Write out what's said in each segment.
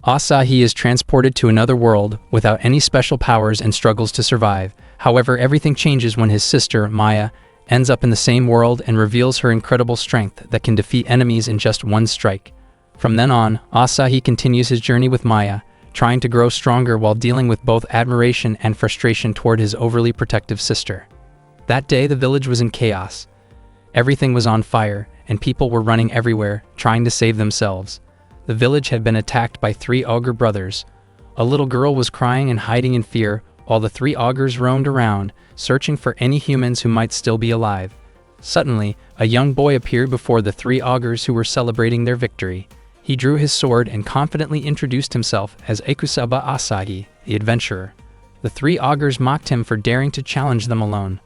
Asahi is transported to another world without any special powers and struggles to survive. However, everything changes when his sister, Maya, ends up in the same world and reveals her incredible strength that can defeat enemies in just one strike. From then on, Asahi continues his journey with Maya, trying to grow stronger while dealing with both admiration and frustration toward his overly protective sister. That day, the village was in chaos. Everything was on fire, and people were running everywhere, trying to save themselves. The village had been attacked by 3 ogre brothers. A little girl was crying and hiding in fear, while the 3 ogres roamed around, searching for any humans who might still be alive. Suddenly, a young boy appeared before the 3 ogres who were celebrating their victory. He drew his sword and confidently introduced himself as Ekusaba Asahi, the adventurer. The 3 ogres mocked him for daring to challenge them alone.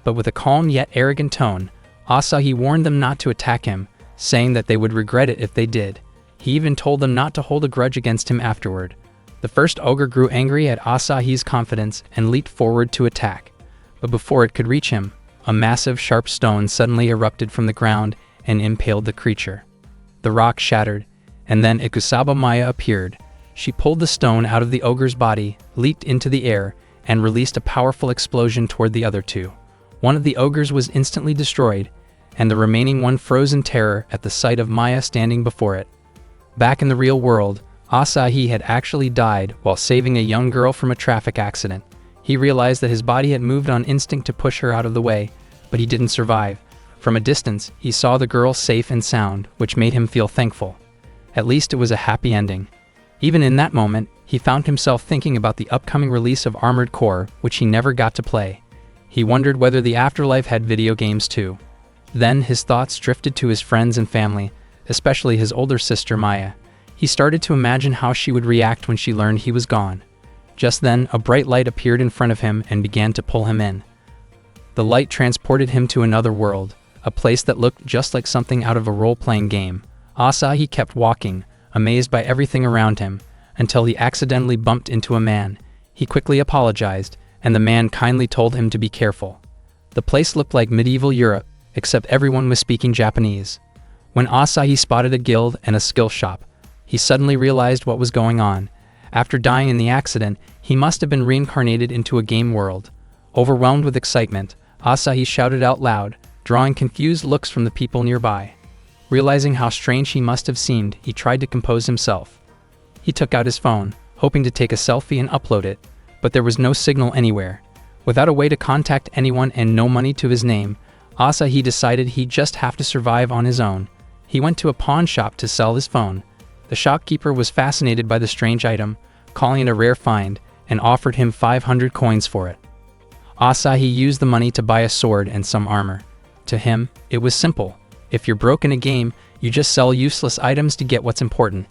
But with a calm yet arrogant tone, Asahi warned them not to attack him, saying that they would regret it if they did. He even told them not to hold a grudge against him afterward. The first ogre grew angry at Asahi's confidence and leaped forward to attack. But before it could reach him, a massive sharp stone suddenly erupted from the ground and impaled the creature. The rock shattered, and then Ikusaba Maya appeared. She pulled the stone out of the ogre's body, leaped into the air, and released a powerful explosion toward the other 2. One of the ogres was instantly destroyed, and the remaining one froze in terror at the sight of Maya standing before it. Back in the real world, Asahi had actually died while saving a young girl from a traffic accident. He realized that his body had moved on instinct to push her out of the way, but he didn't survive. From a distance, he saw the girl safe and sound, which made him feel thankful. At least it was a happy ending. Even in that moment, he found himself thinking about the upcoming release of Armored Core, which he never got to play. He wondered whether the afterlife had video games too. Then his thoughts drifted to his friends and family, especially his older sister Maya. He started to imagine how she would react when she learned he was gone. Just then, a bright light appeared in front of him and began to pull him in. The light transported him to another world, a place that looked just like something out of a role-playing game. Asahi kept walking, amazed by everything around him, until he accidentally bumped into a man. He quickly apologized, and the man kindly told him to be careful. The place looked like medieval Europe, except everyone was speaking Japanese. When Asahi spotted a guild and a skill shop, he suddenly realized what was going on. After dying in the accident, he must have been reincarnated into a game world. Overwhelmed with excitement, Asahi shouted out loud, drawing confused looks from the people nearby. Realizing how strange he must have seemed, he tried to compose himself. He took out his phone, hoping to take a selfie and upload it, but there was no signal anywhere. Without a way to contact anyone and no money to his name, Asahi decided he'd just have to survive on his own. He went to a pawn shop to sell his phone. The shopkeeper was fascinated by the strange item, calling it a rare find, and offered him 500 coins for it. Asahi used the money to buy a sword and some armor. To him, it was simple. If you're broke in a game, you just sell useless items to get what's important.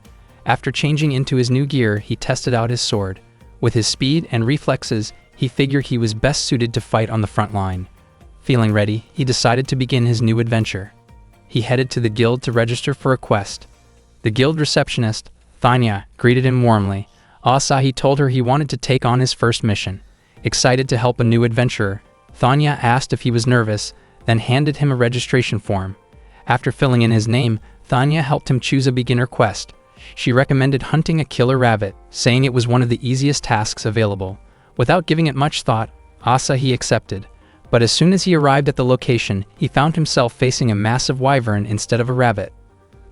After changing into his new gear, he tested out his sword. With his speed and reflexes, he figured he was best suited to fight on the front line. Feeling ready, he decided to begin his new adventure. He headed to the guild to register for a quest. The guild receptionist, Thanya, greeted him warmly. Asahi told her he wanted to take on his first mission. Excited to help a new adventurer, Thanya asked if he was nervous, then handed him a registration form. After filling in his name, Thanya helped him choose a beginner quest. She recommended hunting a killer rabbit, saying it was one of the easiest tasks available. Without giving it much thought, Asahi accepted. But as soon as he arrived at the location, he found himself facing a massive wyvern instead of a rabbit.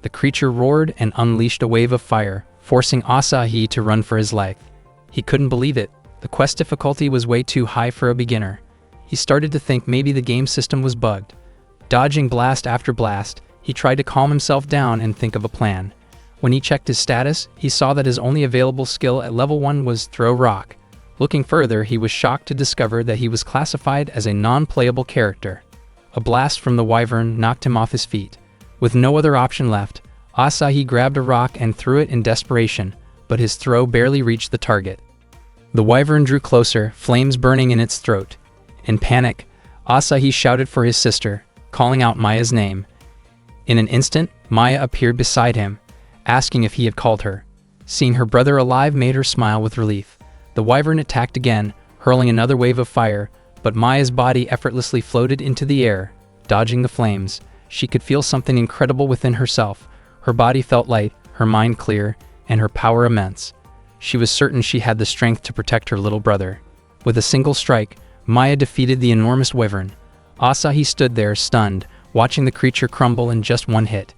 The creature roared and unleashed a wave of fire, forcing Asahi to run for his life. He couldn't believe it. The quest difficulty was way too high for a beginner. He started to think maybe the game system was bugged. Dodging blast after blast, he tried to calm himself down and think of a plan. When he checked his status, he saw that his only available skill at level 1 was Throw Rock. Looking further, he was shocked to discover that he was classified as a non-playable character. A blast from the wyvern knocked him off his feet. With no other option left, Asahi grabbed a rock and threw it in desperation, but his throw barely reached the target. The wyvern drew closer, flames burning in its throat. In panic, Asahi shouted for his sister, calling out Maya's name. In an instant, Maya appeared beside him, asking if he had called her. Seeing her brother alive made her smile with relief. The wyvern attacked again, hurling another wave of fire, but Maya's body effortlessly floated into the air, dodging the flames. She could feel something incredible within herself. Her body felt light, her mind clear, and her power immense. She was certain she had the strength to protect her little brother. With a single strike, Maya defeated the enormous wyvern. Asahi stood there, stunned, watching the creature crumble in just one hit.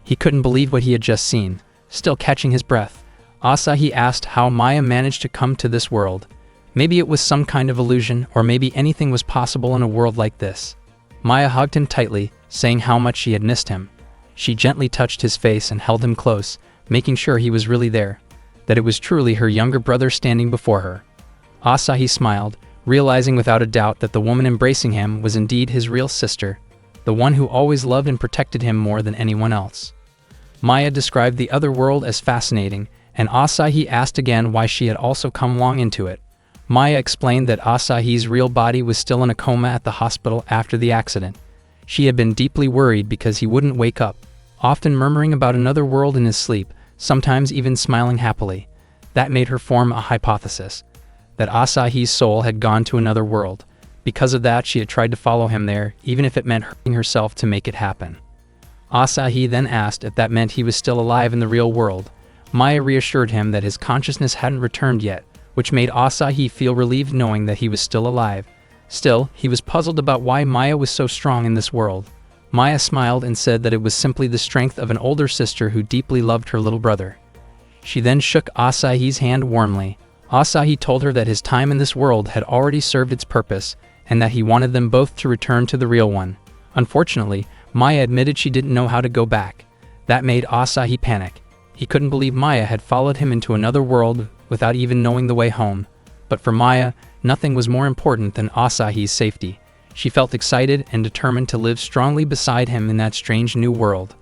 He couldn't believe what he had just seen. Still catching his breath, Asahi asked how Maya managed to come to this world. Maybe it was some kind of illusion, or maybe anything was possible in a world like this. Maya hugged him tightly, saying how much she had missed him. She gently touched his face and held him close, making sure he was really there, that it was truly her younger brother standing before her. Asahi smiled, realizing without a doubt that the woman embracing him was indeed his real sister, the one who always loved and protected him more than anyone else. Maya described the other world as fascinating, and Asahi asked again why she had also come long into it. Maya explained that Asahi's real body was still in a coma at the hospital after the accident. She had been deeply worried because he wouldn't wake up, often murmuring about another world in his sleep, sometimes even smiling happily. That made her form a hypothesis, that Asahi's soul had gone to another world. Because of that, she had tried to follow him there, even if it meant hurting herself to make it happen. Asahi then asked if that meant he was still alive in the real world. Maya reassured him that his consciousness hadn't returned yet, which made Asahi feel relieved knowing that he was still alive. Still, he was puzzled about why Maya was so strong in this world. Maya smiled and said that it was simply the strength of an older sister who deeply loved her little brother. She then shook Asahi's hand warmly. Asahi told her that his time in this world had already served its purpose, and that he wanted them both to return to the real one. Unfortunately, Maya admitted she didn't know how to go back. That made Asahi panic. He couldn't believe Maya had followed him into another world without even knowing the way home. But for Maya, nothing was more important than Asahi's safety. She felt excited and determined to live strongly beside him in that strange new world.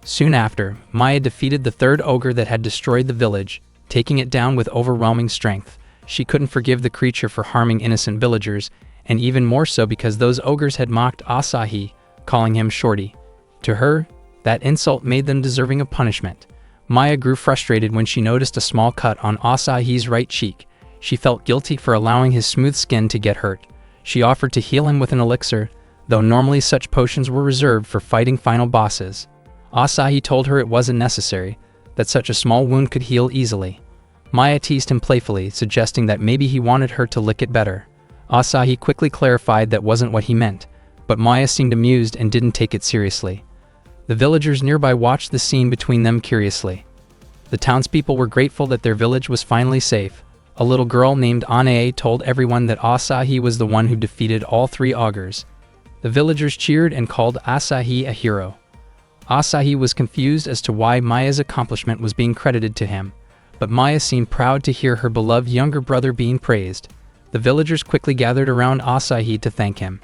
Soon after, Maya defeated the third ogre that had destroyed the village, taking it down with overwhelming strength. She couldn't forgive the creature for harming innocent villagers, and even more so because those ogres had mocked Asahi, calling him Shorty. To her, that insult made them deserving of punishment. Maya grew frustrated when she noticed a small cut on Asahi's right cheek. She felt guilty for allowing his smooth skin to get hurt. She offered to heal him with an elixir, though normally such potions were reserved for fighting final bosses. Asahi told her it wasn't necessary, that such a small wound could heal easily. Maya teased him playfully, suggesting that maybe he wanted her to lick it better. Asahi quickly clarified that wasn't what he meant, but Maya seemed amused and didn't take it seriously. The villagers nearby watched the scene between them curiously. The townspeople were grateful that their village was finally safe. A little girl named Anae told everyone that Asahi was the one who defeated all three ogres. The villagers cheered and called Asahi a hero. Asahi was confused as to why Maya's accomplishment was being credited to him, but Maya seemed proud to hear her beloved younger brother being praised. The villagers quickly gathered around Asahi to thank him.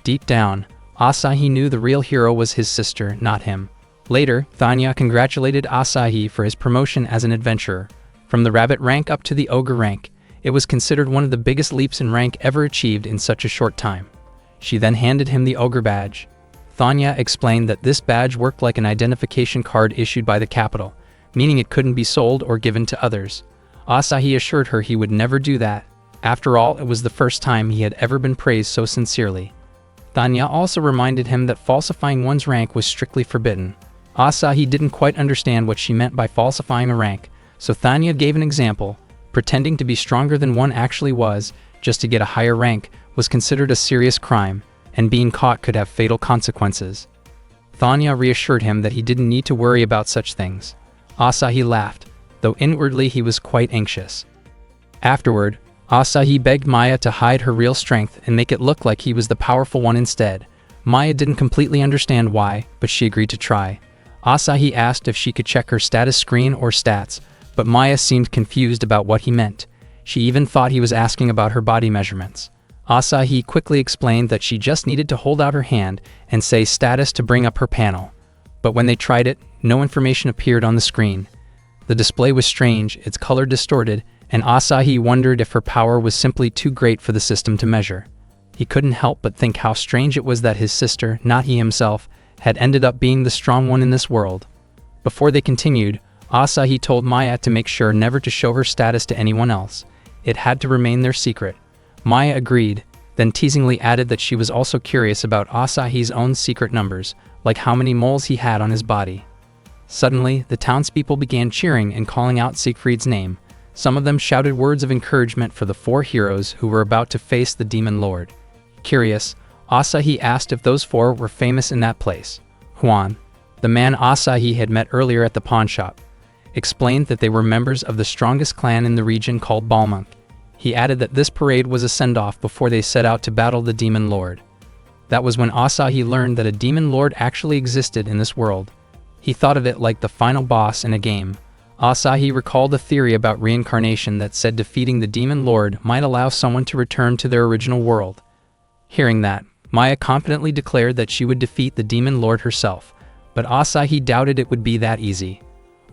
Deep down, Asahi knew the real hero was his sister, not him. Later, Thanya congratulated Asahi for his promotion as an adventurer. From the rabbit rank up to the ogre rank, it was considered one of the biggest leaps in rank ever achieved in such a short time. She then handed him the ogre badge. Thanya explained that this badge worked like an identification card issued by the capital, meaning it couldn't be sold or given to others. Asahi assured her he would never do that. After all, it was the first time he had ever been praised so sincerely. Thanya also reminded him that falsifying one's rank was strictly forbidden. Asahi didn't quite understand what she meant by falsifying a rank, so Thanya gave an example. Pretending to be stronger than one actually was, just to get a higher rank, was considered a serious crime, and being caught could have fatal consequences. Thanya reassured him that he didn't need to worry about such things. Asahi laughed, though inwardly he was quite anxious. Afterward, Asahi begged Maya to hide her real strength and make it look like he was the powerful one instead. Maya didn't completely understand why, but she agreed to try. Asahi asked if she could check her status screen or stats, but Maya seemed confused about what he meant. She even thought he was asking about her body measurements. Asahi quickly explained that she just needed to hold out her hand and say status to bring up her panel. But when they tried it, no information appeared on the screen. The display was strange, its color distorted, and Asahi wondered if her power was simply too great for the system to measure. He couldn't help but think how strange it was that his sister, not he himself, had ended up being the strong one in this world. Before they continued, Asahi told Maya to make sure never to show her status to anyone else. It had to remain their secret. Maya agreed, then teasingly added that she was also curious about Asahi's own secret numbers, like how many moles he had on his body. Suddenly, the townspeople began cheering and calling out Siegfried's name. Some of them shouted words of encouragement for the 4 heroes who were about to face the demon lord. Curious, Asahi asked if those 4 were famous in that place. Juan, the man Asahi had met earlier at the pawnshop, explained that they were members of the strongest clan in the region called Balmung. He added that this parade was a send-off before they set out to battle the demon lord. That was when Asahi learned that a demon lord actually existed in this world. He thought of it like the final boss in a game. Asahi recalled a theory about reincarnation that said defeating the demon lord might allow someone to return to their original world. Hearing that, Maya confidently declared that she would defeat the demon lord herself, but Asahi doubted it would be that easy.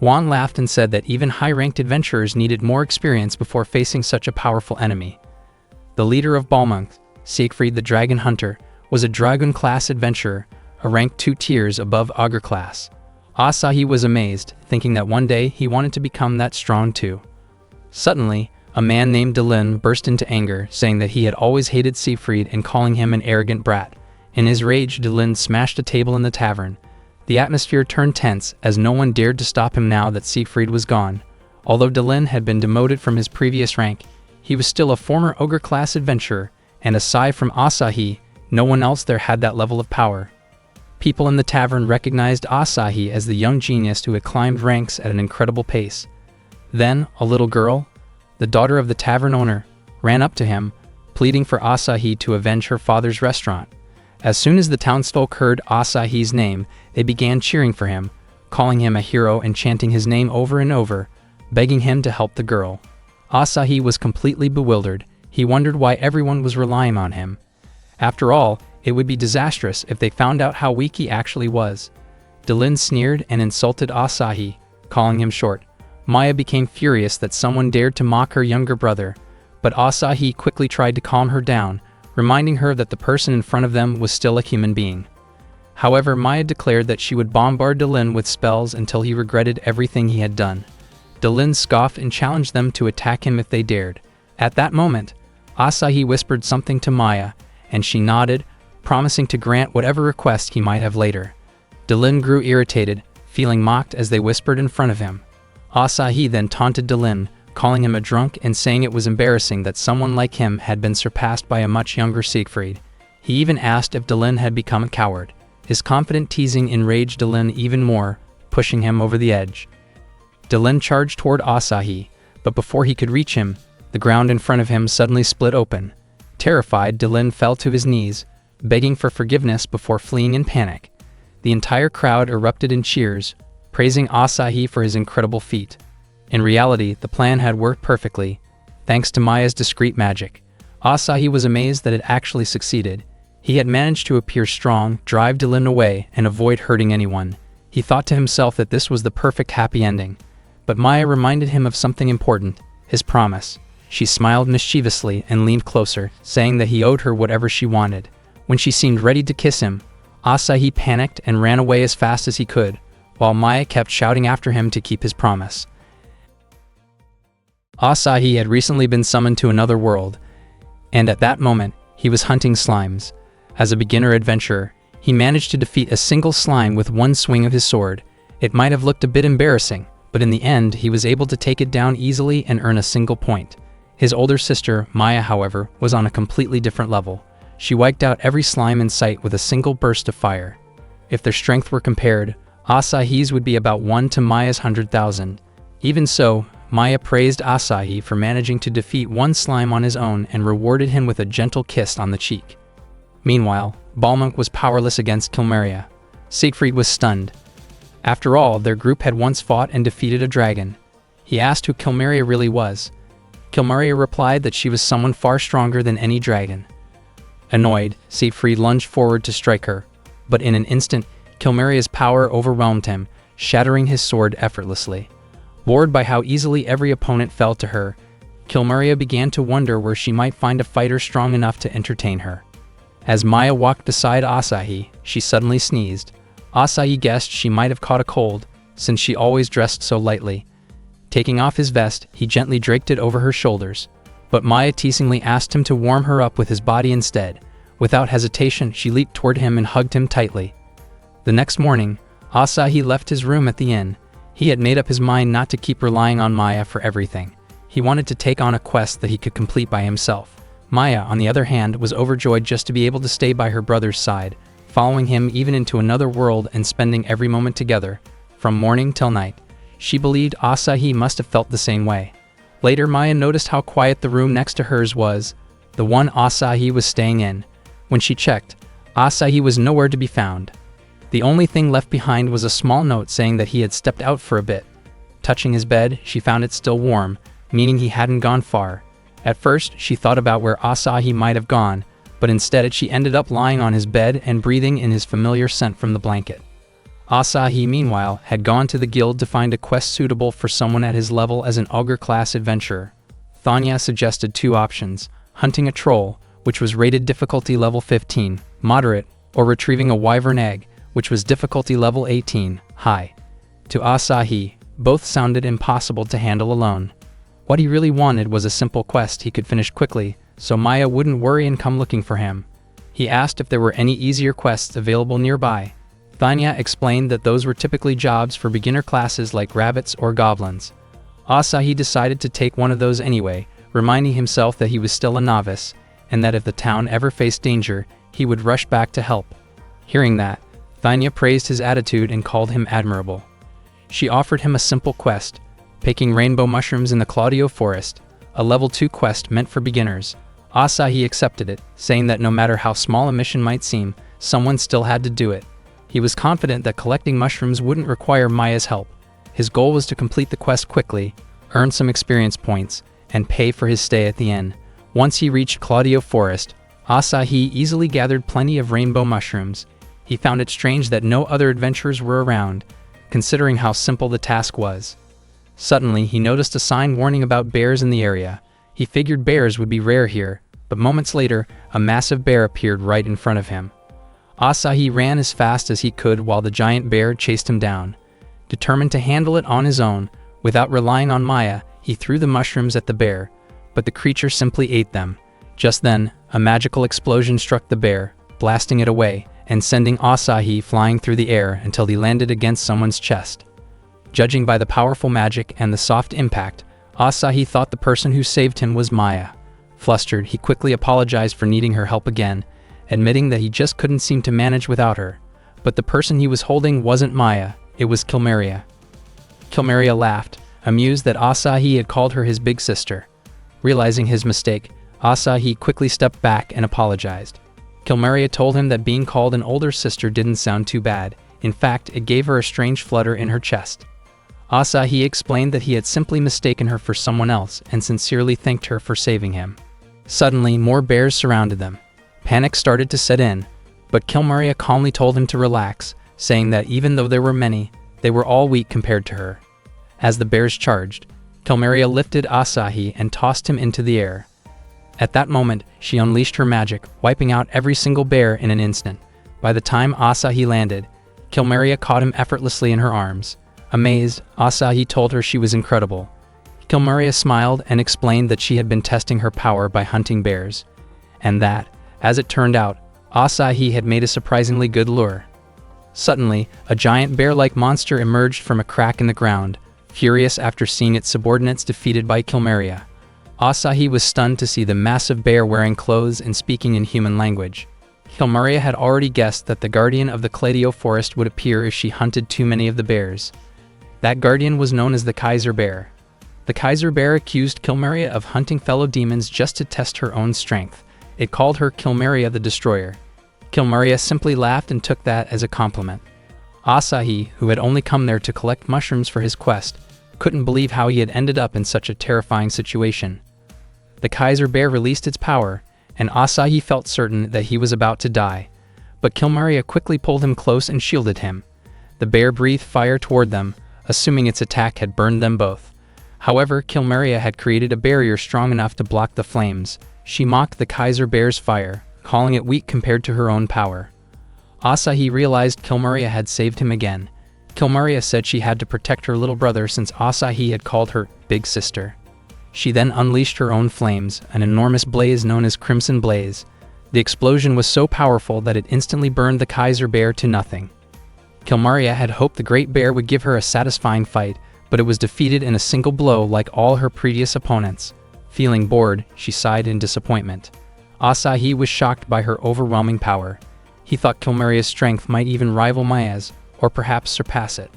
Juan laughed and said that even high-ranked adventurers needed more experience before facing such a powerful enemy. The leader of Balmung, Siegfried the Dragon Hunter, was a Dragon-class adventurer, a rank 2 tiers above Augur class. Asahi was amazed, thinking that one day he wanted to become that strong too. Suddenly, a man named Delin burst into anger, saying that he had always hated Siegfried and calling him an arrogant brat. In his rage, Delin smashed a table in the tavern. The atmosphere turned tense as no one dared to stop him now that Siegfried was gone. Although Delin had been demoted from his previous rank, he was still a former ogre-class adventurer, and aside from Asahi, no one else there had that level of power. People in the tavern recognized Asahi as the young genius who had climbed ranks at an incredible pace. Then, a little girl, the daughter of the tavern owner, ran up to him, pleading for Asahi to avenge her father's restaurant. As soon as the townsfolk heard Asahi's name, they began cheering for him, calling him a hero and chanting his name over and over, begging him to help the girl. Asahi was completely bewildered. He wondered why everyone was relying on him. After all, it would be disastrous if they found out how weak he actually was. Delin sneered and insulted Asahi, calling him short. Maya became furious that someone dared to mock her younger brother, but Asahi quickly tried to calm her down, reminding her that the person in front of them was still a human being. However, Maya declared that she would bombard Delin with spells until he regretted everything he had done. Delin scoffed and challenged them to attack him if they dared. At that moment, Asahi whispered something to Maya, and she nodded, promising to grant whatever request he might have later. Delin grew irritated, feeling mocked as they whispered in front of him. Asahi then taunted Delin, calling him a drunk and saying it was embarrassing that someone like him had been surpassed by a much younger Siegfried. He even asked if Delin had become a coward. His confident teasing enraged Delin even more, pushing him over the edge. Delin charged toward Asahi, but before he could reach him, the ground in front of him suddenly split open. Terrified, Delin fell to his knees, begging for forgiveness before fleeing in panic. The entire crowd erupted in cheers, praising Asahi for his incredible feat. In reality, the plan had worked perfectly, thanks to Maya's discreet magic. Asahi was amazed that it actually succeeded. He had managed to appear strong, drive Delin away, and avoid hurting anyone. He thought to himself that this was the perfect happy ending. But Maya reminded him of something important, his promise. She smiled mischievously and leaned closer, saying that he owed her whatever she wanted. When she seemed ready to kiss him, Asahi panicked and ran away as fast as he could, while Maya kept shouting after him to keep his promise. Asahi had recently been summoned to another world, and at that moment, he was hunting slimes. As a beginner adventurer, he managed to defeat a single slime with one swing of his sword. It might have looked a bit embarrassing, but in the end, he was able to take it down easily and earn a single point. His older sister, Maya, however, was on a completely different level. She wiped out every slime in sight with a single burst of fire. If their strength were compared, Asahi's would be about 1 to Maya's 100,000. Even so, Maya praised Asahi for managing to defeat one slime on his own and rewarded him with a gentle kiss on the cheek. Meanwhile, Balmung was powerless against Kilmeria. Siegfried was stunned. After all, their group had once fought and defeated a dragon. He asked who Kilmeria really was. Kilmeria replied that she was someone far stronger than any dragon. Annoyed, Siegfried lunged forward to strike her, but in an instant, Kilmeria's power overwhelmed him, shattering his sword effortlessly. Bored by how easily every opponent fell to her, Kilmeria began to wonder where she might find a fighter strong enough to entertain her. As Maya walked beside Asahi, she suddenly sneezed. Asahi guessed she might have caught a cold, since she always dressed so lightly. Taking off his vest, he gently draped it over her shoulders, but Maya teasingly asked him to warm her up with his body instead. Without hesitation, she leaped toward him and hugged him tightly. The next morning, Asahi left his room at the inn. He had made up his mind not to keep relying on Maya for everything. He wanted to take on a quest that he could complete by himself. Maya, on the other hand, was overjoyed just to be able to stay by her brother's side, following him even into another world and spending every moment together, from morning till night. She believed Asahi must have felt the same way. Later, Maya noticed how quiet the room next to hers was, the one Asahi was staying in. When she checked, Asahi was nowhere to be found. The only thing left behind was a small note saying that he had stepped out for a bit. Touching his bed, she found it still warm, meaning he hadn't gone far. At first, she thought about where Asahi might have gone, but instead she ended up lying on his bed and breathing in his familiar scent from the blanket. Asahi, meanwhile, had gone to the guild to find a quest suitable for someone at his level as an ogre-class adventurer. Thanya suggested 2 options: hunting a troll, which was rated difficulty level 15, moderate, or retrieving a wyvern egg, which was difficulty level 18, high. To Asahi, both sounded impossible to handle alone. What he really wanted was a simple quest he could finish quickly, so Maya wouldn't worry and come looking for him. He asked if there were any easier quests available nearby. Thanya explained that those were typically jobs for beginner classes like rabbits or goblins. Asahi decided to take one of those anyway, reminding himself that he was still a novice, and that if the town ever faced danger, he would rush back to help. Hearing that, Thanya praised his attitude and called him admirable. She offered him a simple quest, picking rainbow mushrooms in the Claudio Forest, a level 2 quest meant for beginners. Asahi accepted it, saying that no matter how small a mission might seem, someone still had to do it. He was confident that collecting mushrooms wouldn't require Maya's help. His goal was to complete the quest quickly, earn some experience points, and pay for his stay at the inn. Once he reached Claudio Forest, Asahi easily gathered plenty of rainbow mushrooms. He found it strange that no other adventurers were around, considering how simple the task was. Suddenly, he noticed a sign warning about bears in the area. He figured bears would be rare here, but moments later, a massive bear appeared right in front of him. Asahi ran as fast as he could while the giant bear chased him down. Determined to handle it on his own, without relying on Maya, he threw the mushrooms at the bear, but the creature simply ate them. Just then, a magical explosion struck the bear, blasting it away, and sending Asahi flying through the air until he landed against someone's chest. Judging by the powerful magic and the soft impact, Asahi thought the person who saved him was Maya. Flustered, he quickly apologized for needing her help again, admitting that he just couldn't seem to manage without her. But the person he was holding wasn't Maya, it was Kilmeria. Kilmeria laughed, amused that Asahi had called her his big sister. Realizing his mistake, Asahi quickly stepped back and apologized. Kilmeria told him that being called an older sister didn't sound too bad. In fact, it gave her a strange flutter in her chest. Asahi explained that he had simply mistaken her for someone else and sincerely thanked her for saving him. Suddenly, more bears surrounded them. Panic started to set in, but Kilmeria calmly told him to relax, saying that even though there were many, they were all weak compared to her. As the bears charged, Kilmeria lifted Asahi and tossed him into the air. At that moment, she unleashed her magic, wiping out every single bear in an instant. By the time Asahi landed, Kilmeria caught him effortlessly in her arms. Amazed, Asahi told her she was incredible. Kilmeria smiled and explained that she had been testing her power by hunting bears, and that, as it turned out, Asahi had made a surprisingly good lure. Suddenly, a giant bear-like monster emerged from a crack in the ground, furious after seeing its subordinates defeated by Kilmeria. Asahi was stunned to see the massive bear wearing clothes and speaking in human language. Kilmeria had already guessed that the guardian of the Claudio Forest would appear if she hunted too many of the bears. That guardian was known as the Kaiser Bear. The Kaiser Bear accused Kilmeria of hunting fellow demons just to test her own strength. It called her Kilmeria the Destroyer. Kilmeria simply laughed and took that as a compliment. Asahi, who had only come there to collect mushrooms for his quest, couldn't believe how he had ended up in such a terrifying situation. The Kaiser Bear released its power, and Asahi felt certain that he was about to die. But Kilmeria quickly pulled him close and shielded him. The bear breathed fire toward them, assuming its attack had burned them both. However, Kilmeria had created a barrier strong enough to block the flames. She mocked the Kaiser Bear's fire, calling it weak compared to her own power. Asahi realized Kilmeria had saved him again. Kilmeria said she had to protect her little brother since Asahi had called her big sister. She then unleashed her own flames, an enormous blaze known as Crimson Blaze. The explosion was so powerful that it instantly burned the Kaiser Bear to nothing. Kilmaria had hoped the Great Bear would give her a satisfying fight, but it was defeated in a single blow like all her previous opponents. Feeling bored, she sighed in disappointment. Asahi was shocked by her overwhelming power. He thought Kilmaria's strength might even rival Maya's, or perhaps surpass it.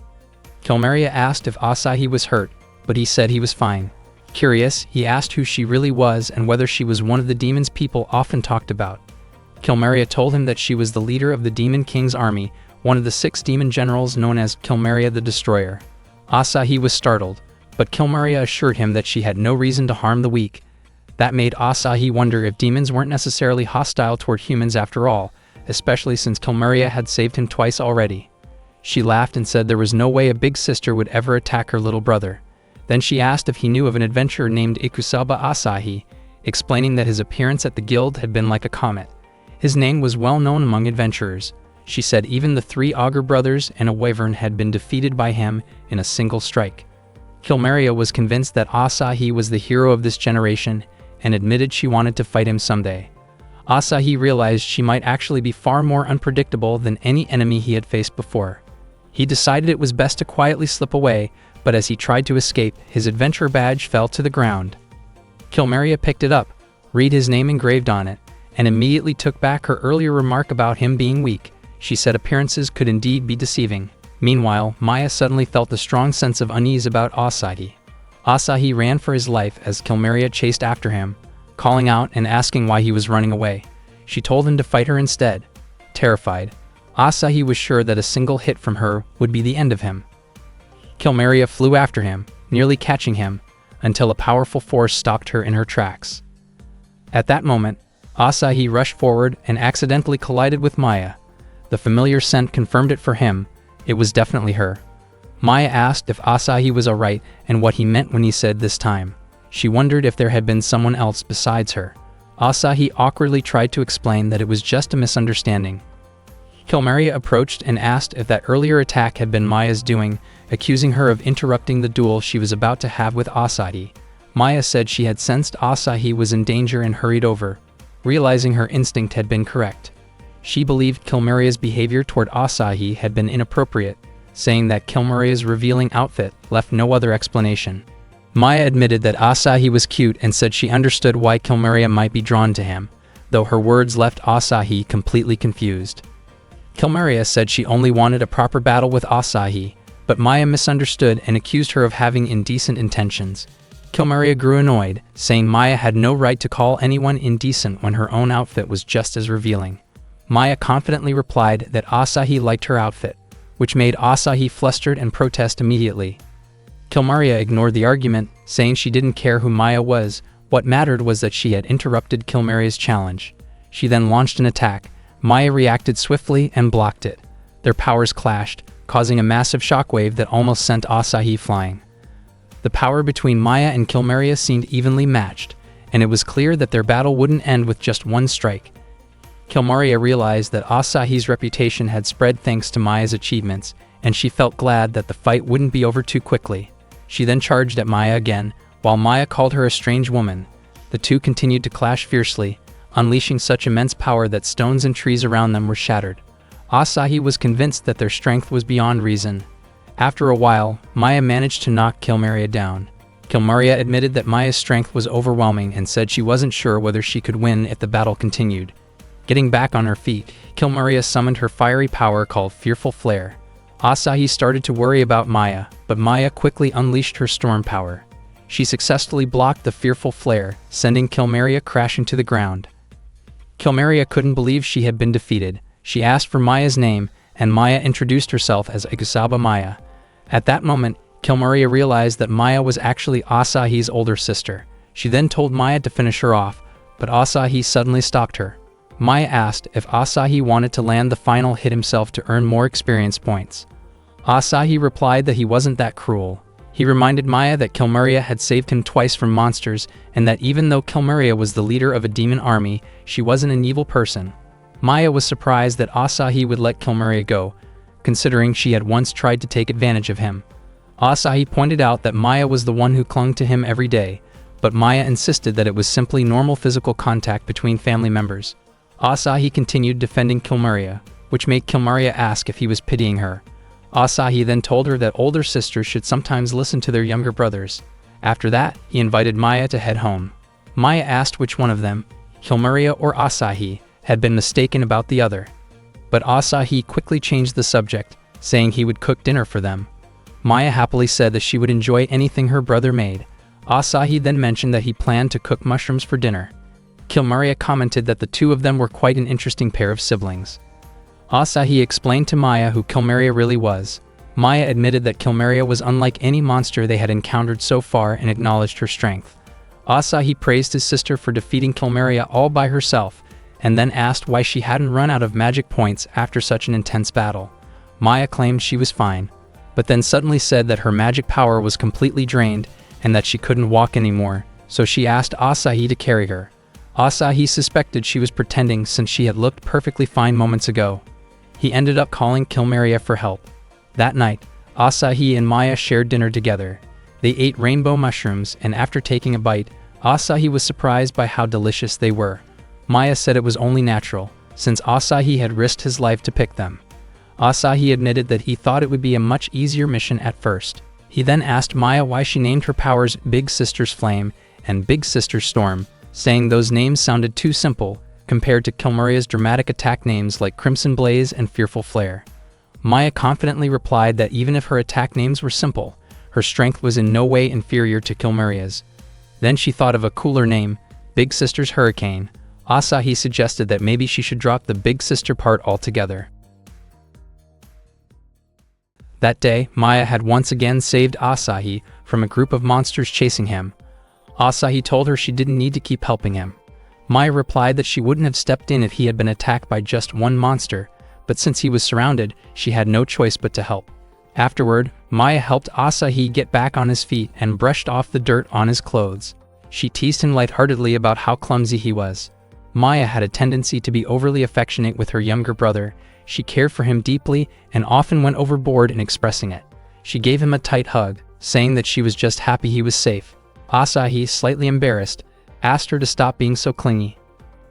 Kilmaria asked if Asahi was hurt, but he said he was fine. Curious, he asked who she really was and whether she was one of the demons people often talked about. Kilmaria told him that she was the leader of the Demon King's army, one of the 6 demon generals known as Kilmaria the Destroyer. Asahi was startled, but Kilmaria assured him that she had no reason to harm the weak. That made Asahi wonder if demons weren't necessarily hostile toward humans after all, especially since Kilmaria had saved him twice already. She laughed and said there was no way a big sister would ever attack her little brother. Then she asked if he knew of an adventurer named Ikusaba Asahi, explaining that his appearance at the guild had been like a comet. His name was well known among adventurers. She said even the 3 Augur brothers and a wyvern had been defeated by him in a single strike. Kilmaria was convinced that Asahi was the hero of this generation and admitted she wanted to fight him someday. Asahi realized she might actually be far more unpredictable than any enemy he had faced before. He decided it was best to quietly slip away, but as he tried to escape, his adventurer badge fell to the ground. Kilmaria picked it up, read his name engraved on it, and immediately took back her earlier remark about him being weak. She said appearances could indeed be deceiving. Meanwhile, Maya suddenly felt a strong sense of unease about Asahi. Asahi ran for his life as Kilmaria chased after him, calling out and asking why he was running away. She told him to fight her instead. Terrified, Asahi was sure that a single hit from her would be the end of him. Kilmaria flew after him, nearly catching him, until a powerful force stopped her in her tracks. At that moment, Asahi rushed forward and accidentally collided with Maya. The familiar scent confirmed it for him. It was definitely her. Maya asked if Asahi was alright and what he meant when he said this time. She wondered if there had been someone else besides her. Asahi awkwardly tried to explain that it was just a misunderstanding. Kilmaria approached and asked if that earlier attack had been Maya's doing, accusing her of interrupting the duel she was about to have with Asahi. Maya said she had sensed Asahi was in danger and hurried over, realizing her instinct had been correct. She believed Kilmaria's behavior toward Asahi had been inappropriate, saying that Kilmaria's revealing outfit left no other explanation. Maya admitted that Asahi was cute and said she understood why Kilmaria might be drawn to him, though her words left Asahi completely confused. Kilmaria said she only wanted a proper battle with Asahi, but Maya misunderstood and accused her of having indecent intentions. Kilmaria grew annoyed, saying Maya had no right to call anyone indecent when her own outfit was just as revealing. Maya confidently replied that Asahi liked her outfit, which made Asahi flustered and protest immediately. Kilmaria ignored the argument, saying she didn't care who Maya was. What mattered was that she had interrupted Kilmaria's challenge. She then launched an attack. Maya reacted swiftly and blocked it. Their powers clashed, causing a massive shockwave that almost sent Asahi flying. The power between Maya and Kilmaria seemed evenly matched, and it was clear that their battle wouldn't end with just one strike. Kilmaria realized that Asahi's reputation had spread thanks to Maya's achievements, and she felt glad that the fight wouldn't be over too quickly. She then charged at Maya again, while Maya called her a strange woman. The two continued to clash fiercely, unleashing such immense power that stones and trees around them were shattered. Asahi was convinced that their strength was beyond reason. After a while, Maya managed to knock Kilmaria down. Kilmaria admitted that Maya's strength was overwhelming and said she wasn't sure whether she could win if the battle continued. Getting back on her feet, Kilmaria summoned her fiery power called Fearful Flare. Asahi started to worry about Maya, but Maya quickly unleashed her storm power. She successfully blocked the Fearful Flare, sending Kilmaria crashing to the ground. Kilmaria couldn't believe she had been defeated. She asked for Maya's name, and Maya introduced herself as Ikusaba Maya. At that moment, Kilmaria realized that Maya was actually Asahi's older sister. She then told Maya to finish her off, but Asahi suddenly stopped her. Maya asked if Asahi wanted to land the final hit himself to earn more experience points. Asahi replied that he wasn't that cruel. He reminded Maya that Kilmaria had saved him twice from monsters, and that even though Kilmaria was the leader of a demon army, she wasn't an evil person. Maya was surprised that Asahi would let Kilmaria go, considering she had once tried to take advantage of him. Asahi pointed out that Maya was the one who clung to him every day, but Maya insisted that it was simply normal physical contact between family members. Asahi continued defending Kilmaria, which made Kilmaria ask if he was pitying her. Asahi then told her that older sisters should sometimes listen to their younger brothers. After that, he invited Maya to head home. Maya asked which one of them, Kilmaria or Asahi, had been mistaken about the other. But Asahi quickly changed the subject, saying he would cook dinner for them. Maya happily said that she would enjoy anything her brother made. Asahi then mentioned that he planned to cook mushrooms for dinner. Kilmaria commented that the two of them were quite an interesting pair of siblings. Asahi explained to Maya who Kilmaria really was. Maya admitted that Kilmaria was unlike any monster they had encountered so far and acknowledged her strength. Asahi praised his sister for defeating Kilmaria all by herself, and then asked why she hadn't run out of magic points after such an intense battle. Maya claimed she was fine, but then suddenly said that her magic power was completely drained and that she couldn't walk anymore, so she asked Asahi to carry her. Asahi suspected she was pretending since she had looked perfectly fine moments ago. He ended up calling Kilmaria for help. That night, Asahi and Maya shared dinner together. They ate rainbow mushrooms, and after taking a bite, Asahi was surprised by how delicious they were. Maya said it was only natural, since Asahi had risked his life to pick them. Asahi admitted that he thought it would be a much easier mission at first. He then asked Maya why she named her powers Big Sister's Flame and Big Sister's Storm, saying those names sounded too simple compared to Kilmaria's dramatic attack names like Crimson Blaze and Fearful Flare. Maya confidently replied that even if her attack names were simple, her strength was in no way inferior to Kilmaria's. Then she thought of a cooler name, Big Sister's Hurricane. Asahi suggested that maybe she should drop the Big Sister part altogether. That day, Maya had once again saved Asahi from a group of monsters chasing him. Asahi told her she didn't need to keep helping him. Maya replied that she wouldn't have stepped in if he had been attacked by just one monster, but since he was surrounded, she had no choice but to help. Afterward, Maya helped Asahi get back on his feet and brushed off the dirt on his clothes. She teased him lightheartedly about how clumsy he was. Maya had a tendency to be overly affectionate with her younger brother. She cared for him deeply and often went overboard in expressing it. She gave him a tight hug, saying that she was just happy he was safe. Asahi, slightly embarrassed, asked her to stop being so clingy.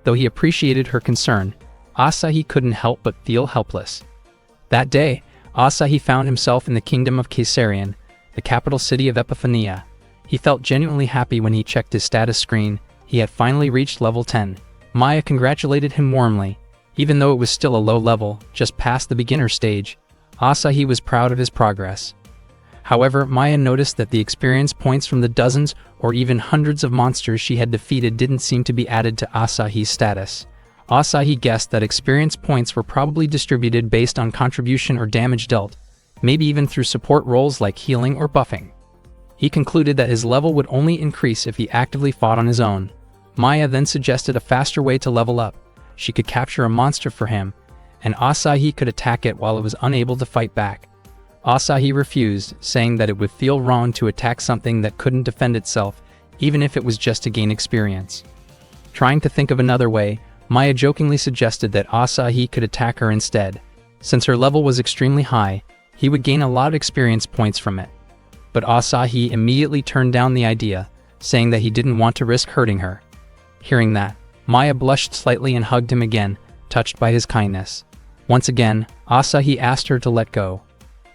Though he appreciated her concern, Asahi couldn't help but feel helpless. That day, Asahi found himself in the kingdom of Caesarion, the capital city of Epiphania. He felt genuinely happy when he checked his status screen. He had finally reached level 10. Maya congratulated him warmly. Even though it was still a low level, just past the beginner stage, Asahi was proud of his progress. However, Maya noticed that the experience points from the dozens or even hundreds of monsters she had defeated didn't seem to be added to Asahi's status. Asahi guessed that experience points were probably distributed based on contribution or damage dealt, maybe even through support roles like healing or buffing. He concluded that his level would only increase if he actively fought on his own. Maya then suggested a faster way to level up. She could capture a monster for him, and Asahi could attack it while it was unable to fight back. Asahi refused, saying that it would feel wrong to attack something that couldn't defend itself, even if it was just to gain experience. Trying to think of another way, Maya jokingly suggested that Asahi could attack her instead. Since her level was extremely high, he would gain a lot of experience points from it. But Asahi immediately turned down the idea, saying that he didn't want to risk hurting her. Hearing that, Maya blushed slightly and hugged him again, touched by his kindness. Once again, Asahi asked her to let go.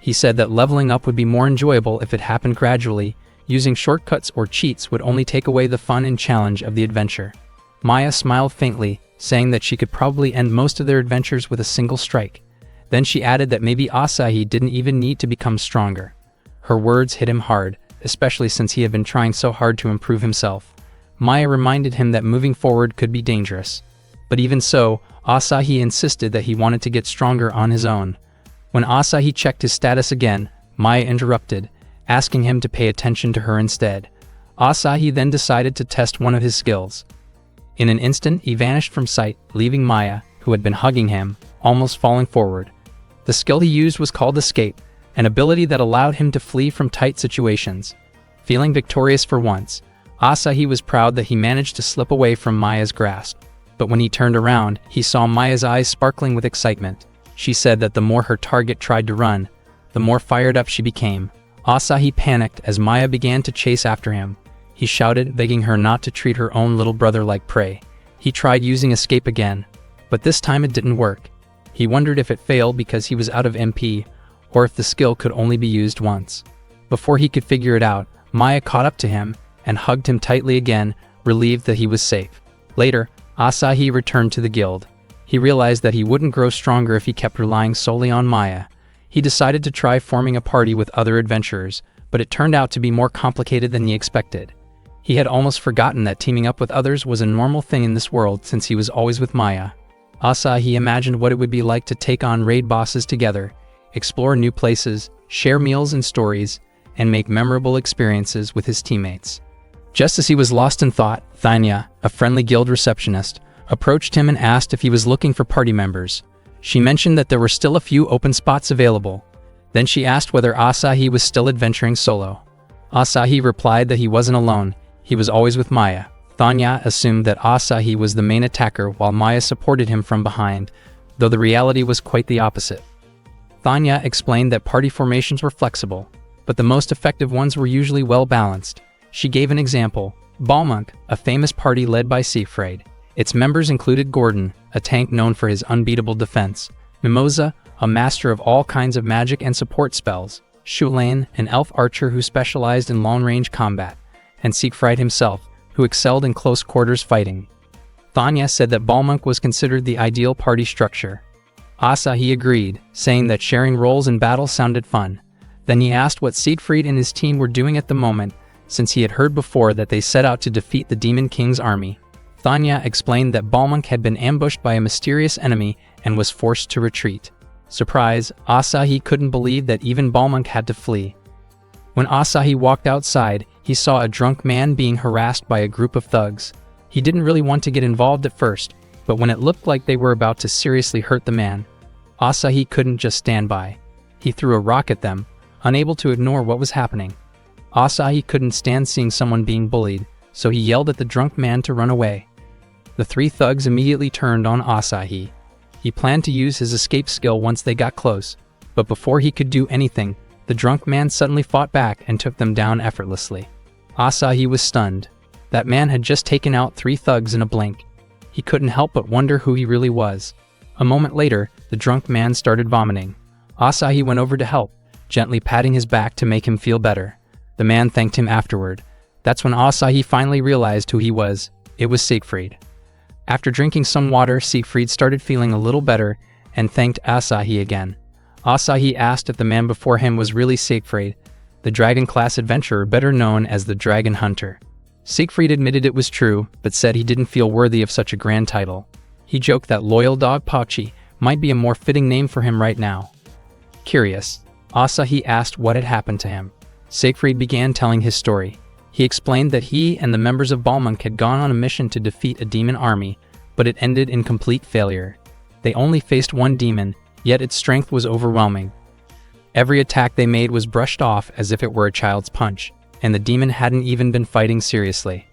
He said that leveling up would be more enjoyable if it happened gradually. Using shortcuts or cheats would only take away the fun and challenge of the adventure. Maya smiled faintly, saying that she could probably end most of their adventures with a single strike. Then she added that maybe Asahi didn't even need to become stronger. Her words hit him hard, especially since he had been trying so hard to improve himself. Maya reminded him that moving forward could be dangerous. But even so, Asahi insisted that he wanted to get stronger on his own. When Asahi checked his status again, Maya interrupted, asking him to pay attention to her instead. Asahi then decided to test one of his skills. In an instant, he vanished from sight, leaving Maya, who had been hugging him, almost falling forward. The skill he used was called Escape, an ability that allowed him to flee from tight situations. Feeling victorious for once, Asahi was proud that he managed to slip away from Maya's grasp. But when he turned around, he saw Maya's eyes sparkling with excitement. She said that the more her target tried to run, the more fired up she became. Asahi panicked as Maya began to chase after him. He shouted, begging her not to treat her own little brother like prey. He tried using Escape again, but this time it didn't work. He wondered if it failed because he was out of MP, or if the skill could only be used once. Before he could figure it out, Maya caught up to him and hugged him tightly again, relieved that he was safe. Later, Asahi returned to the guild. He realized that he wouldn't grow stronger if he kept relying solely on Maya. He decided to try forming a party with other adventurers, but it turned out to be more complicated than he expected. He had almost forgotten that teaming up with others was a normal thing in this world since he was always with Maya. Asahi imagined what it would be like to take on raid bosses together, explore new places, share meals and stories, and make memorable experiences with his teammates. Just as he was lost in thought, Thanya, a friendly guild receptionist, approached him and asked if he was looking for party members. She mentioned that there were still a few open spots available. Then she asked whether Asahi was still adventuring solo. Asahi replied that he wasn't alone, he was always with Maya. Thanya assumed that Asahi was the main attacker while Maya supported him from behind, though the reality was quite the opposite. Thanya explained that party formations were flexible, but the most effective ones were usually well balanced. She gave an example: Balmunk, a famous party led by Siegfried. Its members included Gordon, a tank known for his unbeatable defense; Mimosa, a master of all kinds of magic and support spells; Shulain, an elf archer who specialized in long-range combat; and Siegfried himself, who excelled in close-quarters fighting. Thanya said that Balmunk was considered the ideal party structure. Asahi agreed, saying that sharing roles in battle sounded fun. Then he asked what Siegfried and his team were doing at the moment, since he had heard before that they set out to defeat the Demon King's army. Thanya explained that Balmunk had been ambushed by a mysterious enemy and was forced to retreat. Surprise, Asahi couldn't believe that even Balmunk had to flee. When Asahi walked outside, he saw a drunk man being harassed by a group of thugs. He didn't really want to get involved at first, but when it looked like they were about to seriously hurt the man, Asahi couldn't just stand by. He threw a rock at them, unable to ignore what was happening. Asahi couldn't stand seeing someone being bullied, so he yelled at the drunk man to run away. The three thugs immediately turned on Asahi. He planned to use his escape skill once they got close, but before he could do anything, the drunk man suddenly fought back and took them down effortlessly. Asahi was stunned. That man had just taken out three thugs in a blink. He couldn't help but wonder who he really was. A moment later, the drunk man started vomiting. Asahi went over to help, gently patting his back to make him feel better. The man thanked him afterward. That's when Asahi finally realized who he was. It was Siegfried. After drinking some water, Siegfried started feeling a little better and thanked Asahi again. Asahi asked if the man before him was really Siegfried, the dragon-class adventurer better known as the Dragon Hunter. Siegfried admitted it was true, but said he didn't feel worthy of such a grand title. He joked that Loyal Dog Pauchi might be a more fitting name for him right now. Curious, Asahi asked what had happened to him. Siegfried began telling his story. He explained that he and the members of Balmunk had gone on a mission to defeat a demon army, but it ended in complete failure. They only faced one demon, yet its strength was overwhelming. Every attack they made was brushed off as if it were a child's punch, and the demon hadn't even been fighting seriously.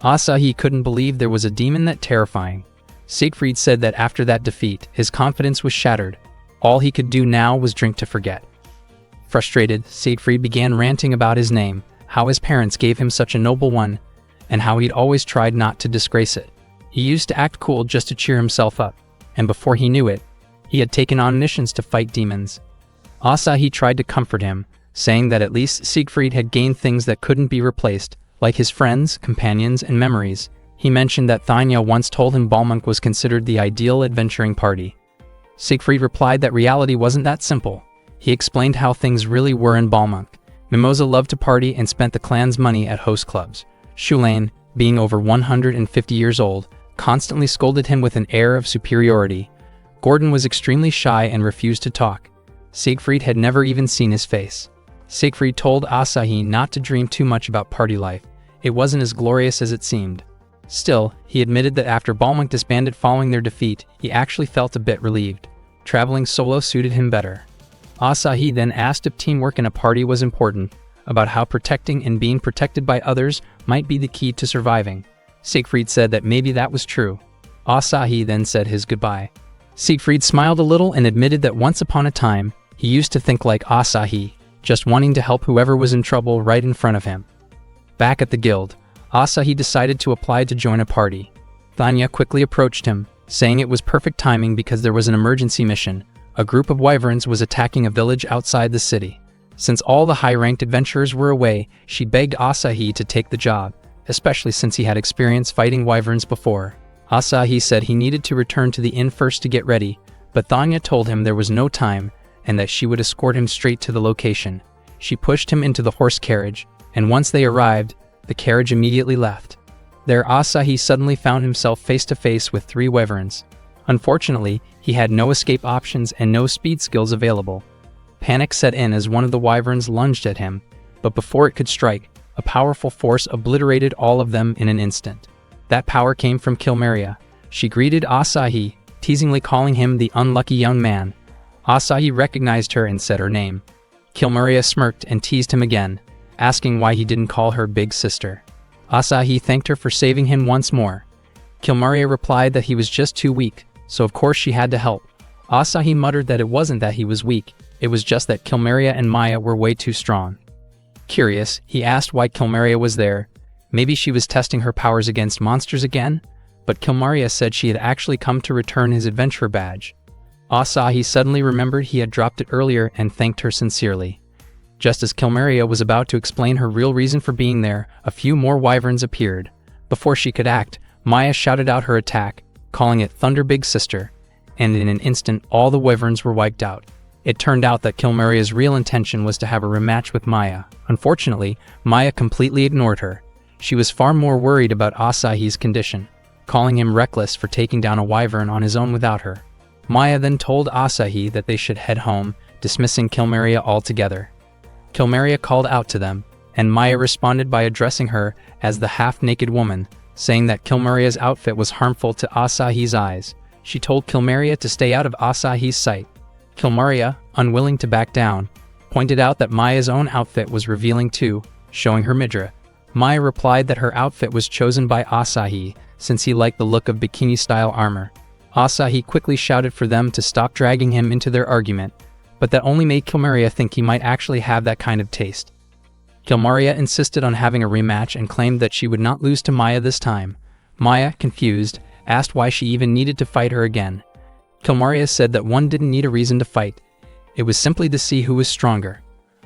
Asahi couldn't believe there was a demon that terrifying. Siegfried said that after that defeat, his confidence was shattered. All he could do now was drink to forget. Frustrated, Siegfried began ranting about his name, how his parents gave him such a noble one, and how he'd always tried not to disgrace it. He used to act cool just to cheer himself up, and before he knew it, he had taken on missions to fight demons. Asahi tried to comfort him, saying that at least Siegfried had gained things that couldn't be replaced, like his friends, companions, and memories. He mentioned that Thanya once told him Balmunk was considered the ideal adventuring party. Siegfried replied that reality wasn't that simple. He explained how things really were in Balmunk. Mimosa loved to party and spent the clan's money at host clubs. Shulain, being over 150 years old, constantly scolded him with an air of superiority. Gordon was extremely shy and refused to talk. Siegfried had never even seen his face. Siegfried told Asahi not to dream too much about party life. It wasn't as glorious as it seemed. Still, he admitted that after Balmunk disbanded following their defeat, he actually felt a bit relieved. Traveling solo suited him better. Asahi then asked if teamwork in a party was important, about how protecting and being protected by others might be the key to surviving. Siegfried said that maybe that was true. Asahi then said his goodbye. Siegfried smiled a little and admitted that once upon a time, he used to think like Asahi, just wanting to help whoever was in trouble right in front of him. Back at the guild, Asahi decided to apply to join a party. Thanya quickly approached him, saying it was perfect timing because there was an emergency mission, a group of wyverns was attacking a village outside the city. Since all the high-ranked adventurers were away, she begged Asahi to take the job, especially since he had experience fighting wyverns before. Asahi said he needed to return to the inn first to get ready, but Thanya told him there was no time and that she would escort him straight to the location. She pushed him into the horse carriage, and once they arrived, the carriage immediately left. There Asahi suddenly found himself face to face with 3 wyverns. Unfortunately, he had no escape options and no speed skills available. Panic set in as one of the wyverns lunged at him, but before it could strike, a powerful force obliterated all of them in an instant. That power came from Kilmeria. She greeted Asahi, teasingly calling him the unlucky young man. Asahi recognized her and said her name. Kilmeria smirked and teased him again, asking why he didn't call her big sister. Asahi thanked her for saving him once more. Kilmeria replied that he was just too weak, so of course she had to help. Asahi muttered that it wasn't that he was weak, it was just that Kilmeria and Maya were way too strong. Curious, he asked why Kilmeria was there. Maybe she was testing her powers against monsters again? But Kilmeria said she had actually come to return his adventurer badge. Asahi suddenly remembered he had dropped it earlier and thanked her sincerely. Just as Kilmeria was about to explain her real reason for being there, a few more wyverns appeared. Before she could act, Maya shouted out her attack, calling it Thunder Big Sister, and in an instant all the wyverns were wiped out. It turned out that Kilmeria's real intention was to have a rematch with Maya. Unfortunately, Maya completely ignored her. She was far more worried about Asahi's condition, calling him reckless for taking down a wyvern on his own without her. Maya then told Asahi that they should head home, dismissing Kilmeria altogether. Kilmeria called out to them, and Maya responded by addressing her as the half-naked woman, saying that Kilmeria's outfit was harmful to Asahi's eyes. She told Kilmeria to stay out of Asahi's sight. Kilmeria, unwilling to back down, pointed out that Maya's own outfit was revealing too, showing her midriff. Maya replied that her outfit was chosen by Asahi since he liked the look of bikini-style armor. Asahi quickly shouted for them to stop dragging him into their argument, but that only made Kilmeria think he might actually have that kind of taste. Kilmeria insisted on having a rematch and claimed that she would not lose to Maya this time. Maya, confused, asked why she even needed to fight her again. Kilmeria said that one didn't need a reason to fight. It was simply to see who was stronger.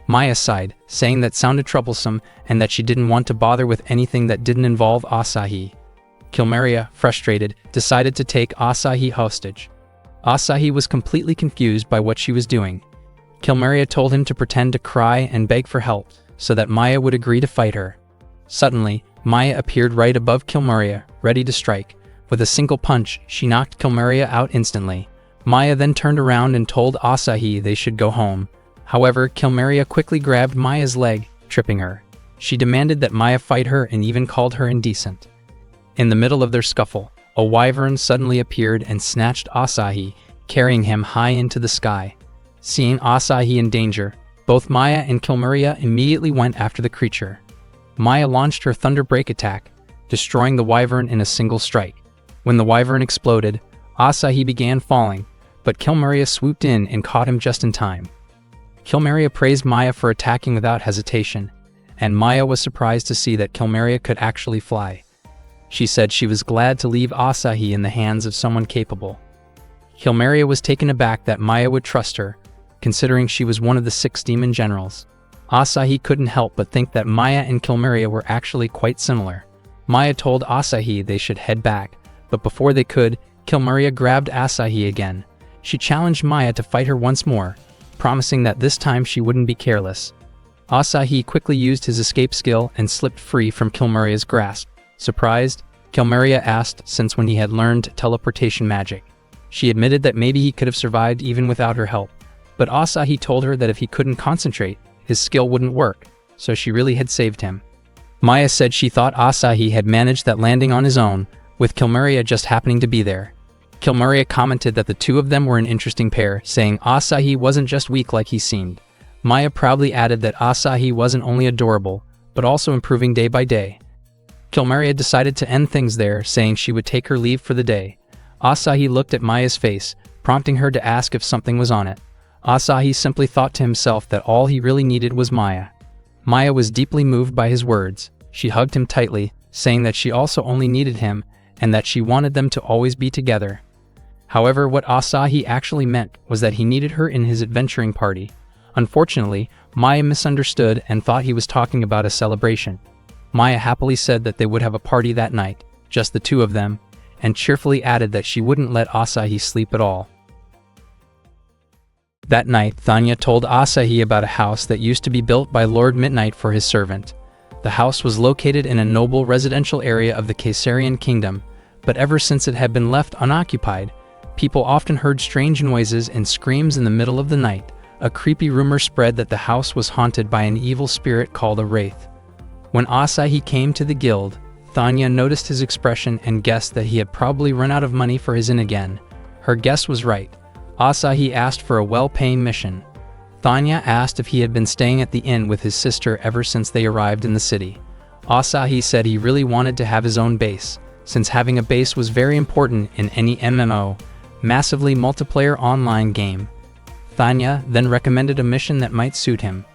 Maya sighed, saying that sounded troublesome and that she didn't want to bother with anything that didn't involve Asahi. Kilmeria, frustrated, decided to take Asahi hostage. Asahi was completely confused by what she was doing. Kilmeria told him to pretend to cry and beg for help so that Maya would agree to fight her. Suddenly, Maya appeared right above Kilmeria, ready to strike. With a single punch, she knocked Kilmeria out instantly. Maya then turned around and told Asahi they should go home. However, Kilmeria quickly grabbed Maya's leg, tripping her. She demanded that Maya fight her and even called her indecent. In the middle of their scuffle, a wyvern suddenly appeared and snatched Asahi, carrying him high into the sky. Seeing Asahi in danger, both Maya and Kilmeria immediately went after the creature. Maya launched her Thunder Break attack, destroying the wyvern in a single strike. When the wyvern exploded, Asahi began falling, but Kilmeria swooped in and caught him just in time. Kilmeria praised Maya for attacking without hesitation, and Maya was surprised to see that Kilmeria could actually fly. She said she was glad to leave Asahi in the hands of someone capable. Kilmeria was taken aback that Maya would trust her, considering she was one of the 6 demon generals. Asahi couldn't help but think that Maya and Kilmeria were actually quite similar. Maya told Asahi they should head back, but before they could, Kilmeria grabbed Asahi again. She challenged Maya to fight her once more, promising that this time she wouldn't be careless. Asahi quickly used his escape skill and slipped free from Kilmeria's grasp. Surprised, Kilmeria asked since when he had learned teleportation magic. She admitted that maybe he could have survived even without her help, but Asahi told her that if he couldn't concentrate, his skill wouldn't work, so she really had saved him. Maya said she thought Asahi had managed that landing on his own, with Kilmeria just happening to be there. Kilmeria commented that the two of them were an interesting pair, saying Asahi wasn't just weak like he seemed. Maya proudly added that Asahi wasn't only adorable, but also improving day by day. Kilmeria decided to end things there, saying she would take her leave for the day. Asahi looked at Maya's face, prompting her to ask if something was on it. Asahi simply thought to himself that all he really needed was Maya. Maya was deeply moved by his words. She hugged him tightly, saying that she also only needed him, and that she wanted them to always be together. However, what Asahi actually meant was that he needed her in his adventuring party. Unfortunately, Maya misunderstood and thought he was talking about a celebration. Maya happily said that they would have a party that night, just the two of them, and cheerfully added that she wouldn't let Asahi sleep at all. That night, Thanya told Asahi about a house that used to be built by Lord Midnight for his servant. The house was located in a noble residential area of the Caesarian kingdom, but ever since it had been left unoccupied, people often heard strange noises and screams in the middle of the night. A creepy rumor spread that the house was haunted by an evil spirit called a wraith. When Asahi came to the guild, Thanya noticed his expression and guessed that he had probably run out of money for his inn again. Her guess was right. Asahi asked for a well-paying mission. Thanya asked if he had been staying at the inn with his sister ever since they arrived in the city. Asahi said he really wanted to have his own base, since having a base was very important in any MMO, massively multiplayer online game. Thanya then recommended a mission that might suit him.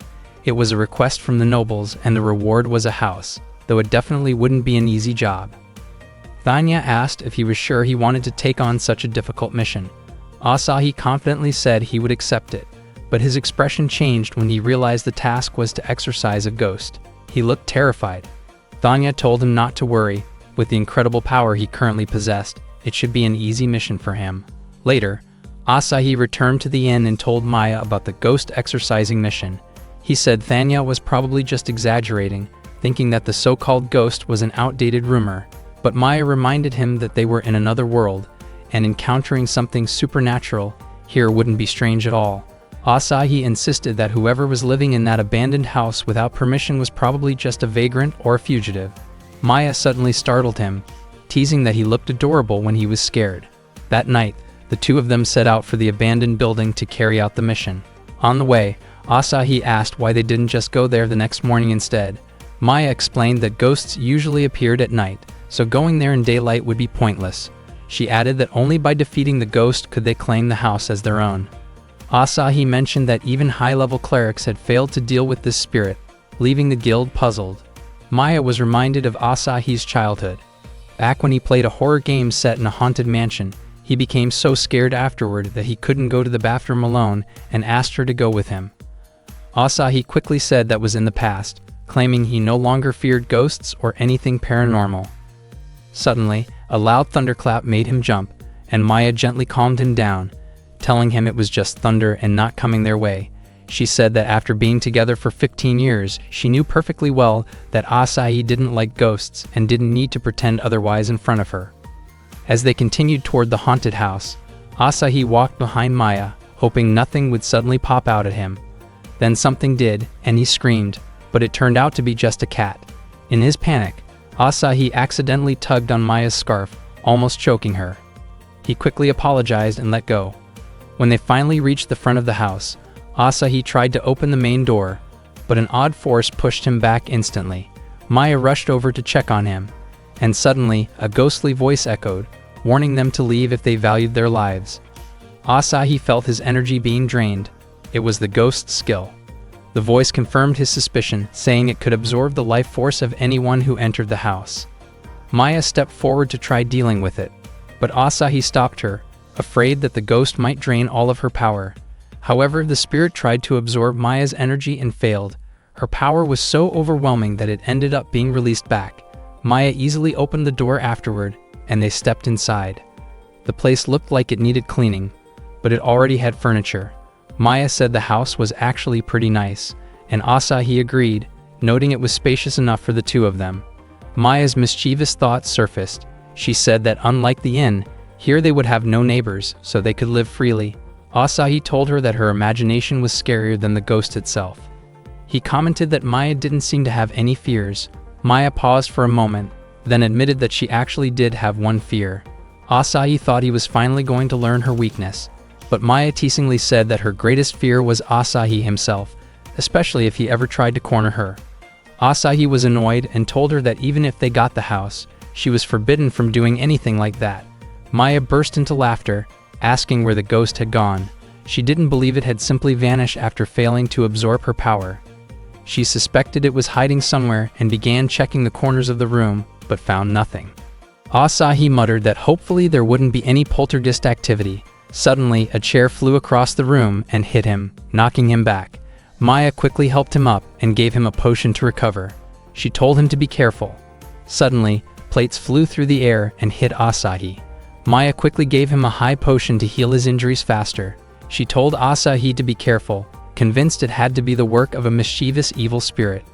It was a request from the nobles, and the reward was a house, though it definitely wouldn't be an easy job. Thanya asked if he was sure he wanted to take on such a difficult mission. Asahi confidently said he would accept it, but his expression changed when he realized the task was to exorcise a ghost. He looked terrified. Thanya told him not to worry. With the incredible power he currently possessed, it should be an easy mission for him. Later, Asahi returned to the inn and told Maya about the ghost exorcising mission. He said Thanya was probably just exaggerating, thinking that the so-called ghost was an outdated rumor, but Maya reminded him that they were in another world, and encountering something supernatural here wouldn't be strange at all. Asahi insisted that whoever was living in that abandoned house without permission was probably just a vagrant or a fugitive. Maya suddenly startled him, teasing that he looked adorable when he was scared. That night, the two of them set out for the abandoned building to carry out the mission. On the way, Asahi asked why they didn't just go there the next morning instead. Maya explained that ghosts usually appeared at night, so going there in daylight would be pointless. She added that only by defeating the ghost could they claim the house as their own. Asahi mentioned that even high-level clerics had failed to deal with this spirit, leaving the guild puzzled. Maya was reminded of Asahi's childhood. Back when he played a horror game set in a haunted mansion, he became so scared afterward that he couldn't go to the bathroom alone and asked her to go with him. Asahi quickly said that was in the past, claiming he no longer feared ghosts or anything paranormal. Suddenly, a loud thunderclap made him jump, and Maya gently calmed him down, telling him it was just thunder and not coming their way. She said that after being together for 15 years, she knew perfectly well that Asahi didn't like ghosts and didn't need to pretend otherwise in front of her. As they continued toward the haunted house, Asahi walked behind Maya, hoping nothing would suddenly pop out at him. Then something did, and he screamed, but it turned out to be just a cat. In his panic, Asahi accidentally tugged on Maya's scarf, almost choking her. He quickly apologized and let go. When they finally reached the front of the house, Asahi tried to open the main door, but an odd force pushed him back instantly. Maya rushed over to check on him, and suddenly a ghostly voice echoed, warning them to leave if they valued their lives. Asahi felt his energy being drained. It was the ghost's skill. The voice confirmed his suspicion, saying it could absorb the life force of anyone who entered the house. Maya stepped forward to try dealing with it, but Asahi stopped her, afraid that the ghost might drain all of her power. However, the spirit tried to absorb Maya's energy and failed. Her power was so overwhelming that it ended up being released back. Maya easily opened the door afterward, and they stepped inside. The place looked like it needed cleaning, but it already had furniture. Maya said the house was actually pretty nice, and Asahi agreed, noting it was spacious enough for the two of them. Maya's mischievous thoughts surfaced. She said that unlike the inn, here they would have no neighbors, so they could live freely. Asahi told her that her imagination was scarier than the ghost itself. He commented that Maya didn't seem to have any fears. Maya paused for a moment, then admitted that she actually did have one fear. Asahi thought he was finally going to learn her weakness, but Maya teasingly said that her greatest fear was Asahi himself, especially if he ever tried to corner her. Asahi was annoyed and told her that even if they got the house, she was forbidden from doing anything like that. Maya burst into laughter, asking where the ghost had gone. She didn't believe it had simply vanished after failing to absorb her power. She suspected it was hiding somewhere and began checking the corners of the room, but found nothing. Asahi muttered that hopefully there wouldn't be any poltergeist activity. Suddenly, a chair flew across the room and hit him, knocking him back. Maya quickly helped him up and gave him a potion to recover. She told him to be careful. Suddenly, plates flew through the air and hit Asahi. Maya quickly gave him a high potion to heal his injuries faster. She told Asahi to be careful, convinced it had to be the work of a mischievous evil spirit.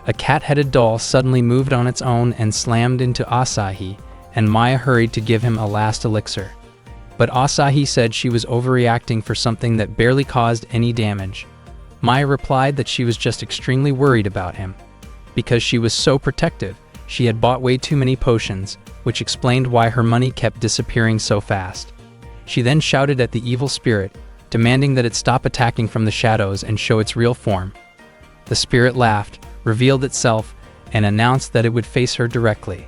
A cat-headed doll suddenly moved on its own and slammed into Asahi, and Maya hurried to give him a last elixir. But Asahi said she was overreacting for something that barely caused any damage. Maya replied that she was just extremely worried about him. Because she was so protective, she had bought way too many potions, which explained why her money kept disappearing so fast. She then shouted at the evil spirit, demanding that it stop attacking from the shadows and show its real form. The spirit laughed, revealed itself, and announced that it would face her directly.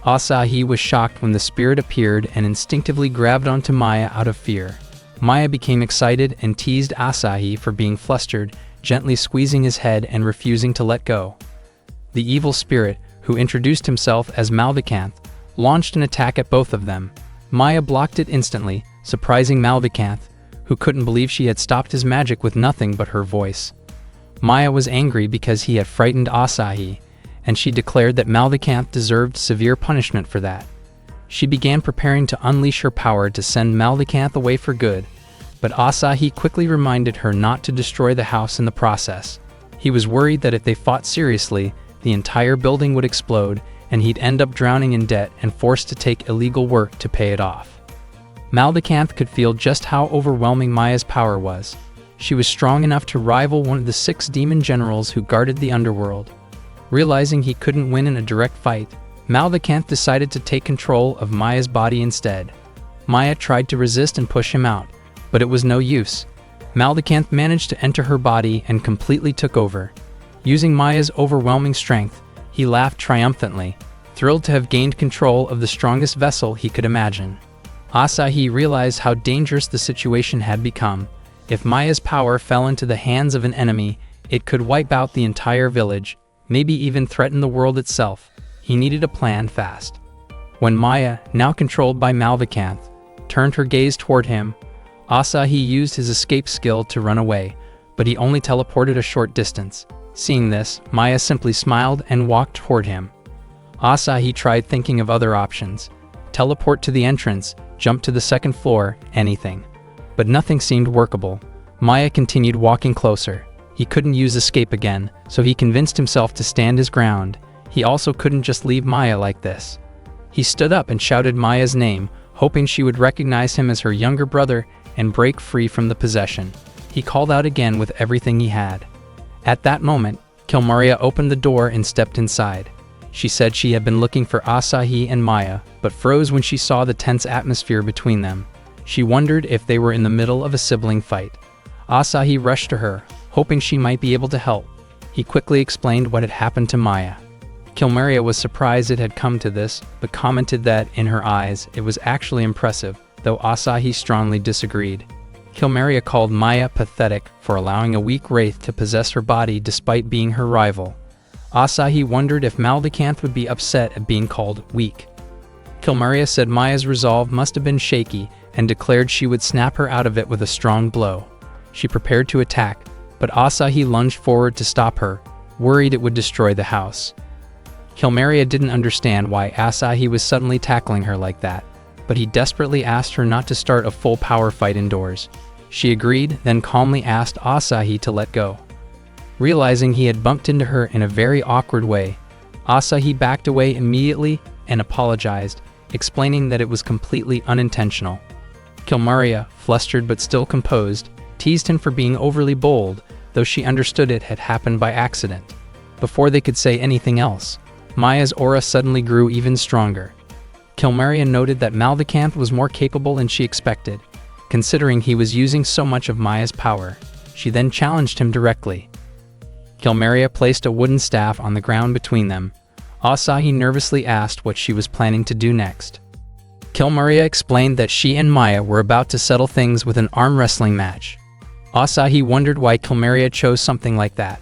Asahi was shocked when the spirit appeared and instinctively grabbed onto Maya out of fear. Maya became excited and teased Asahi for being flustered, gently squeezing his head and refusing to let go. The evil spirit, who introduced himself as Malvicanth, launched an attack at both of them. Maya blocked it instantly, surprising Malvicanth, who couldn't believe she had stopped his magic with nothing but her voice. Maya was angry because he had frightened Asahi, and she declared that Malvicanth deserved severe punishment for that. She began preparing to unleash her power to send Malvicanth away for good, but Asahi quickly reminded her not to destroy the house in the process. He was worried that if they fought seriously, the entire building would explode, and he'd end up drowning in debt and forced to take illegal work to pay it off. Malvicanth could feel just how overwhelming Maya's power was. She was strong enough to rival one of the 6 demon generals who guarded the underworld. Realizing he couldn't win in a direct fight, Malvicanth decided to take control of Maya's body instead. Maya tried to resist and push him out, but it was no use. Malvicanth managed to enter her body and completely took over. Using Maya's overwhelming strength, he laughed triumphantly, thrilled to have gained control of the strongest vessel he could imagine. Asahi realized how dangerous the situation had become. If Maya's power fell into the hands of an enemy, it could wipe out the entire village, maybe even threaten the world itself. He needed a plan fast. When Maya, now controlled by Malvicanth, turned her gaze toward him, Asahi used his escape skill to run away, but he only teleported a short distance. Seeing this, Maya simply smiled and walked toward him. Asahi tried thinking of other options. Teleport to the entrance, jump to the second floor, anything. But nothing seemed workable. Maya continued walking closer. He couldn't use escape again, so he convinced himself to stand his ground. He also couldn't just leave Maya like this. He stood up and shouted Maya's name, hoping she would recognize him as her younger brother and break free from the possession. He called out again with everything he had. At that moment, Kilmaria opened the door and stepped inside. She said she had been looking for Asahi and Maya, but froze when she saw the tense atmosphere between them. She wondered if they were in the middle of a sibling fight. Asahi rushed to her, hoping she might be able to help. He quickly explained what had happened to Maya. Kilmaria was surprised it had come to this, but commented that, in her eyes, it was actually impressive, though Asahi strongly disagreed. Kilmaria called Maya pathetic for allowing a weak wraith to possess her body despite being her rival. Asahi wondered if Malvicanth would be upset at being called weak. Kilmaria said Maya's resolve must have been shaky and declared she would snap her out of it with a strong blow. She prepared to attack, but Asahi lunged forward to stop her, worried it would destroy the house. Kilmaria didn't understand why Asahi was suddenly tackling her like that, but he desperately asked her not to start a full power fight indoors. She agreed, then calmly asked Asahi to let go. Realizing he had bumped into her in a very awkward way, Asahi backed away immediately and apologized, explaining that it was completely unintentional. Kilmaria, flustered but still composed, teased him for being overly bold, though she understood it had happened by accident. Before they could say anything else, Maya's aura suddenly grew even stronger. Kilmaria noted that Malvicanth was more capable than she expected, considering he was using so much of Maya's power. She then challenged him directly. Kilmaria placed a wooden staff on the ground between them. Asahi nervously asked what she was planning to do next. Kilmaria explained that she and Maya were about to settle things with an arm wrestling match. Asahi wondered why Kilmaria chose something like that.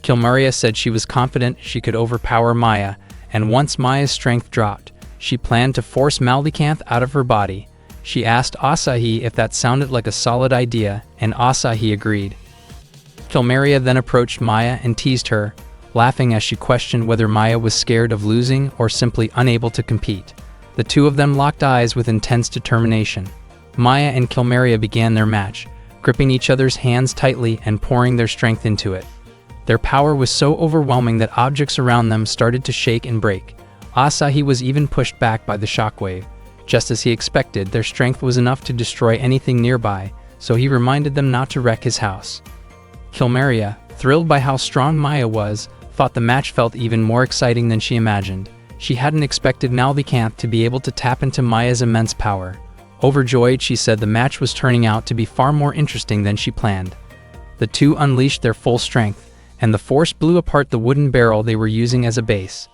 Kilmaria said she was confident she could overpower Maya, and once Maya's strength dropped, She planned to force Malvikanth out of her body. She asked Asahi if that sounded like a solid idea, and Asahi agreed. Kilmeria then approached Maya and teased her, laughing as she questioned whether Maya was scared of losing or simply unable to compete. The two of them locked eyes with intense determination. Maya and Kilmeria began their match, gripping each other's hands tightly and pouring their strength into it. Their power was so overwhelming that objects around them started to shake and break. Asahi was even pushed back by the shockwave. Just as he expected, their strength was enough to destroy anything nearby, so he reminded them not to wreck his house. Kilmeria, thrilled by how strong Maya was, thought the match felt even more exciting than she imagined. She hadn't expected Malvikanth to be able to tap into Maya's immense power. Overjoyed, she said the match was turning out to be far more interesting than she planned. The two unleashed their full strength, and the force blew apart the wooden barrel they were using as a base.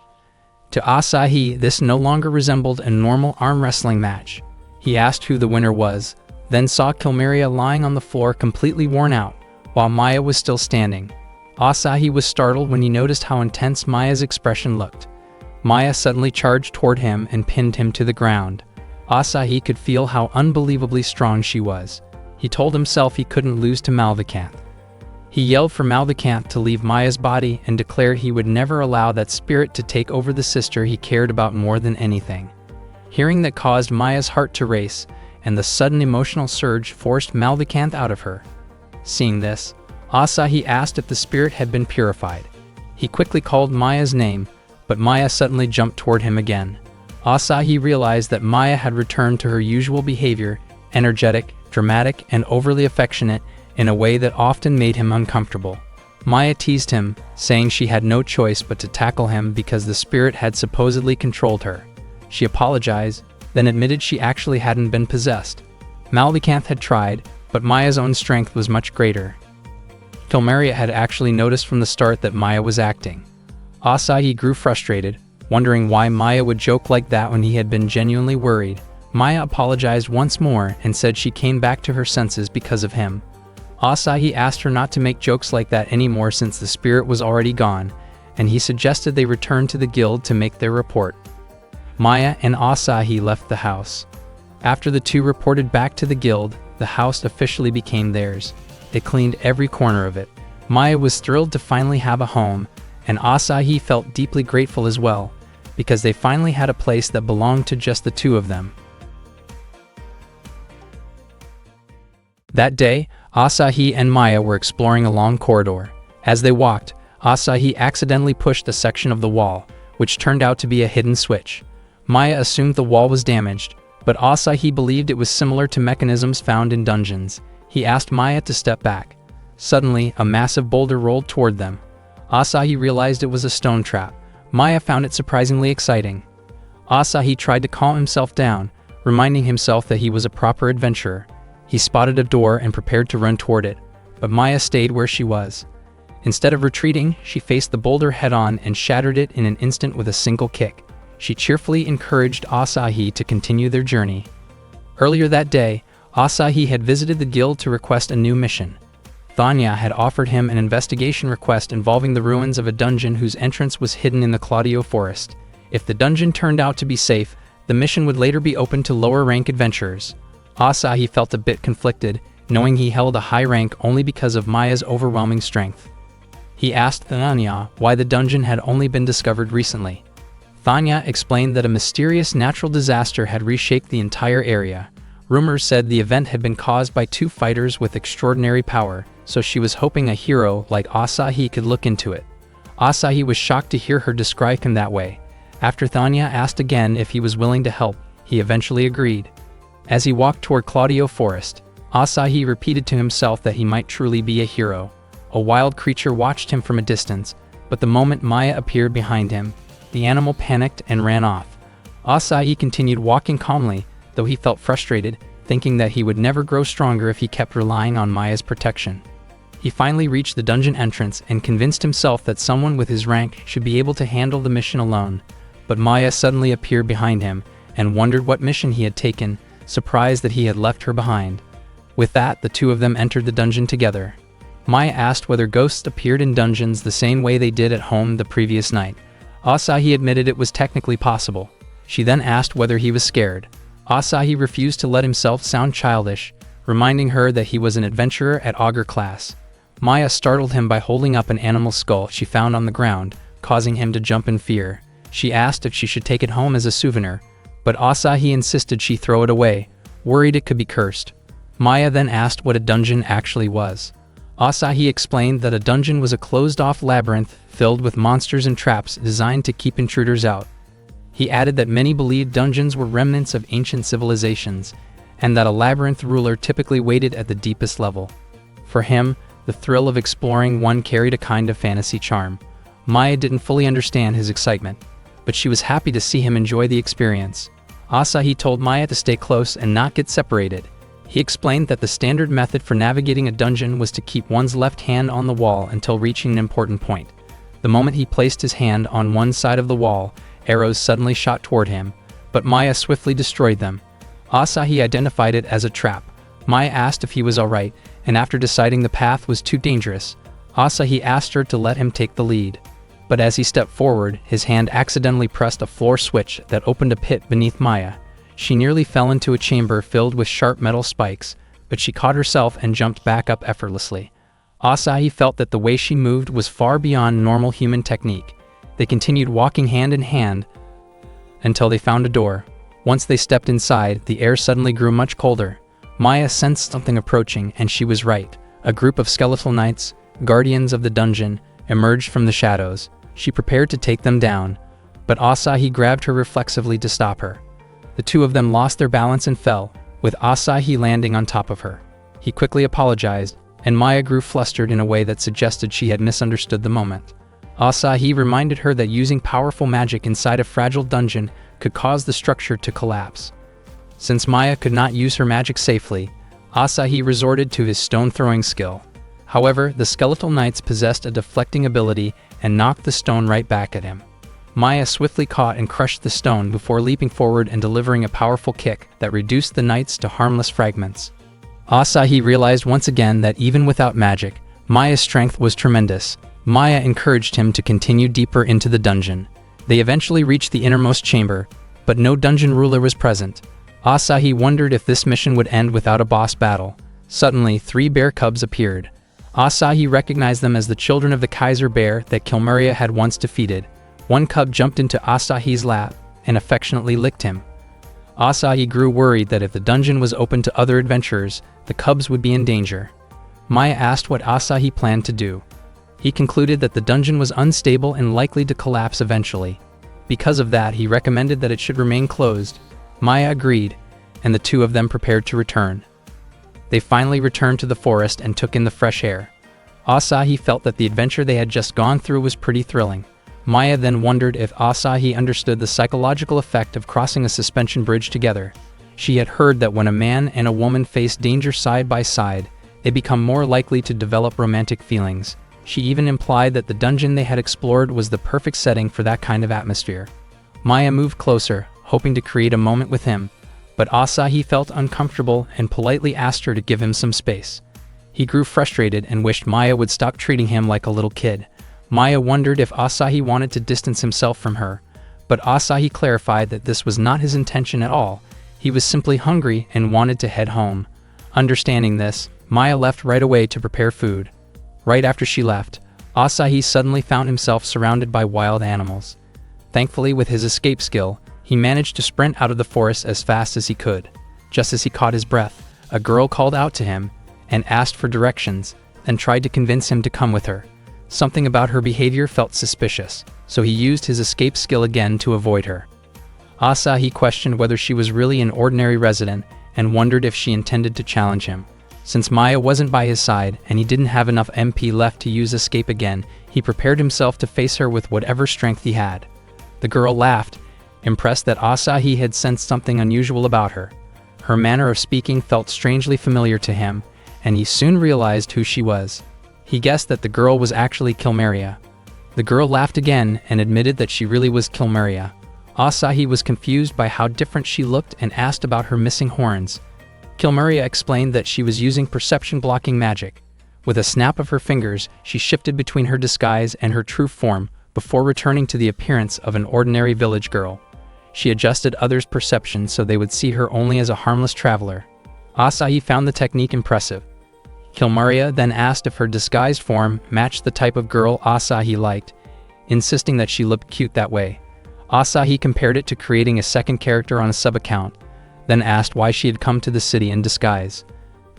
To Asahi, this no longer resembled a normal arm wrestling match. He asked who the winner was, then saw Kilmeria lying on the floor completely worn out, while Maya was still standing. Asahi was startled when he noticed how intense Maya's expression looked. Maya suddenly charged toward him and pinned him to the ground. Asahi could feel how unbelievably strong she was. He told himself he couldn't lose to Malvikanth. He yelled for Malvikanth to leave Maya's body and declared he would never allow that spirit to take over the sister he cared about more than anything. Hearing that caused Maya's heart to race, and the sudden emotional surge forced Malvikanth out of her. Seeing this, Asahi asked if the spirit had been purified. He quickly called Maya's name, but Maya suddenly jumped toward him again. Asahi realized that Maya had returned to her usual behavior, energetic, dramatic, and overly affectionate, in a way that often made him uncomfortable. Maya teased him, saying she had no choice but to tackle him because the spirit had supposedly controlled her. She apologized, then admitted she actually hadn't been possessed. Malvikanth had tried, but Maya's own strength was much greater. Kilmeria had actually noticed from the start that Maya was acting. Asahi grew frustrated, wondering why Maya would joke like that when he had been genuinely worried. Maya apologized once more and said she came back to her senses because of him. Asahi asked her not to make jokes like that anymore since the spirit was already gone, and he suggested they return to the guild to make their report. Maya and Asahi left the house. After the two reported back to the guild, the house officially became theirs. They cleaned every corner of it. Maya was thrilled to finally have a home, and Asahi felt deeply grateful as well, because they finally had a place that belonged to just the two of them. That day, Asahi and Maya were exploring a long corridor. As they walked, Asahi accidentally pushed a section of the wall, which turned out to be a hidden switch. Maya assumed the wall was damaged, but Asahi believed it was similar to mechanisms found in dungeons. He asked Maya to step back. Suddenly, a massive boulder rolled toward them. Asahi realized it was a stone trap. Maya found it surprisingly exciting. Asahi tried to calm himself down, reminding himself that he was a proper adventurer. He spotted a door and prepared to run toward it, but Maya stayed where she was. Instead of retreating, she faced the boulder head-on and shattered it in an instant with a single kick. She cheerfully encouraged Asahi to continue their journey. Earlier that day, Asahi had visited the guild to request a new mission. Thanya had offered him an investigation request involving the ruins of a dungeon whose entrance was hidden in the Claudio Forest. If the dungeon turned out to be safe, the mission would later be open to lower-rank adventurers. Asahi felt a bit conflicted, knowing he held a high rank only because of Maya's overwhelming strength. He asked Thanya why the dungeon had only been discovered recently. Thanya explained that a mysterious natural disaster had reshaped the entire area. Rumors said the event had been caused by two fighters with extraordinary power, so she was hoping a hero like Asahi could look into it. Asahi was shocked to hear her describe him that way. After Thanya asked again if he was willing to help, he eventually agreed. As he walked toward Claudio Forest, Asahi repeated to himself that he might truly be a hero. A wild creature watched him from a distance, but the moment Maya appeared behind him, the animal panicked and ran off. Asahi continued walking calmly, though he felt frustrated, thinking that he would never grow stronger if he kept relying on Maya's protection. He finally reached the dungeon entrance and convinced himself that someone with his rank should be able to handle the mission alone. But Maya suddenly appeared behind him and wondered what mission he had taken, surprised that he had left her behind. With that, the two of them entered the dungeon together. Maya asked whether ghosts appeared in dungeons the same way they did at home the previous night. Asahi admitted it was technically possible. She then asked whether he was scared. Asahi refused to let himself sound childish, reminding her that he was an adventurer at augur class. Maya startled him by holding up an animal skull she found on the ground, causing him to jump in fear. She asked if she should take it home as a souvenir, but Asahi insisted she throw it away, worried it could be cursed. Maya then asked what a dungeon actually was. Asahi explained that a dungeon was a closed-off labyrinth filled with monsters and traps designed to keep intruders out. He added that many believed dungeons were remnants of ancient civilizations, and that a labyrinth ruler typically waited at the deepest level. For him, the thrill of exploring one carried a kind of fantasy charm. Maya didn't fully understand his excitement, but she was happy to see him enjoy the experience. Asahi told Maya to stay close and not get separated. He explained that the standard method for navigating a dungeon was to keep one's left hand on the wall until reaching an important point. The moment he placed his hand on one side of the wall, arrows suddenly shot toward him, but Maya swiftly destroyed them. Asahi identified it as a trap. Maya asked if he was alright, and after deciding the path was too dangerous, Asahi asked her to let him take the lead. But as he stepped forward, his hand accidentally pressed a floor switch that opened a pit beneath Maya. She nearly fell into a chamber filled with sharp metal spikes, but she caught herself and jumped back up effortlessly. Asahi felt that the way she moved was far beyond normal human technique. They continued walking hand in hand until they found a door. Once they stepped inside, the air suddenly grew much colder. Maya sensed something approaching, and she was right. A group of skeletal knights, guardians of the dungeon, emerged from the shadows. She prepared to take them down, but Asahi grabbed her reflexively to stop her. The two of them lost their balance and fell, with Asahi landing on top of her. He quickly apologized, and Maya grew flustered in a way that suggested she had misunderstood the moment. Asahi reminded her that using powerful magic inside a fragile dungeon could cause the structure to collapse. Since Maya could not use her magic safely, Asahi resorted to his stone-throwing skill. However, the skeletal knights possessed a deflecting ability and knocked the stone right back at him. Maya swiftly caught and crushed the stone before leaping forward and delivering a powerful kick that reduced the knights to harmless fragments. Asahi realized once again that even without magic, Maya's strength was tremendous. Maya encouraged him to continue deeper into the dungeon. They eventually reached the innermost chamber, but no dungeon ruler was present. Asahi wondered if this mission would end without a boss battle. Suddenly, 3 bear cubs appeared. Asahi recognized them as the children of the Kaiser bear that Kilmeria had once defeated. One cub jumped into Asahi's lap and affectionately licked him. Asahi grew worried that if the dungeon was open to other adventurers, the cubs would be in danger. Maya asked what Asahi planned to do. He concluded that the dungeon was unstable and likely to collapse eventually. Because of that, he recommended that it should remain closed. Maya agreed, and the two of them prepared to return. They finally returned to the forest and took in the fresh air. Asahi felt that the adventure they had just gone through was pretty thrilling. Maya then wondered if Asahi understood the psychological effect of crossing a suspension bridge together. She had heard that when a man and a woman face danger side by side, they become more likely to develop romantic feelings. She even implied that the dungeon they had explored was the perfect setting for that kind of atmosphere. Maya moved closer, hoping to create a moment with him, but Asahi felt uncomfortable and politely asked her to give him some space. He grew frustrated and wished Maya would stop treating him like a little kid. Maya wondered if Asahi wanted to distance himself from her, but Asahi clarified that this was not his intention at all. He was simply hungry and wanted to head home. Understanding this, Maya left right away to prepare food. Right after she left, Asahi suddenly found himself surrounded by wild animals. Thankfully, with his escape skill, he managed to sprint out of the forest as fast as he could. Just as he caught his breath, a girl called out to him and asked for directions, and tried to convince him to come with her. Something about her behavior felt suspicious, so he used his escape skill again to avoid her. Asahi questioned whether she was really an ordinary resident and wondered if she intended to challenge him. Since Maya wasn't by his side and he didn't have enough MP left to use escape again, he prepared himself to face her with whatever strength he had. The girl laughed, impressed that Asahi had sensed something unusual about her. Her manner of speaking felt strangely familiar to him, and he soon realized who she was. He guessed that the girl was actually Kilmeria. The girl laughed again and admitted that she really was Kilmeria. Asahi was confused by how different she looked and asked about her missing horns. Kilmeria explained that she was using perception-blocking magic. With a snap of her fingers, she shifted between her disguise and her true form before returning to the appearance of an ordinary village girl. She adjusted others' perception so they would see her only as a harmless traveler. Asahi found the technique impressive. Kilmaria then asked if her disguised form matched the type of girl Asahi liked, insisting that she looked cute that way. Asahi compared it to creating a second character on a sub-account, then asked why she had come to the city in disguise.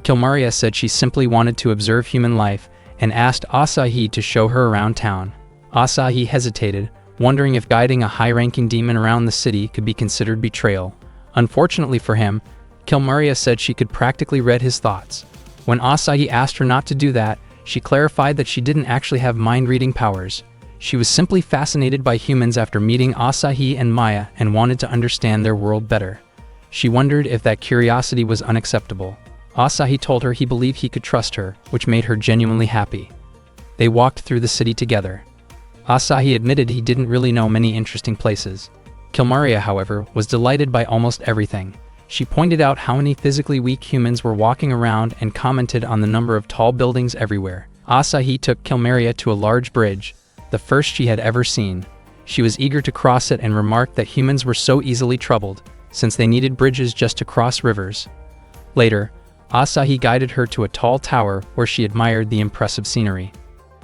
Kilmaria said she simply wanted to observe human life and asked Asahi to show her around town. Asahi hesitated, wondering if guiding a high-ranking demon around the city could be considered betrayal. Unfortunately for him, Kilmaria said she could practically read his thoughts. When Asahi asked her not to do that, she clarified that she didn't actually have mind-reading powers. She was simply fascinated by humans after meeting Asahi and Maya and wanted to understand their world better. She wondered if that curiosity was unacceptable. Asahi told her he believed he could trust her, which made her genuinely happy. They walked through the city together. Asahi admitted he didn't really know many interesting places. Kilmaria, however, was delighted by almost everything. She pointed out how many physically weak humans were walking around and commented on the number of tall buildings everywhere. Asahi took Kilmaria to a large bridge, the first she had ever seen. She was eager to cross it and remarked that humans were so easily troubled, since they needed bridges just to cross rivers. Later, Asahi guided her to a tall tower where she admired the impressive scenery.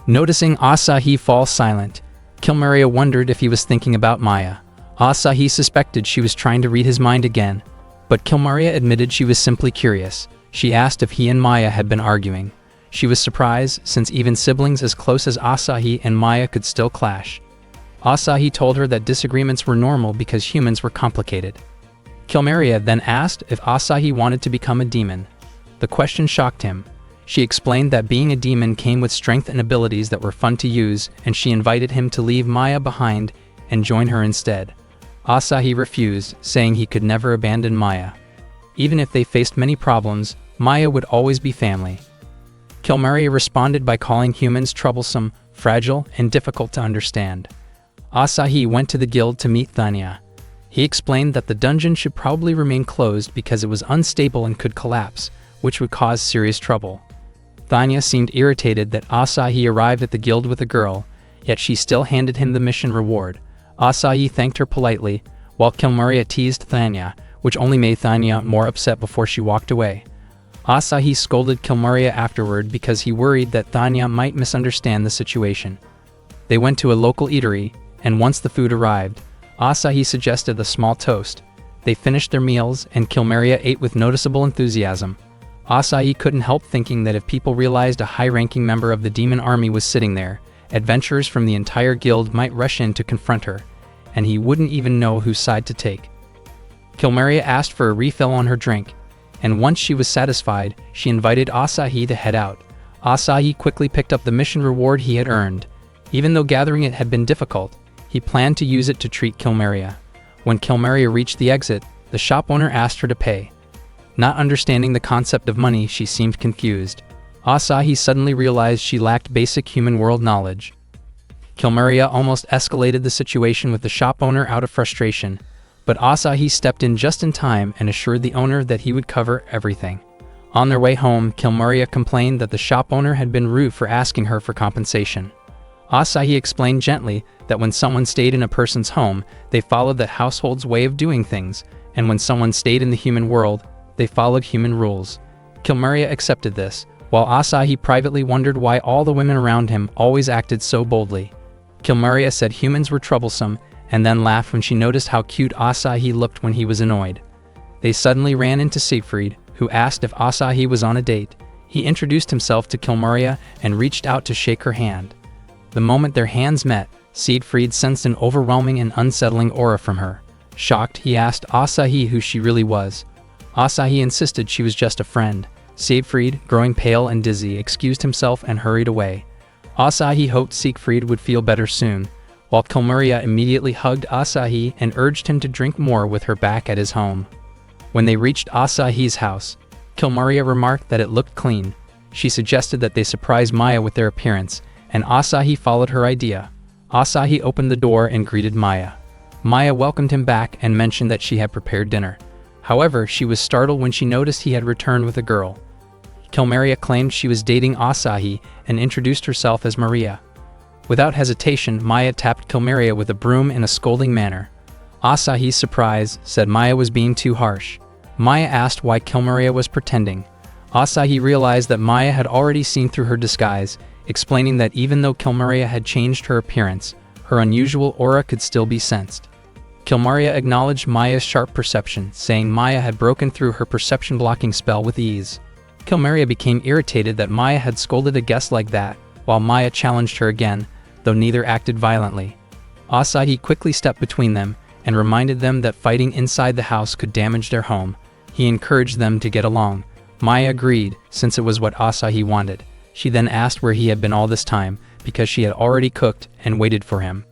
Noticing Asahi fall silent, Kilmaria wondered if he was thinking about Maya. Asahi suspected she was trying to read his mind again, but Kilmaria admitted she was simply curious. She asked if he and Maya had been arguing. She was surprised, since even siblings as close as Asahi and Maya could still clash. Asahi told her that disagreements were normal because humans were complicated. Kilmaria then asked if Asahi wanted to become a demon. The question shocked him. She explained that being a demon came with strength and abilities that were fun to use, and she invited him to leave Maya behind and join her instead. Asahi refused, saying he could never abandon Maya. Even if they faced many problems, Maya would always be family. Kilmaria responded by calling humans troublesome, fragile, and difficult to understand. Asahi went to the guild to meet Thanya. He explained that the dungeon should probably remain closed because it was unstable and could collapse, which would cause serious trouble. Thanya seemed irritated that Asahi arrived at the guild with a girl, yet she still handed him the mission reward. Asahi thanked her politely, while Kilmaria teased Thanya, which only made Thanya more upset before she walked away. Asahi scolded Kilmaria afterward because he worried that Thanya might misunderstand the situation. They went to a local eatery, and once the food arrived, Asahi suggested a small toast. They finished their meals, and Kilmaria ate with noticeable enthusiasm. Asahi couldn't help thinking that if people realized a high-ranking member of the demon army was sitting there, adventurers from the entire guild might rush in to confront her, and he wouldn't even know whose side to take. Kilmaria asked for a refill on her drink, and once she was satisfied, she invited Asahi to head out. Asahi quickly picked up the mission reward he had earned. Even though gathering it had been difficult, he planned to use it to treat Kilmaria. When Kilmaria reached the exit, the shop owner asked her to pay. Not understanding the concept of money, she seemed confused. Asahi suddenly realized she lacked basic human world knowledge. Kilmaria almost escalated the situation with the shop owner out of frustration, but Asahi stepped in just in time and assured the owner that he would cover everything. On their way home, Kilmaria complained that the shop owner had been rude for asking her for compensation. Asahi explained gently that when someone stayed in a person's home, they followed the household's way of doing things, and when someone stayed in the human world, they followed human rules. Kilmaria accepted this, while Asahi privately wondered why all the women around him always acted so boldly. Kilmaria said humans were troublesome, and then laughed when she noticed how cute Asahi looked when he was annoyed. They suddenly ran into Siegfried, who asked if Asahi was on a date. He introduced himself to Kilmaria and reached out to shake her hand. The moment their hands met, Siegfried sensed an overwhelming and unsettling aura from her. Shocked, he asked Asahi who she really was. Asahi insisted she was just a friend. Siegfried, growing pale and dizzy, excused himself and hurried away. Asahi hoped Siegfried would feel better soon, while Kilmaria immediately hugged Asahi and urged him to drink more with her back at his home. When they reached Asahi's house, Kilmaria remarked that it looked clean. She suggested that they surprise Maya with their appearance, and Asahi followed her idea. Asahi opened the door and greeted Maya. Maya welcomed him back and mentioned that she had prepared dinner. However, she was startled when she noticed he had returned with a girl. Kilmaria claimed she was dating Asahi and introduced herself as Maria. Without hesitation, Maya tapped Kilmaria with a broom in a scolding manner. Asahi, surprised, said Maya was being too harsh. Maya asked why Kilmaria was pretending. Asahi realized that Maya had already seen through her disguise, explaining that even though Kilmaria had changed her appearance, her unusual aura could still be sensed. Kilmaria acknowledged Maya's sharp perception, saying Maya had broken through her perception-blocking spell with ease. Kilmaria became irritated that Maya had scolded a guest like that, while Maya challenged her again, though neither acted violently. Asahi quickly stepped between them and reminded them that fighting inside the house could damage their home. He encouraged them to get along. Maya agreed, since it was what Asahi wanted. She then asked where he had been all this time, because she had already cooked and waited for him.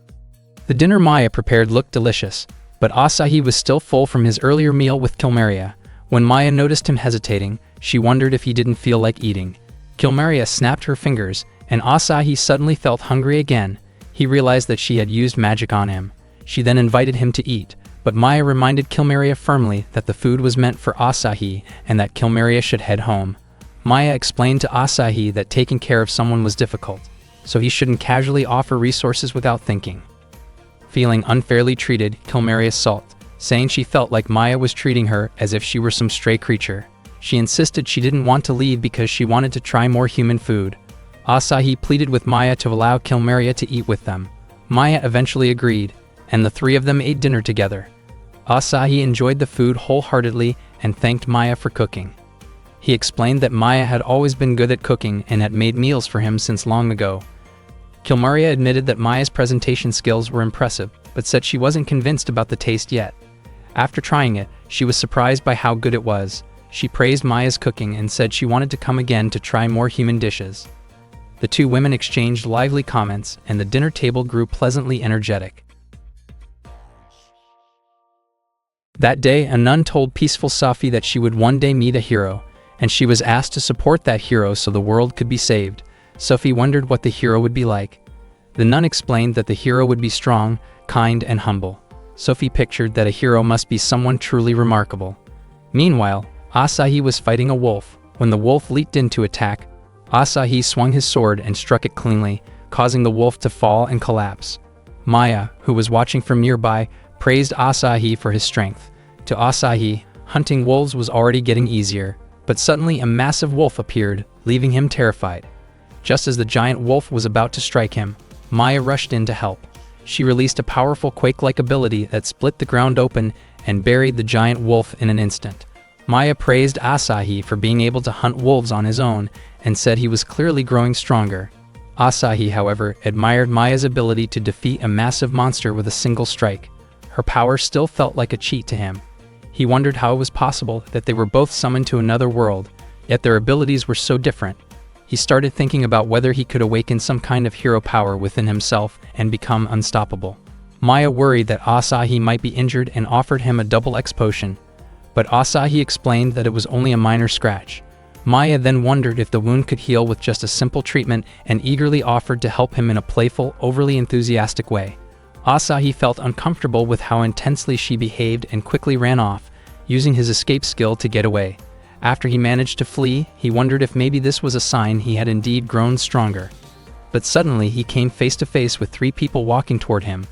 The dinner Maya prepared looked delicious, but Asahi was still full from his earlier meal with Kilmaria. When Maya noticed him hesitating, she wondered if he didn't feel like eating. Kilmaria snapped her fingers, and Asahi suddenly felt hungry again. He realized that she had used magic on him. She then invited him to eat, but Maya reminded Kilmaria firmly that the food was meant for Asahi and that Kilmaria should head home. Maya explained to Asahi that taking care of someone was difficult, so he shouldn't casually offer resources without thinking. Feeling unfairly treated, Kilmaria sulked, saying she felt like Maya was treating her as if she were some stray creature. She insisted she didn't want to leave because she wanted to try more human food. Asahi pleaded with Maya to allow Kilmaria to eat with them. Maya eventually agreed, and the three of them ate dinner together. Asahi enjoyed the food wholeheartedly and thanked Maya for cooking. He explained that Maya had always been good at cooking and had made meals for him since long ago. Kilmaria admitted that Maya's presentation skills were impressive, but said she wasn't convinced about the taste yet. After trying it, she was surprised by how good it was. She praised Maya's cooking and said she wanted to come again to try more human dishes. The two women exchanged lively comments, and the dinner table grew pleasantly energetic. That day, a nun told peaceful Safi that she would one day meet a hero, and she was asked to support that hero so the world could be saved. Sophie wondered what the hero would be like. The nun explained that the hero would be strong, kind, and humble. Sophie pictured that a hero must be someone truly remarkable. Meanwhile, Asahi was fighting a wolf. When the wolf leaped in to attack, Asahi swung his sword and struck it cleanly, causing the wolf to fall and collapse. Maya, who was watching from nearby, praised Asahi for his strength. To Asahi, hunting wolves was already getting easier, but suddenly a massive wolf appeared, leaving him terrified. Just as the giant wolf was about to strike him, Maya rushed in to help. She released a powerful quake-like ability that split the ground open and buried the giant wolf in an instant. Maya praised Asahi for being able to hunt wolves on his own and said he was clearly growing stronger. Asahi, however, admired Maya's ability to defeat a massive monster with a single strike. Her power still felt like a cheat to him. He wondered how it was possible that they were both summoned to another world, yet their abilities were so different. He started thinking about whether he could awaken some kind of hero power within himself and become unstoppable. Maya worried that Asahi might be injured and offered him a double X potion, but Asahi explained that it was only a minor scratch. Maya then wondered if the wound could heal with just a simple treatment and eagerly offered to help him in a playful, overly enthusiastic way. Asahi felt uncomfortable with how intensely she behaved and quickly ran off, using his escape skill to get away. After he managed to flee, he wondered if maybe this was a sign he had indeed grown stronger. But suddenly he came face to face with three people walking toward him.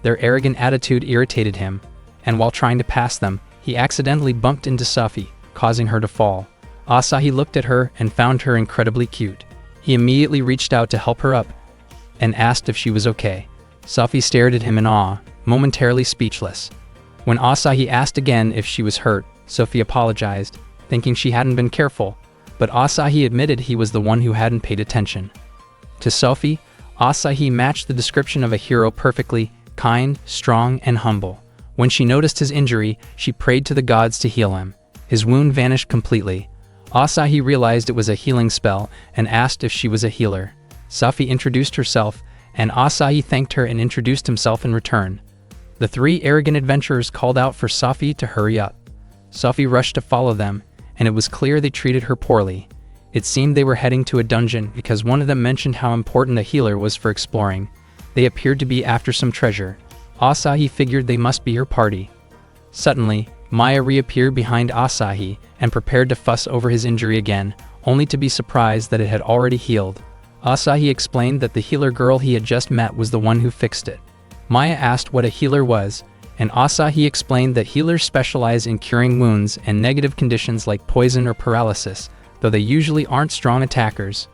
Their arrogant attitude irritated him, and while trying to pass them, he accidentally bumped into Safi, causing her to fall. Asahi looked at her and found her incredibly cute. He immediately reached out to help her up and asked if she was okay. Safi stared at him in awe, momentarily speechless. When Asahi asked again if she was hurt, Sophie apologized, thinking she hadn't been careful, but Asahi admitted he was the one who hadn't paid attention. To Sophie, Asahi matched the description of a hero perfectly: kind, strong, and humble. When she noticed his injury, she prayed to the gods to heal him. His wound vanished completely. Asahi realized it was a healing spell and asked if she was a healer. Safi introduced herself, and Asahi thanked her and introduced himself in return. The three arrogant adventurers called out for Safi to hurry up. Safi rushed to follow them, and it was clear they treated her poorly. It seemed they were heading to a dungeon because one of them mentioned how important a healer was for exploring. They appeared to be after some treasure. Asahi figured they must be her party. Suddenly, Maya reappeared behind Asahi and prepared to fuss over his injury again, only to be surprised that it had already healed. Asahi explained that the healer girl he had just met was the one who fixed it. Maya asked what a healer was, and Asahi explained that healers specialize in curing wounds and negative conditions like poison or paralysis, though they usually aren't strong attackers.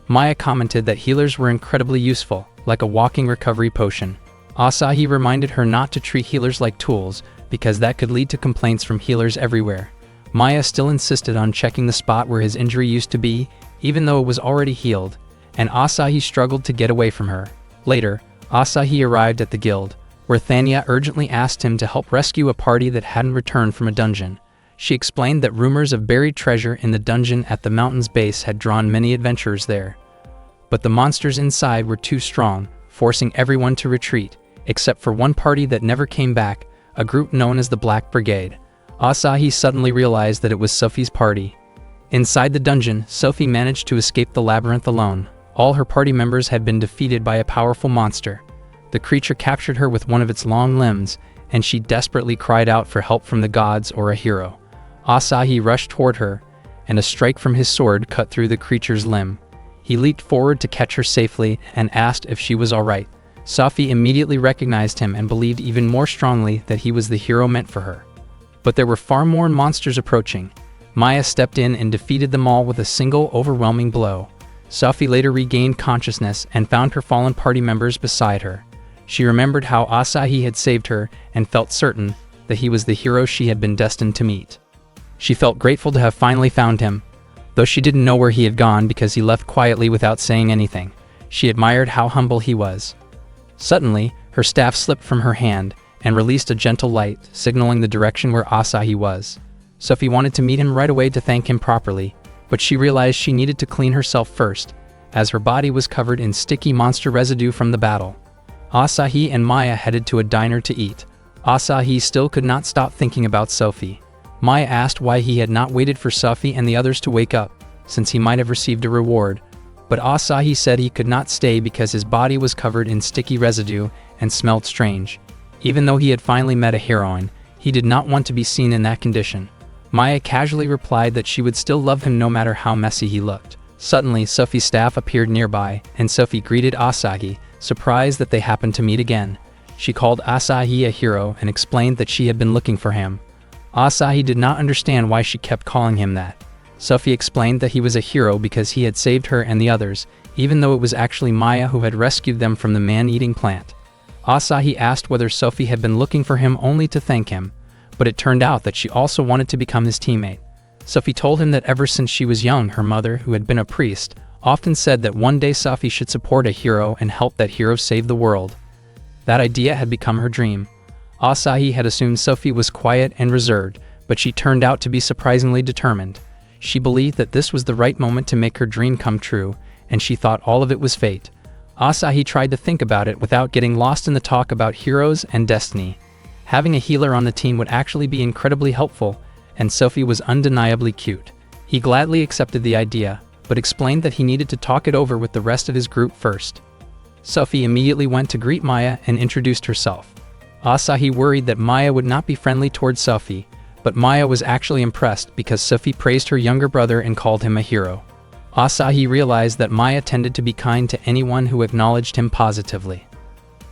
Maya commented that healers were incredibly useful, like a walking recovery potion. Asahi reminded her not to treat healers like tools, because that could lead to complaints from healers everywhere. Maya still insisted on checking the spot where his injury used to be, even though it was already healed, and Asahi struggled to get away from her. Later, Asahi arrived at the guild, where Thanya urgently asked him to help rescue a party that hadn't returned from a dungeon. She explained that rumors of buried treasure in the dungeon at the mountain's base had drawn many adventurers there. But the monsters inside were too strong, forcing everyone to retreat, except for one party that never came back, a group known as the Black Brigade. Asahi suddenly realized that it was Sophie's party. Inside the dungeon, Sophie managed to escape the labyrinth alone. All her party members had been defeated by a powerful monster. The creature captured her with one of its long limbs, and she desperately cried out for help from the gods or a hero. Asahi rushed toward her, and a strike from his sword cut through the creature's limb. He leaped forward to catch her safely and asked if she was alright. Sophie immediately recognized him and believed even more strongly that he was the hero meant for her. But there were far more monsters approaching. Maya stepped in and defeated them all with a single overwhelming blow. Sophie later regained consciousness and found her fallen party members beside her. She remembered how Asahi had saved her and felt certain that he was the hero she had been destined to meet. She felt grateful to have finally found him, though she didn't know where he had gone because he left quietly without saying anything. She admired how humble he was. Suddenly, her staff slipped from her hand and released a gentle light, signaling the direction where Asahi was. Sophie wanted to meet him right away to thank him properly, but she realized she needed to clean herself first, as her body was covered in sticky monster residue from the battle. Asahi and Maya headed to a diner to eat. Asahi still could not stop thinking about Sophie. Maya asked why he had not waited for Sophie and the others to wake up, since he might have received a reward. But Asahi said he could not stay because his body was covered in sticky residue and smelled strange. Even though he had finally met a heroine, he did not want to be seen in that condition. Maya casually replied that she would still love him no matter how messy he looked. Suddenly, Sophie's staff appeared nearby, and Sophie greeted Asahi, surprised that they happened to meet again. She called Asahi a hero and explained that she had been looking for him. Asahi did not understand why she kept calling him that. Sophie explained that he was a hero because he had saved her and the others, even though it was actually Maya who had rescued them from the man-eating plant. Asahi asked whether Sophie had been looking for him only to thank him, but it turned out that she also wanted to become his teammate. Sophie told him that ever since she was young, her mother, who had been a priest, often said that one day Sophie should support a hero and help that hero save the world. That idea had become her dream. Asahi had assumed Sophie was quiet and reserved, but she turned out to be surprisingly determined. She believed that this was the right moment to make her dream come true, and she thought all of it was fate. Asahi tried to think about it without getting lost in the talk about heroes and destiny. Having a healer on the team would actually be incredibly helpful, and Sophie was undeniably cute. He gladly accepted the idea, but explained that he needed to talk it over with the rest of his group first. Sophie immediately went to greet Maya and introduced herself. Asahi worried that Maya would not be friendly towards Sophie, but Maya was actually impressed because Sophie praised her younger brother and called him a hero. Asahi realized that Maya tended to be kind to anyone who acknowledged him positively.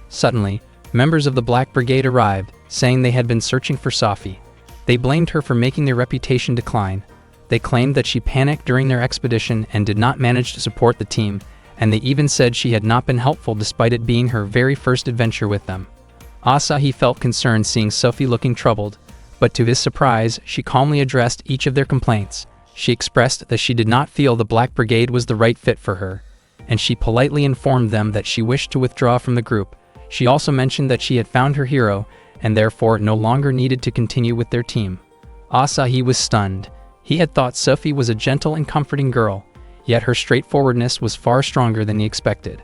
Suddenly, members of the Black Brigade arrived, saying they had been searching for Sophie. They blamed her for making their reputation decline. They claimed that she panicked during their expedition and did not manage to support the team, and they even said she had not been helpful despite it being her very first adventure with them. Asahi felt concerned seeing Sophie looking troubled, but to his surprise, she calmly addressed each of their complaints. She expressed that she did not feel the Black Brigade was the right fit for her, and she politely informed them that she wished to withdraw from the group. She also mentioned that she had found her hero, and therefore no longer needed to continue with their team. Asahi was stunned. He had thought Sophie was a gentle and comforting girl, yet her straightforwardness was far stronger than he expected.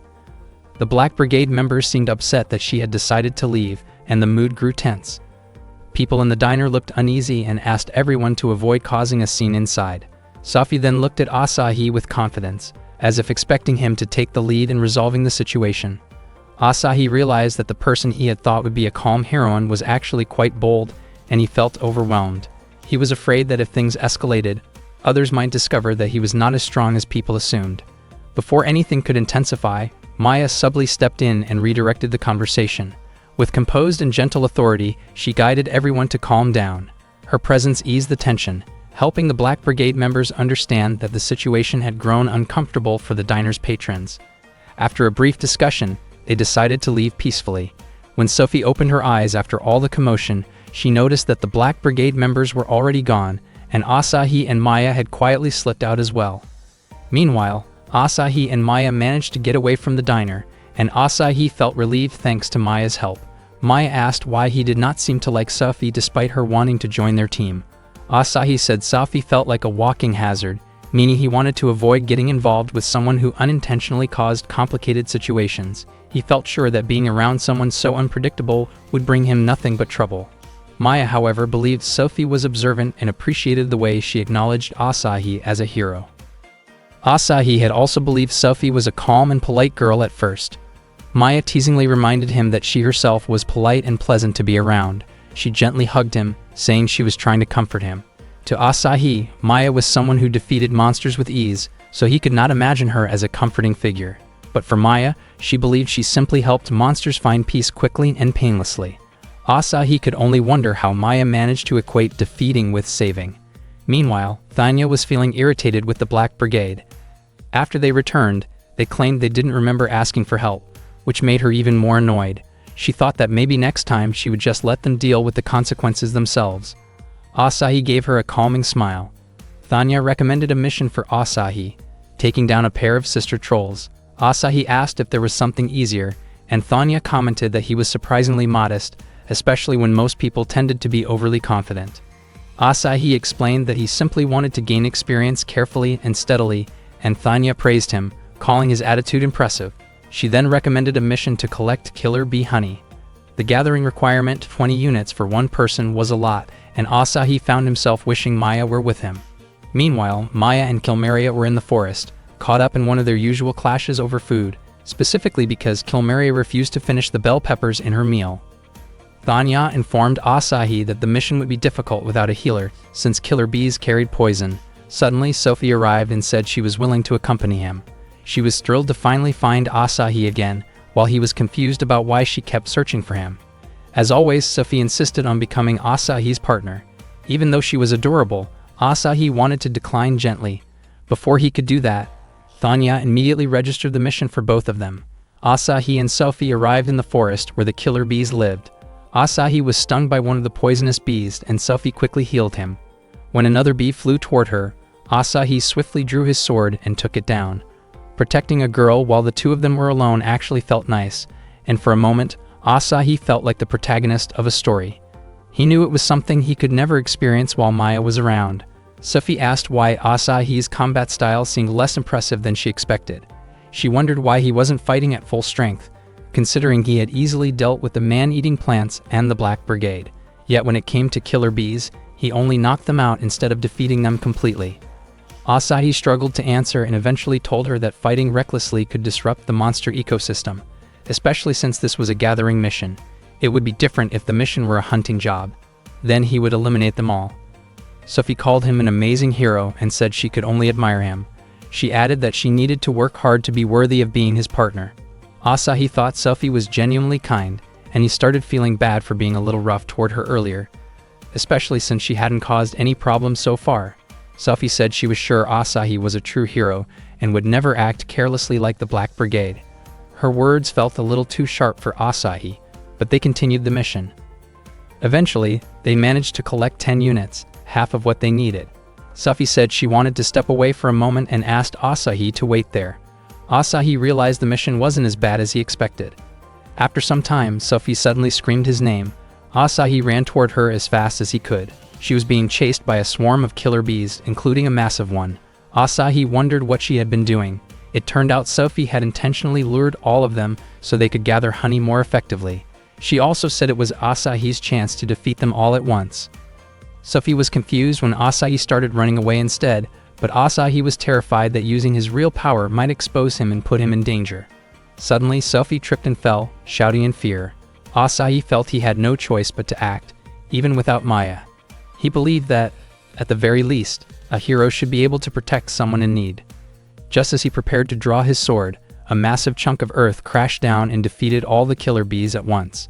The Black Brigade members seemed upset that she had decided to leave, and the mood grew tense. People in the diner looked uneasy and asked everyone to avoid causing a scene inside. Sophie then looked at Asahi with confidence, as if expecting him to take the lead in resolving the situation. Asahi realized that the person he had thought would be a calm heroine was actually quite bold, and he felt overwhelmed. He was afraid that if things escalated, others might discover that he was not as strong as people assumed. Before anything could intensify, Maya subtly stepped in and redirected the conversation. With composed and gentle authority, she guided everyone to calm down. Her presence eased the tension, helping the Black Brigade members understand that the situation had grown uncomfortable for the diner's patrons. After a brief discussion, they decided to leave peacefully. When Sophie opened her eyes after all the commotion, she noticed that the Black Brigade members were already gone, and Asahi and Maya had quietly slipped out as well. Meanwhile, Asahi and Maya managed to get away from the diner, and Asahi felt relieved thanks to Maya's help. Maya asked why he did not seem to like Sophie despite her wanting to join their team. Asahi said Sophie felt like a walking hazard, meaning he wanted to avoid getting involved with someone who unintentionally caused complicated situations. He felt sure that being around someone so unpredictable would bring him nothing but trouble. Maya, however, believed Sophie was observant and appreciated the way she acknowledged Asahi as a hero. Asahi had also believed Sophie was a calm and polite girl at first. Maya teasingly reminded him that she herself was polite and pleasant to be around. She gently hugged him, saying she was trying to comfort him. To Asahi, Maya was someone who defeated monsters with ease, so he could not imagine her as a comforting figure. But for Maya, she believed she simply helped monsters find peace quickly and painlessly. Asahi could only wonder how Maya managed to equate defeating with saving. Meanwhile, Thanya was feeling irritated with the Black Brigade. After they returned, they claimed they didn't remember asking for help, which made her even more annoyed. She thought that maybe next time she would just let them deal with the consequences themselves. Asahi gave her a calming smile. Thanya recommended a mission for Asahi, taking down a pair of sister trolls. Asahi asked if there was something easier, and Thanya commented that he was surprisingly modest, especially when most people tended to be overly confident. Asahi explained that he simply wanted to gain experience carefully and steadily, and Thanya praised him, calling his attitude impressive. She then recommended a mission to collect killer bee honey. The gathering requirement, 20 units for one person, was a lot, and Asahi found himself wishing Maya were with him. Meanwhile, Maya and Kilmaria were in the forest, caught up in one of their usual clashes over food, specifically because Kilmaria refused to finish the bell peppers in her meal. Thanya informed Asahi that the mission would be difficult without a healer, since killer bees carried poison. Suddenly, Sophie arrived and said she was willing to accompany him. She was thrilled to finally find Asahi again, while he was confused about why she kept searching for him. As always, Sophie insisted on becoming Asahi's partner. Even though she was adorable, Asahi wanted to decline gently. Before he could do that, Thanya immediately registered the mission for both of them. Asahi and Sophie arrived in the forest where the killer bees lived. Asahi was stung by one of the poisonous bees, and Sophie quickly healed him. When another bee flew toward her, Asahi swiftly drew his sword and took it down. Protecting a girl while the two of them were alone actually felt nice, and for a moment, Asahi felt like the protagonist of a story. He knew it was something he could never experience while Maya was around. Sophie asked why Asahi's combat style seemed less impressive than she expected. She wondered why he wasn't fighting at full strength, considering he had easily dealt with the man-eating plants and the Black Brigade. Yet when it came to killer bees, he only knocked them out instead of defeating them completely. Asahi struggled to answer and eventually told her that fighting recklessly could disrupt the monster ecosystem, especially since this was a gathering mission. It would be different if the mission were a hunting job. Then he would eliminate them all. Sophie called him an amazing hero and said she could only admire him. She added that she needed to work hard to be worthy of being his partner. Asahi thought Sophie was genuinely kind, and he started feeling bad for being a little rough toward her earlier, especially since she hadn't caused any problems so far. Sophie said she was sure Asahi was a true hero and would never act carelessly like the Black Brigade. Her words felt a little too sharp for Asahi, but they continued the mission. Eventually, they managed to collect 10 units, half of what they needed. Sophie said she wanted to step away for a moment and asked Asahi to wait there. Asahi realized the mission wasn't as bad as he expected. After some time, Sophie suddenly screamed his name. Asahi ran toward her as fast as he could. She was being chased by a swarm of killer bees, including a massive one. Asahi wondered what she had been doing. It turned out Sophie had intentionally lured all of them so they could gather honey more effectively. She also said it was Asahi's chance to defeat them all at once. Sophie was confused when Asahi started running away instead, but Asahi was terrified that using his real power might expose him and put him in danger. Suddenly, Sophie tripped and fell, shouting in fear. Asahi felt he had no choice but to act, even without Maya. He believed that, at the very least, a hero should be able to protect someone in need. Just as he prepared to draw his sword, a massive chunk of earth crashed down and defeated all the killer bees at once.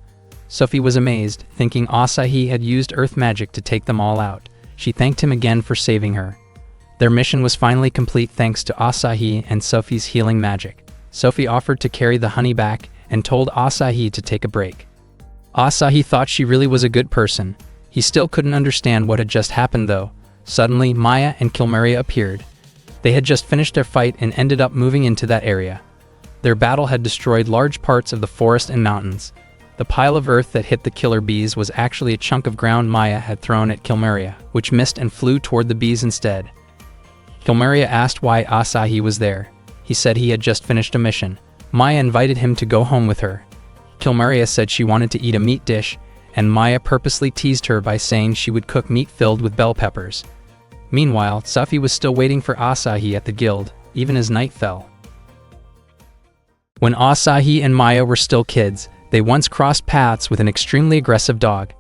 Sophie was amazed, thinking Asahi had used earth magic to take them all out. She thanked him again for saving her. Their mission was finally complete thanks to Asahi and Sophie's healing magic. Sophie offered to carry the honey back and told Asahi to take a break. Asahi thought she really was a good person. He still couldn't understand what had just happened though. Suddenly, Maya and Kilmeria appeared. They had just finished their fight and ended up moving into that area. Their battle had destroyed large parts of the forest and mountains. The pile of earth that hit the killer bees was actually a chunk of ground Maya had thrown at Kilmeria, which missed and flew toward the bees instead. Kilmeria asked why Asahi was there. He said he had just finished a mission. Maya invited him to go home with her. Kilmeria said she wanted to eat a meat dish, and Maya purposely teased her by saying she would cook meat filled with bell peppers. Meanwhile, Sophie was still waiting for Asahi at the guild, even as night fell. When Asahi and Maya were still kids, they once crossed paths with an extremely aggressive dog.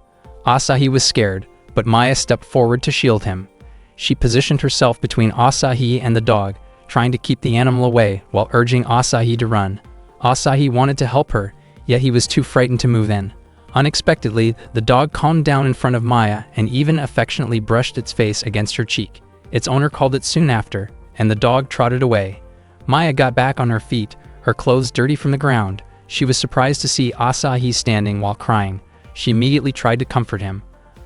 Asahi was scared, but Maya stepped forward to shield him. She positioned herself between Asahi and the dog, trying to keep the animal away while urging Asahi to run. Asahi wanted to help her, yet he was too frightened to move in. Unexpectedly, the dog calmed down in front of Maya and even affectionately brushed its face against her cheek. Its owner called it soon after, and the dog trotted away. Maya got back on her feet, her clothes dirty from the ground. She was surprised to see Asahi standing while crying. She immediately tried to comfort him.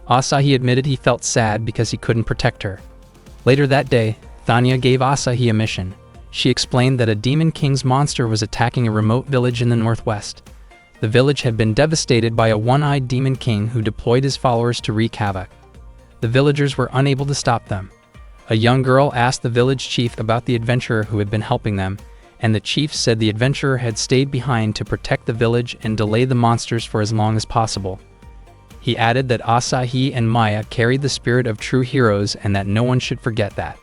Asahi admitted he felt sad because he couldn't protect her. Later that day, Thanya gave Asahi a mission. She explained that a Demon King's monster was attacking a remote village in the northwest. The village had been devastated by a one-eyed Demon King who deployed his followers to wreak havoc. The villagers were unable to stop them. A young girl asked the village chief about the adventurer who had been helping them, and the chief said the adventurer had stayed behind to protect the village and delay the monsters for as long as possible. He added that Asahi and Maya carried the spirit of true heroes and that no one should forget that.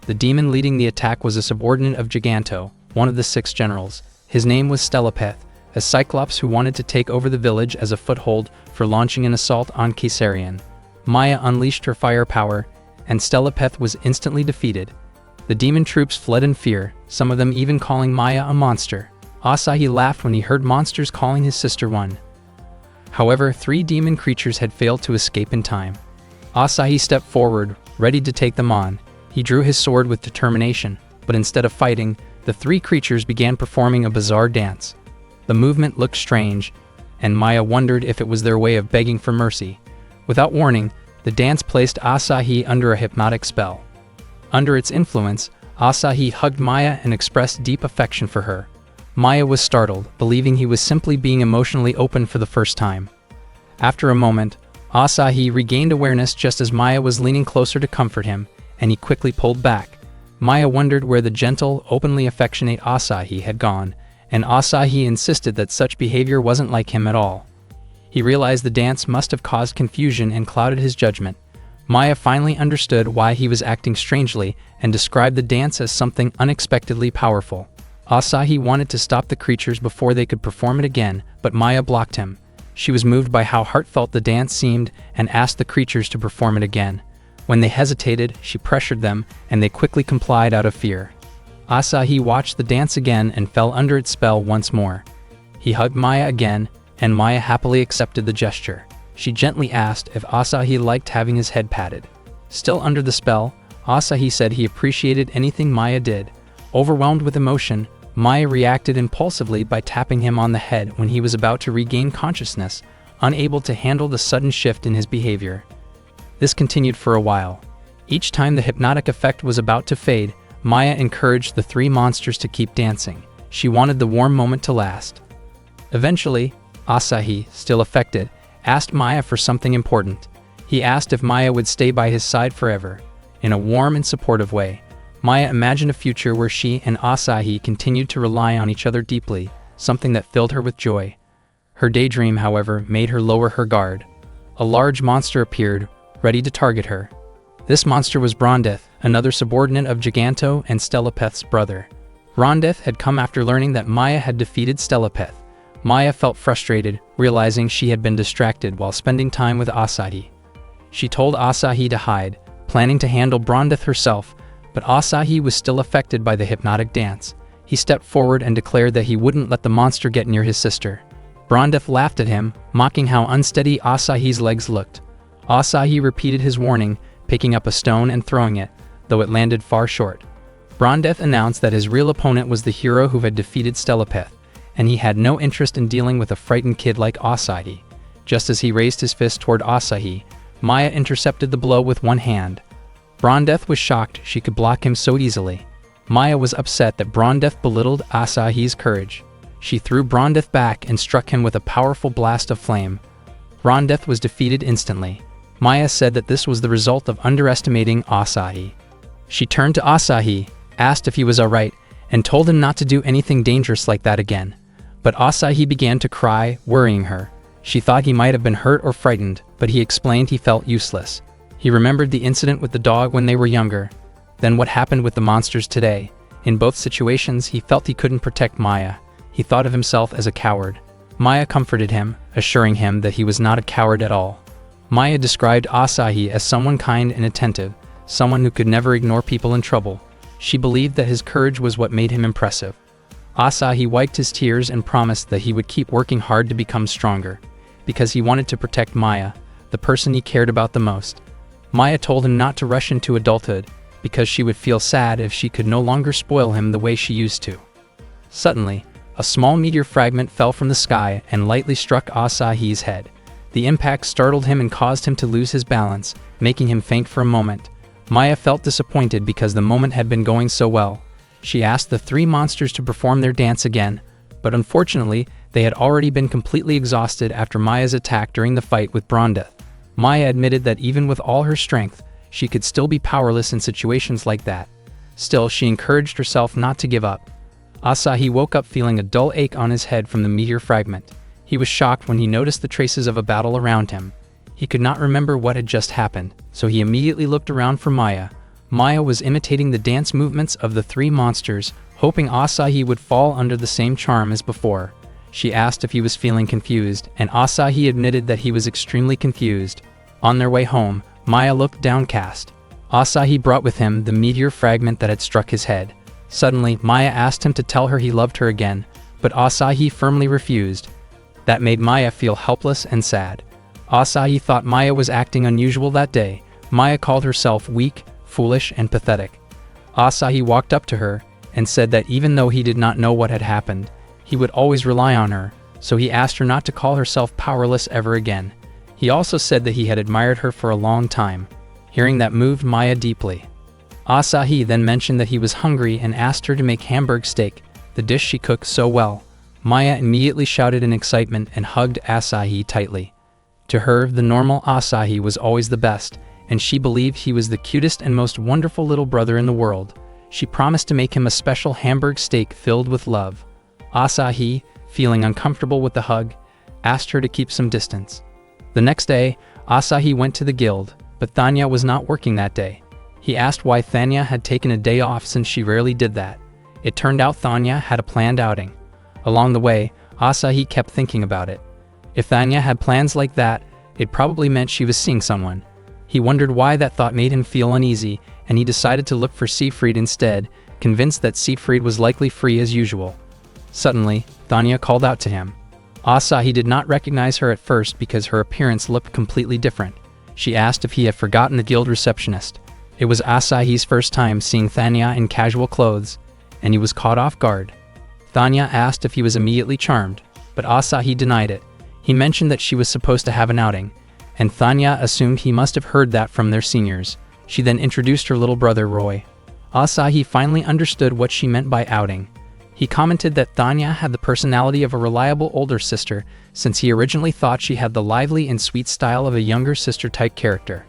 The demon leading the attack was a subordinate of Giganto, one of the 6 generals. His name was Stelepeth, a cyclops who wanted to take over the village as a foothold for launching an assault on Caesarion. Maya unleashed her firepower, and Stelepeth was instantly defeated. The demon troops fled in fear, some of them even calling Maya a monster. Asahi laughed when he heard monsters calling his sister one. However, 3 demon creatures had failed to escape in time. Asahi stepped forward, ready to take them on. He drew his sword with determination, but instead of fighting, the 3 creatures began performing a bizarre dance. The movement looked strange, and Maya wondered if it was their way of begging for mercy. Without warning, the dance placed Asahi under a hypnotic spell. Under its influence, Asahi hugged Maya and expressed deep affection for her. Maya was startled, believing he was simply being emotionally open for the first time. After a moment, Asahi regained awareness just as Maya was leaning closer to comfort him, and he quickly pulled back. Maya wondered where the gentle, openly affectionate Asahi had gone, and Asahi insisted that such behavior wasn't like him at all. He realized the dance must have caused confusion and clouded his judgment. Maya finally understood why he was acting strangely and described the dance as something unexpectedly powerful. Asahi wanted to stop the creatures before they could perform it again, but Maya blocked him. She was moved by how heartfelt the dance seemed and asked the creatures to perform it again. When they hesitated, she pressured them, and they quickly complied out of fear. Asahi watched the dance again and fell under its spell once more. He hugged Maya again, and Maya happily accepted the gesture. She gently asked if Asahi liked having his head patted. Still under the spell, Asahi said he appreciated anything Maya did. Overwhelmed with emotion, Maya reacted impulsively by tapping him on the head when he was about to regain consciousness, unable to handle the sudden shift in his behavior. This continued for a while. Each time the hypnotic effect was about to fade, Maya encouraged the 3 monsters to keep dancing. She wanted the warm moment to last. Eventually, Asahi, still affected, asked Maya for something important. He asked if Maya would stay by his side forever. In a warm and supportive way, Maya imagined a future where she and Asahi continued to rely on each other deeply, something that filled her with joy. Her daydream, however, made her lower her guard. A large monster appeared, ready to target her. This monster was Brondeth, another subordinate of Giganto and Stelepeth's brother. Brondeth had come after learning that Maya had defeated Stelepeth. Maya felt frustrated, realizing she had been distracted while spending time with Asahi. She told Asahi to hide, planning to handle Brondeth herself, but Asahi was still affected by the hypnotic dance. He stepped forward and declared that he wouldn't let the monster get near his sister. Brondef laughed at him, mocking how unsteady Asahi's legs looked. Asahi repeated his warning, picking up a stone and throwing it, though it landed far short. Brondef announced that his real opponent was the hero who had defeated Stelepith, and he had no interest in dealing with a frightened kid like Asahi. Just as he raised his fist toward Asahi, Maya intercepted the blow with one hand. Brondef was shocked she could block him so easily. Maya was upset that Brondef belittled Asahi's courage. She threw Brondef back and struck him with a powerful blast of flame. Brondef was defeated instantly. Maya said that this was the result of underestimating Asahi. She turned to Asahi, asked if he was alright, and told him not to do anything dangerous like that again. But Asahi began to cry, worrying her. She thought he might have been hurt or frightened, but he explained he felt useless. He remembered the incident with the dog when they were younger, then what happened with the monsters today. In both situations, he felt he couldn't protect Maya. He thought of himself as a coward. Maya comforted him, assuring him that he was not a coward at all. Maya described Asahi as someone kind and attentive, someone who could never ignore people in trouble. She believed that his courage was what made him impressive. Asahi wiped his tears and promised that he would keep working hard to become stronger, because he wanted to protect Maya, the person he cared about the most. Maya told him not to rush into adulthood, because she would feel sad if she could no longer spoil him the way she used to. Suddenly, a small meteor fragment fell from the sky and lightly struck Asahi's head. The impact startled him and caused him to lose his balance, making him faint for a moment. Maya felt disappointed because the moment had been going so well. She asked the three monsters to perform their dance again, but unfortunately, they had already been completely exhausted after Maya's attack during the fight with Brondef. Maya admitted that even with all her strength, she could still be powerless in situations like that. Still, she encouraged herself not to give up. Asahi woke up feeling a dull ache on his head from the meteor fragment. He was shocked when he noticed the traces of a battle around him. He could not remember what had just happened, so he immediately looked around for Maya. Maya was imitating the dance movements of the three monsters, hoping Asahi would fall under the same charm as before. She asked if he was feeling confused, and Asahi admitted that he was extremely confused. On their way home, Maya looked downcast. Asahi brought with him the meteor fragment that had struck his head. Suddenly, Maya asked him to tell her he loved her again, but Asahi firmly refused. That made Maya feel helpless and sad. Asahi thought Maya was acting unusual that day. Maya called herself weak, foolish, and pathetic. Asahi walked up to her and said that even though he did not know what had happened, he would always rely on her, so he asked her not to call herself powerless ever again. He also said that he had admired her for a long time. Hearing that moved Maya deeply. Asahi then mentioned that he was hungry and asked her to make Hamburg steak, the dish she cooked so well. Maya immediately shouted in excitement and hugged Asahi tightly. To her, the normal Asahi was always the best, and she believed he was the cutest and most wonderful little brother in the world. She promised to make him a special Hamburg steak filled with love. Asahi, feeling uncomfortable with the hug, asked her to keep some distance. The next day, Asahi went to the guild, but Thanya was not working that day. He asked why Thanya had taken a day off since she rarely did that. It turned out Thanya had a planned outing. Along the way, Asahi kept thinking about it. If Thanya had plans like that, it probably meant she was seeing someone. He wondered why that thought made him feel uneasy, and he decided to look for Siegfried instead, convinced that Siegfried was likely free as usual. Suddenly, Thanya called out to him. Asahi did not recognize her at first because her appearance looked completely different. She asked if he had forgotten the guild receptionist. It was Asahi's first time seeing Thanya in casual clothes, and he was caught off guard. Thanya asked if he was immediately charmed, but Asahi denied it. He mentioned that she was supposed to have an outing, and Thanya assumed he must have heard that from their seniors. She then introduced her little brother Roy. Asahi finally understood what she meant by outing. He commented that Thanya had the personality of a reliable older sister, since he originally thought she had the lively and sweet style of a younger sister-type character.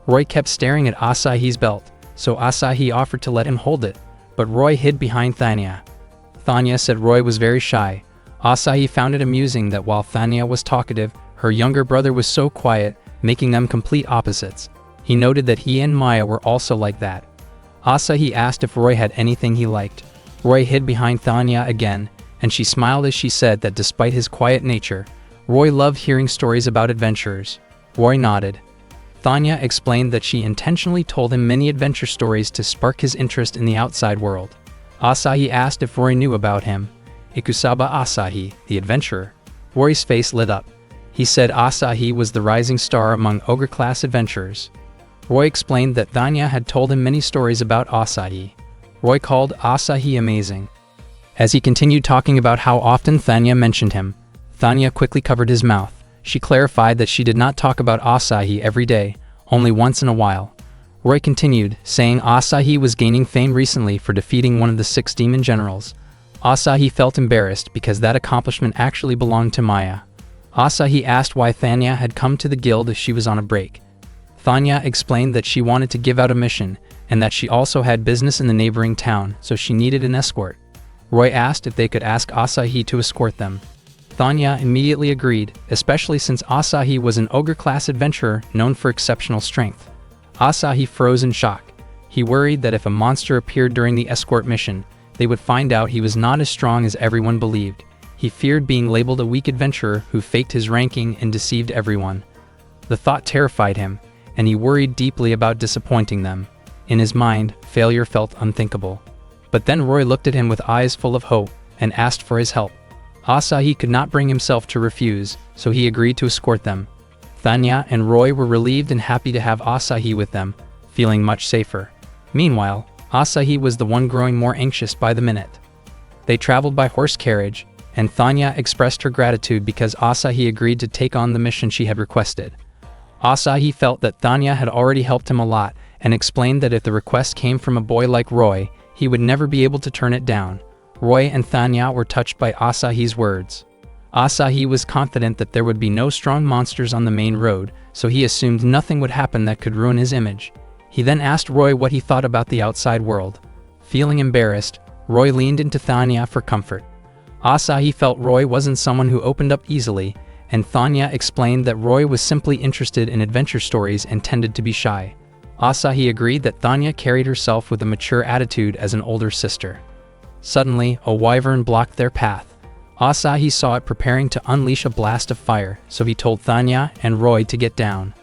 Roy kept staring at Asahi's belt, so Asahi offered to let him hold it, but Roy hid behind Thanya. Thanya said Roy was very shy. Asahi found it amusing that while Thanya was talkative, her younger brother was so quiet, making them complete opposites. He noted that he and Maya were also like that. Asahi asked if Roy had anything he liked. Roy hid behind Thanya again, and she smiled as she said that despite his quiet nature, Roy loved hearing stories about adventurers. Roy nodded. Thanya explained that she intentionally told him many adventure stories to spark his interest in the outside world. Asahi asked if Roy knew about him. Ikusaba Asahi, the adventurer. Roy's face lit up. He said Asahi was the rising star among ogre-class adventurers. Roy explained that Thanya had told him many stories about Asahi. Roy called Asahi amazing. As he continued talking about how often Thanya mentioned him, Thanya quickly covered his mouth. She clarified that she did not talk about Asahi every day, only once in a while. Roy continued, saying Asahi was gaining fame recently for defeating one of the 6 demon generals. Asahi felt embarrassed because that accomplishment actually belonged to Maya. Asahi asked why Thanya had come to the guild if she was on a break. Thanya explained that she wanted to give out a mission, and that she also had business in the neighboring town, so she needed an escort. Roy asked if they could ask Asahi to escort them. Thanya immediately agreed, especially since Asahi was an ogre-class adventurer known for exceptional strength. Asahi froze in shock. He worried that if a monster appeared during the escort mission, they would find out he was not as strong as everyone believed. He feared being labeled a weak adventurer who faked his ranking and deceived everyone. The thought terrified him, and he worried deeply about disappointing them. In his mind, failure felt unthinkable. But then Roy looked at him with eyes full of hope and asked for his help. Asahi could not bring himself to refuse, so he agreed to escort them. Thanya and Roy were relieved and happy to have Asahi with them, feeling much safer. Meanwhile, Asahi was the one growing more anxious by the minute. They traveled by horse carriage, and Thanya expressed her gratitude because Asahi agreed to take on the mission she had requested. Asahi felt that Thanya had already helped him a lot and explained that if the request came from a boy like Roy, he would never be able to turn it down. Roy and Thanya were touched by Asahi's words. Asahi was confident that there would be no strong monsters on the main road, so he assumed nothing would happen that could ruin his image. He then asked Roy what he thought about the outside world. Feeling embarrassed, Roy leaned into Thanya for comfort. Asahi felt Roy wasn't someone who opened up easily, and Thanya explained that Roy was simply interested in adventure stories and tended to be shy. Asahi agreed that Thanya carried herself with a mature attitude as an older sister. Suddenly, a wyvern blocked their path. Asahi saw it preparing to unleash a blast of fire, so he told Thanya and Roy to get down.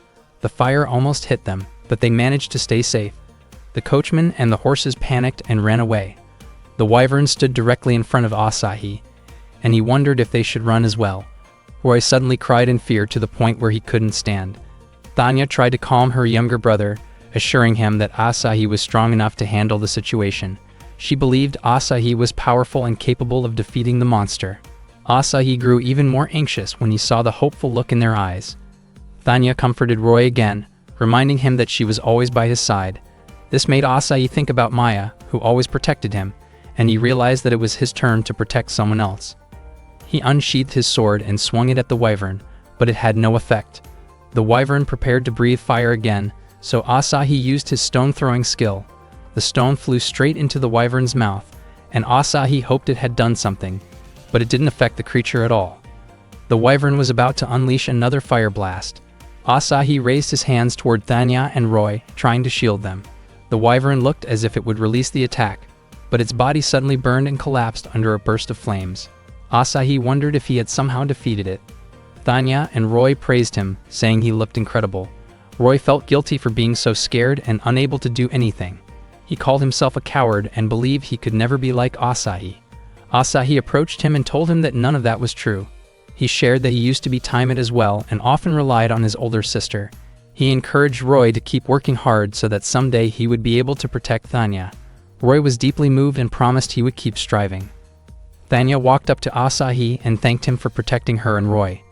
The fire almost hit them, but they managed to stay safe. The coachman and the horses panicked and ran away. The wyvern stood directly in front of Asahi, and he wondered if they should run as well. Roy suddenly cried in fear to the point where he couldn't stand. Thanya tried to calm her younger brother, assuring him that Asahi was strong enough to handle the situation. She believed Asahi was powerful and capable of defeating the monster. Asahi grew even more anxious when he saw the hopeful look in their eyes. Thanya comforted Roy again, reminding him that she was always by his side. This made Asahi think about Maya, who always protected him, and he realized that it was his turn to protect someone else. He unsheathed his sword and swung it at the wyvern, but it had no effect. The wyvern prepared to breathe fire again, so Asahi used his stone-throwing skill. The stone flew straight into the wyvern's mouth, and Asahi hoped it had done something, but it didn't affect the creature at all. The wyvern was about to unleash another fire blast. Asahi raised his hands toward Thanya and Roy, trying to shield them. The wyvern looked as if it would release the attack, but its body suddenly burned and collapsed under a burst of flames. Asahi wondered if he had somehow defeated it. Thanya and Roy praised him, saying he looked incredible. Roy felt guilty for being so scared and unable to do anything. He called himself a coward and believed he could never be like Asahi. Asahi approached him and told him that none of that was true. He shared that he used to be timid as well and often relied on his older sister. He encouraged Roy to keep working hard so that someday he would be able to protect Thanya. Roy was deeply moved and promised he would keep striving. Thanya walked up to Asahi and thanked him for protecting her and Roy.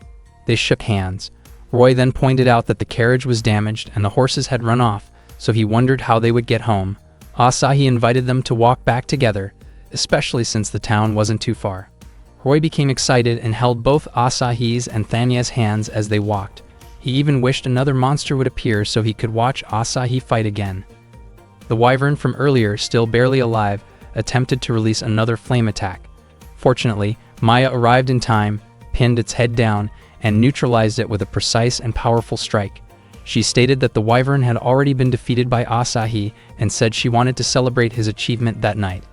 They shook hands. Roy then pointed out that the carriage was damaged and the horses had run off, so he wondered how they would get home. Asahi invited them to walk back together, especially since the town wasn't too far. Roy became excited and held both Asahi's and Thanya's hands as they walked. He even wished another monster would appear so he could watch Asahi fight again. The wyvern from earlier, still barely alive, attempted to release another flame attack. Fortunately, Maya arrived in time, pinned its head down, and neutralized it with a precise and powerful strike. She stated that the wyvern had already been defeated by Asahi and said she wanted to celebrate his achievement that night.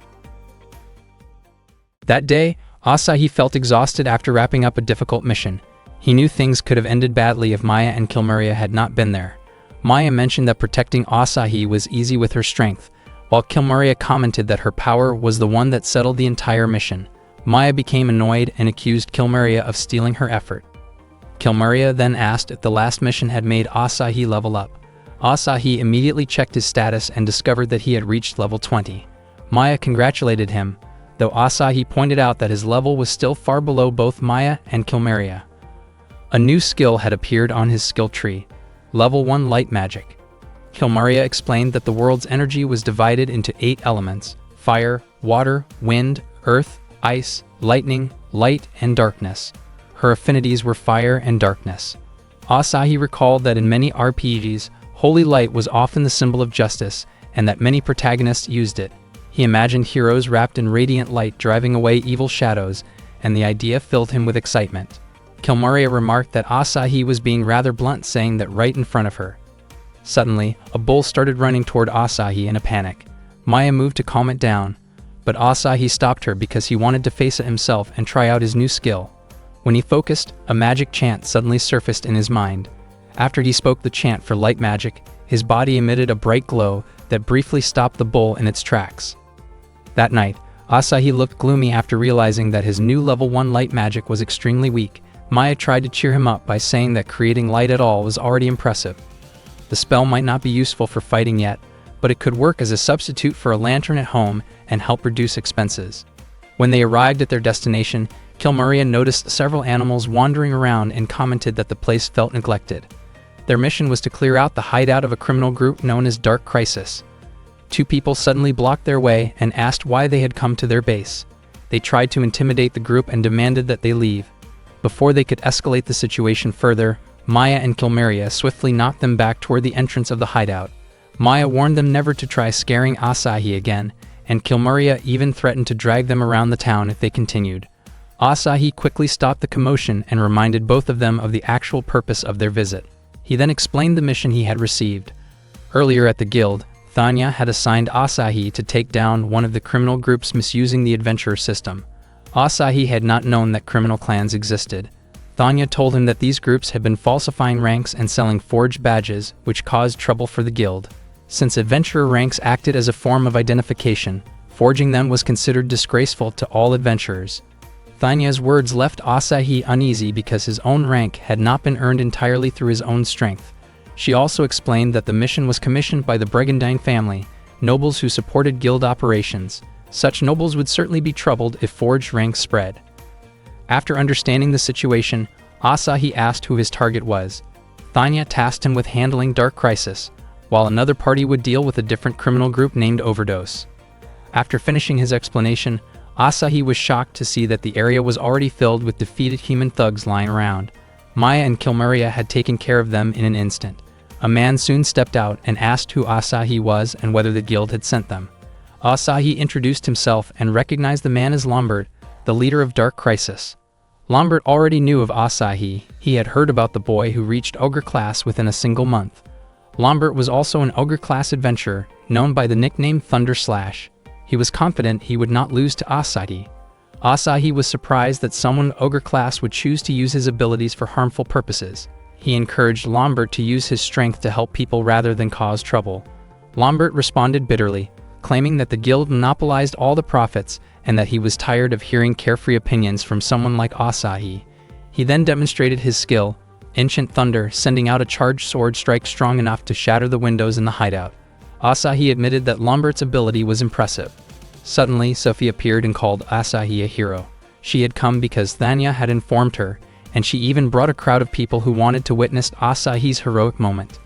That day, Asahi felt exhausted after wrapping up a difficult mission. He knew things could have ended badly if Maya and Kilmaria had not been there. Maya mentioned that protecting Asahi was easy with her strength, while Kilmaria commented that her power was the one that settled the entire mission. Maya became annoyed and accused Kilmaria of stealing her effort. Kilmaria then asked if the last mission had made Asahi level up. Asahi immediately checked his status and discovered that he had reached level 20. Maya congratulated him, though Asahi pointed out that his level was still far below both Maya and Kilmaria. A new skill had appeared on his skill tree, Level 1 Light Magic. Kilmaria explained that the world's energy was divided into 8 elements: fire, water, wind, earth, ice, lightning, light, and darkness. Her affinities were fire and darkness. Asahi recalled that in many RPGs, holy light was often the symbol of justice, and that many protagonists used it. He imagined heroes wrapped in radiant light driving away evil shadows, and the idea filled him with excitement. Kilmaria remarked that Asahi was being rather blunt, saying that right in front of her. Suddenly, a bull started running toward Asahi in a panic. Maya moved to calm it down, but Asahi stopped her because he wanted to face it himself and try out his new skill. When he focused, a magic chant suddenly surfaced in his mind. After he spoke the chant for light magic, his body emitted a bright glow that briefly stopped the bull in its tracks. That night, Asahi looked gloomy after realizing that his new level 1 light magic was extremely weak. Maya tried to cheer him up by saying that creating light at all was already impressive. The spell might not be useful for fighting yet, but it could work as a substitute for a lantern at home and help reduce expenses. When they arrived at their destination, Kilmaria noticed several animals wandering around and commented that the place felt neglected. Their mission was to clear out the hideout of a criminal group known as Dark Crisis. 2 people suddenly blocked their way and asked why they had come to their base. They tried to intimidate the group and demanded that they leave. Before they could escalate the situation further, Maya and Kilmaria swiftly knocked them back toward the entrance of the hideout. Maya warned them never to try scaring Asahi again, and Kilmaria even threatened to drag them around the town if they continued. Asahi quickly stopped the commotion and reminded both of them of the actual purpose of their visit. He then explained the mission he had received. Earlier at the guild, Thanya had assigned Asahi to take down one of the criminal groups misusing the adventurer system. Asahi had not known that criminal clans existed. Thanya told him that these groups had been falsifying ranks and selling forged badges, which caused trouble for the guild. Since adventurer ranks acted as a form of identification, forging them was considered disgraceful to all adventurers. Thanya's words left Asahi uneasy because his own rank had not been earned entirely through his own strength. She also explained that the mission was commissioned by the Brigandine family, nobles who supported guild operations. Such nobles would certainly be troubled if forged ranks spread. After understanding the situation, Asahi asked who his target was. Thanya tasked him with handling Dark Crisis, while another party would deal with a different criminal group named Overdose. After finishing his explanation, Asahi was shocked to see that the area was already filled with defeated human thugs lying around. Maya and Kilmaria had taken care of them in an instant. A man soon stepped out and asked who Asahi was and whether the guild had sent them. Asahi introduced himself and recognized the man as Lambert, the leader of Dark Crisis. Lambert already knew of Asahi. He had heard about the boy who reached Ogre class within a single month. Lambert was also an Ogre class adventurer, known by the nickname Thunder Slash. He was confident he would not lose to Asahi. Asahi was surprised that someone Ogre class would choose to use his abilities for harmful purposes. He encouraged Lambert to use his strength to help people rather than cause trouble. Lambert responded bitterly, claiming that the guild monopolized all the profits and that he was tired of hearing carefree opinions from someone like Asahi. He then demonstrated his skill, Ancient Thunder, sending out a charged sword strike strong enough to shatter the windows in the hideout. Asahi admitted that Lambert's ability was impressive. Suddenly, Sophie appeared and called Asahi a hero. She had come because Thanya had informed her, and she even brought a crowd of people who wanted to witness Asahi's heroic moment.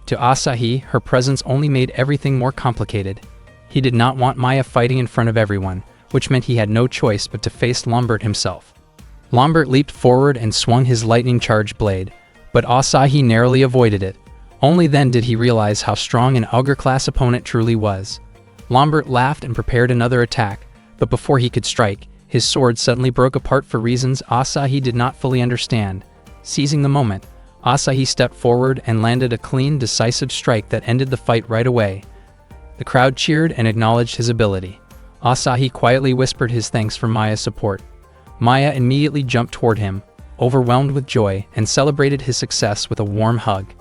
To Asahi, her presence only made everything more complicated. He did not want Maya fighting in front of everyone, which meant he had no choice but to face Lambert himself. Lambert leaped forward and swung his lightning-charged blade, but Asahi narrowly avoided it. Only then did he realize how strong an Ogre-class opponent truly was. Lambert laughed and prepared another attack, but before he could strike, his sword suddenly broke apart for reasons Asahi did not fully understand. Seizing the moment, Asahi stepped forward and landed a clean, decisive strike that ended the fight right away. The crowd cheered and acknowledged his ability. Asahi quietly whispered his thanks for Maya's support. Maya immediately jumped toward him, overwhelmed with joy, and celebrated his success with a warm hug.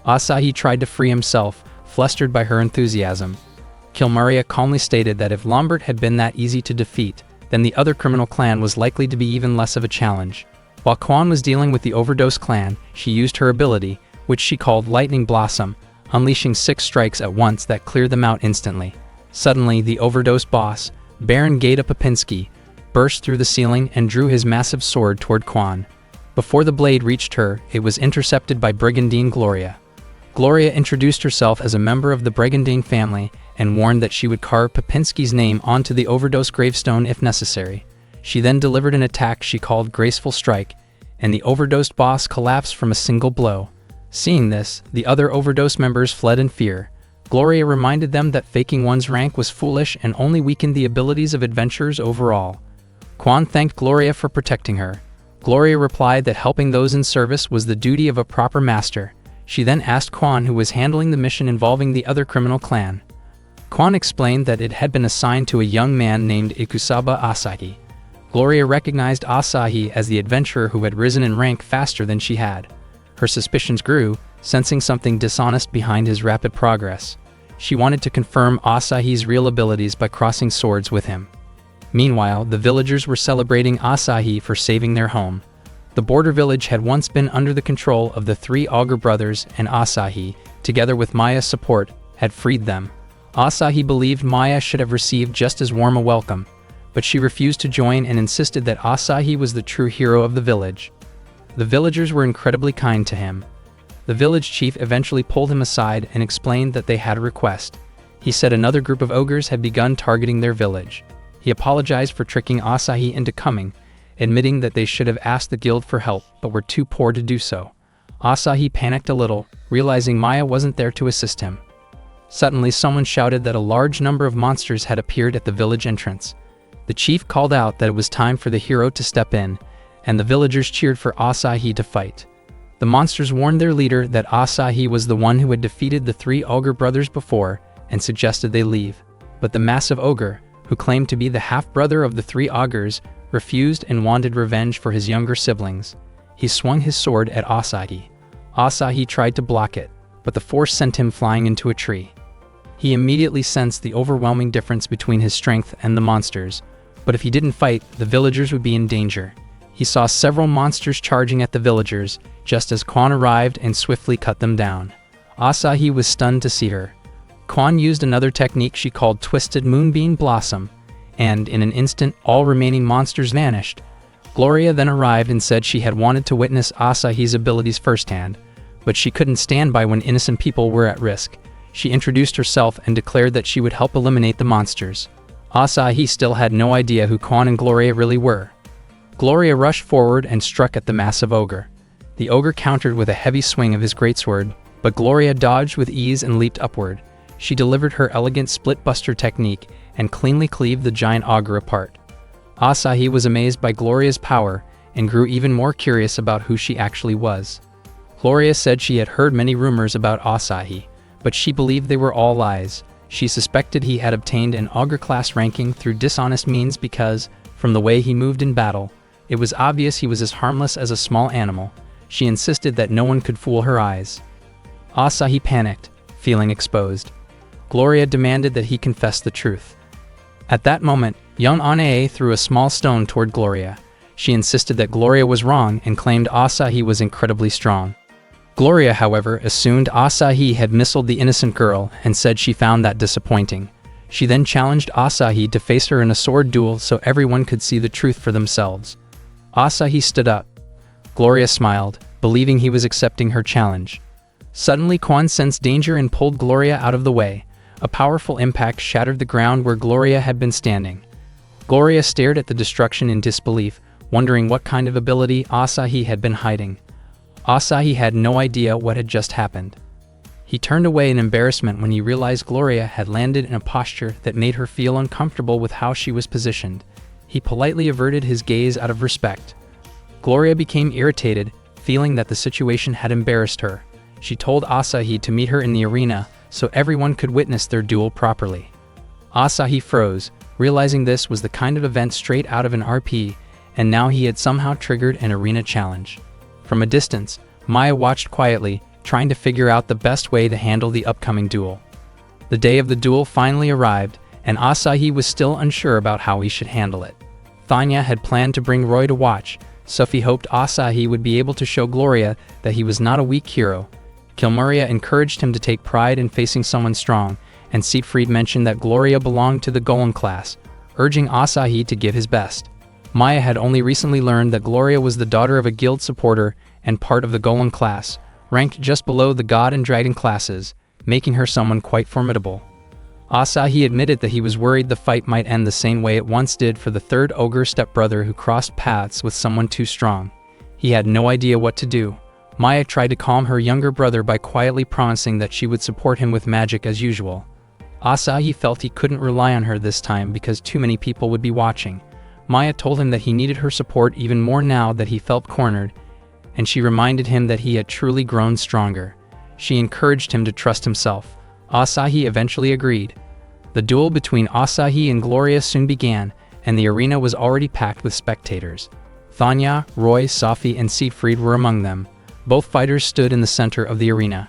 Asahi tried to free himself, flustered by her enthusiasm. Kilmaria calmly stated that if Lambert had been that easy to defeat, then the other criminal clan was likely to be even less of a challenge. While Quan was dealing with the Overdose clan, she used her ability, which she called Lightning Blossom, unleashing 6 strikes at once that cleared them out instantly. Suddenly, the Overdose boss, Baron Gata Popinski, burst through the ceiling and drew his massive sword toward Quan. Before the blade reached her, it was intercepted by Brigandine Gloria. Gloria introduced herself as a member of the Brigandine family and warned that she would carve Popinski's name onto the Overdose gravestone if necessary. She then delivered an attack she called Graceful Strike, and the Overdosed boss collapsed from a single blow. Seeing this, the other Overdose members fled in fear. Gloria reminded them that faking one's rank was foolish and only weakened the abilities of adventurers overall. Quan thanked Gloria for protecting her. Gloria replied that helping those in service was the duty of a proper master. She then asked Quan who was handling the mission involving the other criminal clan. Quan explained that it had been assigned to a young man named Ikusaba Asahi. Gloria recognized Asahi as the adventurer who had risen in rank faster than she had. Her suspicions grew, sensing something dishonest behind his rapid progress. She wanted to confirm Asahi's real abilities by crossing swords with him. Meanwhile, the villagers were celebrating Asahi for saving their home. The border village had once been under the control of the 3 Augur brothers, and Asahi, together with Maya's support, had freed them. Asahi believed Maya should have received just as warm a welcome, but she refused to join and insisted that Asahi was the true hero of the village. The villagers were incredibly kind to him. The village chief eventually pulled him aside and explained that they had a request. He said another group of ogres had begun targeting their village. He apologized for tricking Asahi into coming, admitting that they should have asked the guild for help but were too poor to do so. Asahi panicked a little, realizing Maya wasn't there to assist him. Suddenly, someone shouted that a large number of monsters had appeared at the village entrance. The chief called out that it was time for the hero to step in, and the villagers cheered for Asahi to fight. The monsters warned their leader that Asahi was the one who had defeated the 3 Augur brothers before and suggested they leave. But the massive ogre, who claimed to be the half-brother of the 3 Augurs, refused and wanted revenge for his younger siblings. He swung his sword at Asahi. Asahi tried to block it, but the force sent him flying into a tree. He immediately sensed the overwhelming difference between his strength and the monsters, but if he didn't fight, the villagers would be in danger. He saw several monsters charging at the villagers, just as Quan arrived and swiftly cut them down. Asahi was stunned to see her. Quan used another technique she called Twisted Moonbeam Blossom, and in an instant all remaining monsters vanished. Gloria then arrived and said she had wanted to witness Asahi's abilities firsthand, but she couldn't stand by when innocent people were at risk. She introduced herself and declared that she would help eliminate the monsters. Asahi still had no idea who Quan and Gloria really were. Gloria rushed forward and struck at the massive ogre. The ogre countered with a heavy swing of his greatsword, but Gloria dodged with ease and leaped upward. She delivered her elegant split-buster technique and cleanly cleaved the giant augur apart. Asahi was amazed by Gloria's power and grew even more curious about who she actually was. Gloria said she had heard many rumors about Asahi, but she believed they were all lies. She suspected he had obtained an augur-class ranking through dishonest means because, from the way he moved in battle, it was obvious he was as harmless as a small animal. She insisted that no one could fool her eyes. Asahi panicked, feeling exposed. Gloria demanded that he confess the truth. At that moment, young Anae threw a small stone toward Gloria. She insisted that Gloria was wrong and claimed Asahi was incredibly strong. Gloria, however, assumed Asahi had missiled the innocent girl and said she found that disappointing. She then challenged Asahi to face her in a sword duel so everyone could see the truth for themselves. Asahi stood up. Gloria smiled, believing he was accepting her challenge. Suddenly, Quan sensed danger and pulled Gloria out of the way. A powerful impact shattered the ground where Gloria had been standing. Gloria stared at the destruction in disbelief, wondering what kind of ability Asahi had been hiding. Asahi had no idea what had just happened. He turned away in embarrassment when he realized Gloria had landed in a posture that made her feel uncomfortable with how she was positioned. He politely averted his gaze out of respect. Gloria became irritated, feeling that the situation had embarrassed her. She told Asahi to meet her in the arena so everyone could witness their duel properly. Asahi froze, realizing this was the kind of event straight out of an RP, and now he had somehow triggered an arena challenge. From a distance, Maya watched quietly, trying to figure out the best way to handle the upcoming duel. The day of the duel finally arrived, and Asahi was still unsure about how he should handle it. Thanya had planned to bring Roy to watch. Sophie hoped Asahi would be able to show Gloria that he was not a weak hero. Kilmaria encouraged him to take pride in facing someone strong, and Siegfried mentioned that Gloria belonged to the Golem class, urging Asahi to give his best. Maya had only recently learned that Gloria was the daughter of a guild supporter and part of the Golem class, ranked just below the God and Dragon classes, making her someone quite formidable. Asahi admitted that he was worried the fight might end the same way it once did for the third ogre stepbrother who crossed paths with someone too strong. He had no idea what to do. Maya tried to calm her younger brother by quietly promising that she would support him with magic as usual. Asahi felt he couldn't rely on her this time because too many people would be watching. Maya told him that he needed her support even more now that he felt cornered, and she reminded him that he had truly grown stronger. She encouraged him to trust himself. Asahi eventually agreed. The duel between Asahi and Gloria soon began, and the arena was already packed with spectators. Thanya, Roy, Sophie, and Siegfried were among them. Both fighters stood in the center of the arena.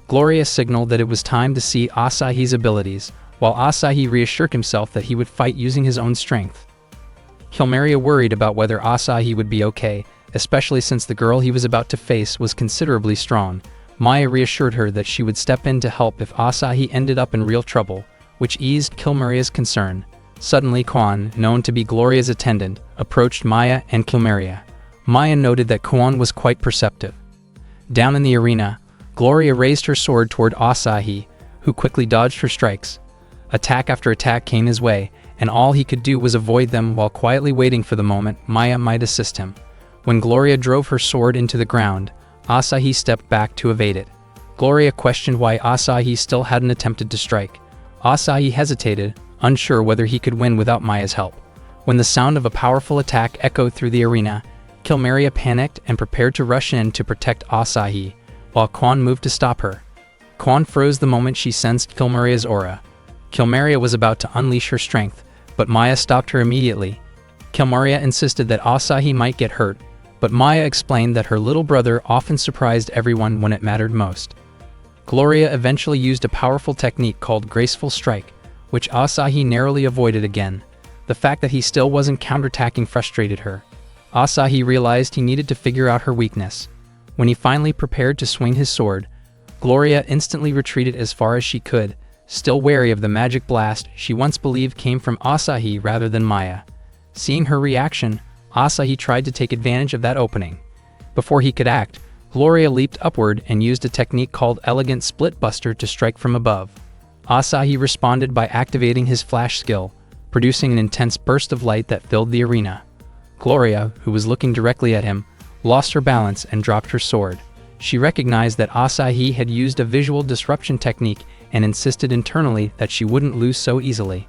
Gloria signaled that it was time to see Asahi's abilities, while Asahi reassured himself that he would fight using his own strength. Kilmaria worried about whether Asahi would be okay, especially since the girl he was about to face was considerably strong. Maya reassured her that she would step in to help if Asahi ended up in real trouble, which eased Kilmaria's concern. Suddenly Kwan, known to be Gloria's attendant, approached Maya and Kilmaria. Maya noted that Kwan was quite perceptive. Down in the arena, Gloria raised her sword toward Asahi, who quickly dodged her strikes. Attack after attack came his way, and all he could do was avoid them while quietly waiting for the moment Maya might assist him. When Gloria drove her sword into the ground, Asahi stepped back to evade it. Gloria questioned why Asahi still hadn't attempted to strike. Asahi hesitated, unsure whether he could win without Maya's help. When the sound of a powerful attack echoed through the arena, Kilmaria panicked and prepared to rush in to protect Asahi, while Kwan moved to stop her. Kwan froze the moment she sensed Kilmaria's aura. Kilmaria was about to unleash her strength, but Maya stopped her immediately. Kilmaria insisted that Asahi might get hurt, but Maya explained that her little brother often surprised everyone when it mattered most. Gloria eventually used a powerful technique called Graceful Strike, which Asahi narrowly avoided again. The fact that he still wasn't counterattacking frustrated her. Asahi realized he needed to figure out her weakness. When he finally prepared to swing his sword, Gloria instantly retreated as far as she could, still wary of the magic blast she once believed came from Asahi rather than Maya. Seeing her reaction, Asahi tried to take advantage of that opening. Before he could act, Gloria leaped upward and used a technique called Elegant Split Buster to strike from above. Asahi responded by activating his flash skill, producing an intense burst of light that filled the arena. Gloria, who was looking directly at him, lost her balance and dropped her sword. She recognized that Asahi had used a visual disruption technique and insisted internally that she wouldn't lose so easily.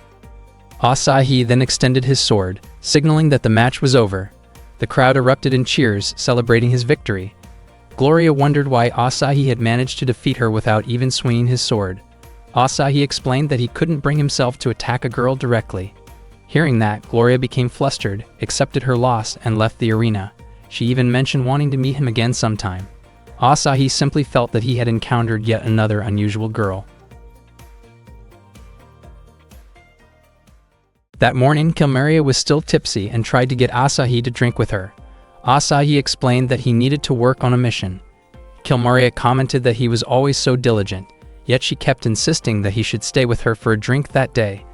Asahi then extended his sword, signaling that the match was over. The crowd erupted in cheers, celebrating his victory. Gloria wondered why Asahi had managed to defeat her without even swinging his sword. Asahi explained that he couldn't bring himself to attack a girl directly. Hearing that, Gloria became flustered, accepted her loss, and left the arena. She even mentioned wanting to meet him again sometime. Asahi simply felt that he had encountered yet another unusual girl. That morning, Kilmaria was still tipsy and tried to get Asahi to drink with her. Asahi explained that he needed to work on a mission. Kilmaria commented that he was always so diligent, yet she kept insisting that he should stay with her for a drink that day.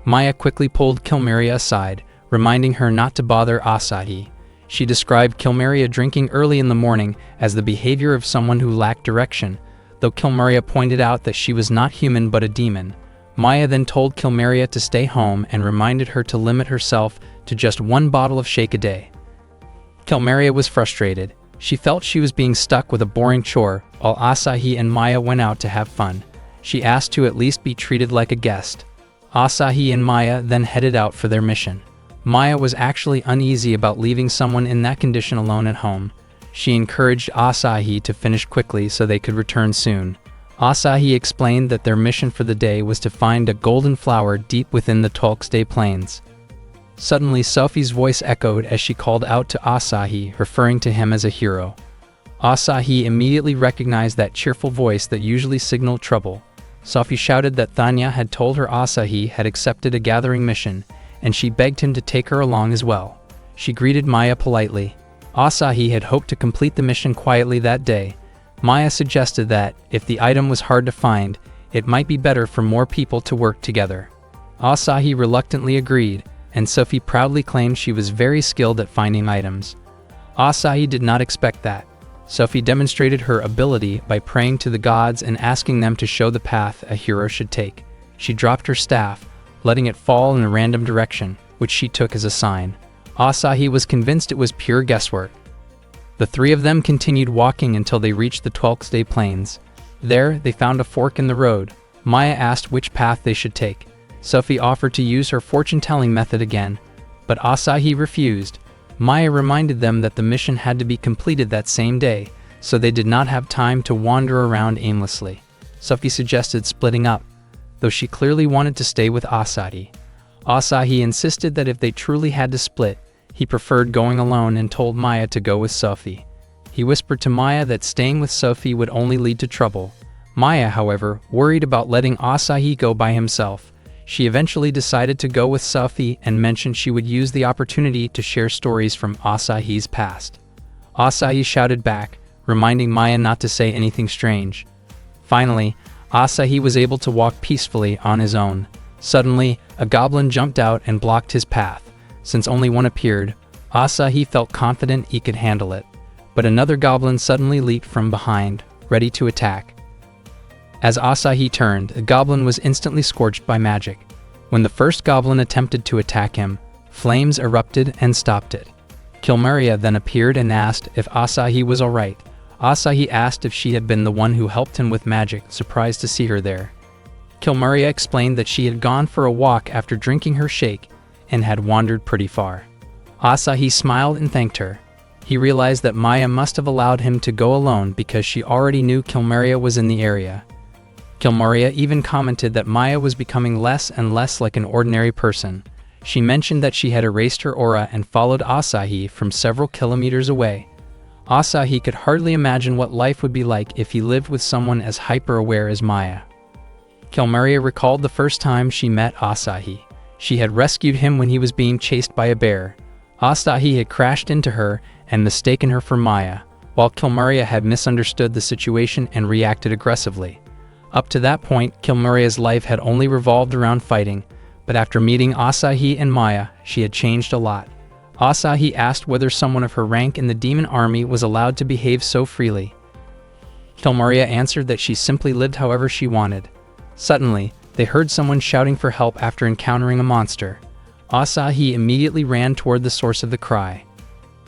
Maya quickly pulled Kilmaria aside, reminding her not to bother Asahi. She described Kilmaria drinking early in the morning as the behavior of someone who lacked direction, though Kilmaria pointed out that she was not human but a demon. Maya then told Kilmaria to stay home and reminded her to limit herself to just one bottle of shake a day. Kilmaria was frustrated. She felt she was being stuck with a boring chore, while Asahi and Maya went out to have fun. She asked to at least be treated like a guest. Asahi and Maya then headed out for their mission. Maya was actually uneasy about leaving someone in that condition alone at home. She encouraged Asahi to finish quickly so they could return soon. Asahi explained that their mission for the day was to find a golden flower deep within the Tolkstay Plains. Suddenly, Sophie's voice echoed as she called out to Asahi, referring to him as a hero. Asahi immediately recognized that cheerful voice that usually signaled trouble. Sophie shouted that Thanya had told her Asahi had accepted a gathering mission, and she begged him to take her along as well. She greeted Maya politely. Asahi had hoped to complete the mission quietly that day. Maya suggested that, if the item was hard to find, it might be better for more people to work together. Asahi reluctantly agreed, and Sophie proudly claimed she was very skilled at finding items. Asahi did not expect that. Sophie demonstrated her ability by praying to the gods and asking them to show the path a hero should take. She dropped her staff, letting it fall in a random direction, which she took as a sign. Asahi was convinced it was pure guesswork. The three of them continued walking until they reached the Twelfth-day Plains. There, they found a fork in the road. Maya asked which path they should take. Sophie offered to use her fortune-telling method again, but Asahi refused. Maya reminded them that the mission had to be completed that same day, so they did not have time to wander around aimlessly. Sophie suggested splitting up, though she clearly wanted to stay with Asahi. Asahi insisted that if they truly had to split, he preferred going alone and told Maya to go with Sophie. He whispered to Maya that staying with Sophie would only lead to trouble. Maya, however, worried about letting Asahi go by himself. She eventually decided to go with Sophie and mentioned she would use the opportunity to share stories from Asahi's past. Asahi shouted back, reminding Maya not to say anything strange. Finally, Asahi was able to walk peacefully on his own. Suddenly, a goblin jumped out and blocked his path. Since only one appeared, Asahi felt confident he could handle it. But another goblin suddenly leaped from behind, ready to attack. As Asahi turned, the goblin was instantly scorched by magic. When the first goblin attempted to attack him, flames erupted and stopped it. Kilmeria then appeared and asked if Asahi was alright. Asahi asked if she had been the one who helped him with magic, surprised to see her there. Kilmeria explained that she had gone for a walk after drinking her shake and had wandered pretty far. Asahi smiled and thanked her. He realized that Maya must have allowed him to go alone because she already knew Kilmeria was in the area. Kilmeria even commented that Maya was becoming less and less like an ordinary person. She mentioned that she had erased her aura and followed Asahi from several kilometers away. Asahi could hardly imagine what life would be like if he lived with someone as hyper-aware as Maya. Kilmeria recalled the first time she met Asahi. She had rescued him when he was being chased by a bear. Asahi had crashed into her and mistaken her for Maya, while Kilmeria had misunderstood the situation and reacted aggressively. Up to that point, Kilmeria's life had only revolved around fighting, but after meeting Asahi and Maya, she had changed a lot. Asahi asked whether someone of her rank in the demon army was allowed to behave so freely. Kilmeria answered that she simply lived however she wanted. Suddenly, they heard someone shouting for help after encountering a monster. Asahi immediately ran toward the source of the cry.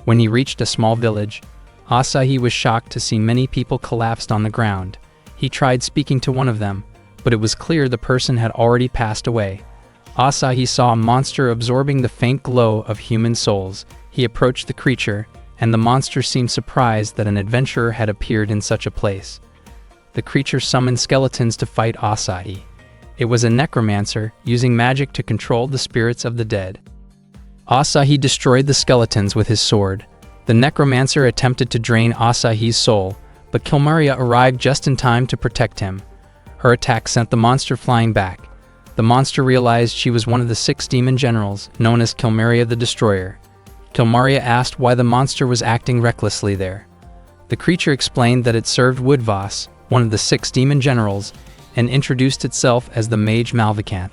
When he reached a small village, Asahi was shocked to see many people collapsed on the ground. He tried speaking to one of them, but it was clear the person had already passed away. Asahi saw a monster absorbing the faint glow of human souls. He approached the creature, and the monster seemed surprised that an adventurer had appeared in such a place. The creature summoned skeletons to fight Asahi. It was a necromancer, using magic to control the spirits of the dead. Asahi destroyed the skeletons with his sword. The necromancer attempted to drain Asahi's soul, but Kilmeria arrived just in time to protect him. Her attack sent the monster flying back. The monster realized she was one of the 6 demon generals, known as Kilmeria the Destroyer. Kilmeria asked why the monster was acting recklessly there. The creature explained that it served Woodvoss, one of the 6 demon generals, and introduced itself as the mage Malvacanth.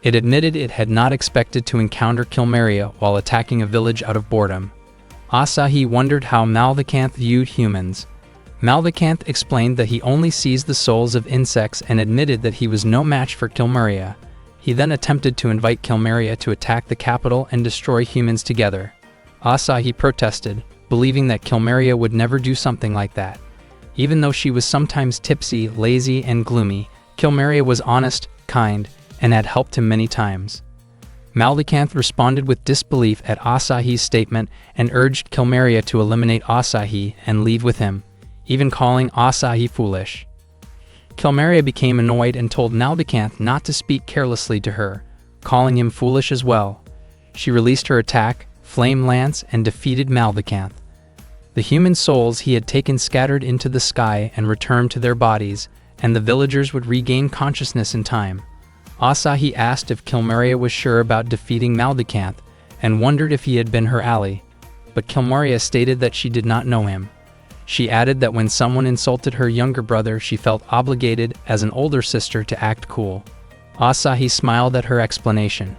It admitted it had not expected to encounter Kilmeria while attacking a village out of boredom. Asahi wondered how Malvacanth viewed humans. Malvacanth explained that he only sees the souls of insects and admitted that he was no match for Kilmeria. He then attempted to invite Kilmeria to attack the capital and destroy humans together. Asahi protested, believing that Kilmeria would never do something like that. Even though she was sometimes tipsy, lazy, and gloomy, Kilmeria was honest, kind, and had helped him many times. Malvacanth responded with disbelief at Asahi's statement and urged Kilmeria to eliminate Asahi and leave with him, even calling Asahi foolish. Kilmeria became annoyed and told Malvacanth not to speak carelessly to her, calling him foolish as well. She released her attack, Flame Lance, and defeated Malvacanth. The human souls he had taken scattered into the sky and returned to their bodies, and the villagers would regain consciousness in time. Asahi asked if Kilmaria was sure about defeating Maldicanth and wondered if he had been her ally, but Kilmaria stated that she did not know him. She added that when someone insulted her younger brother, she felt obligated as an older sister to act cool. Asahi smiled at her explanation.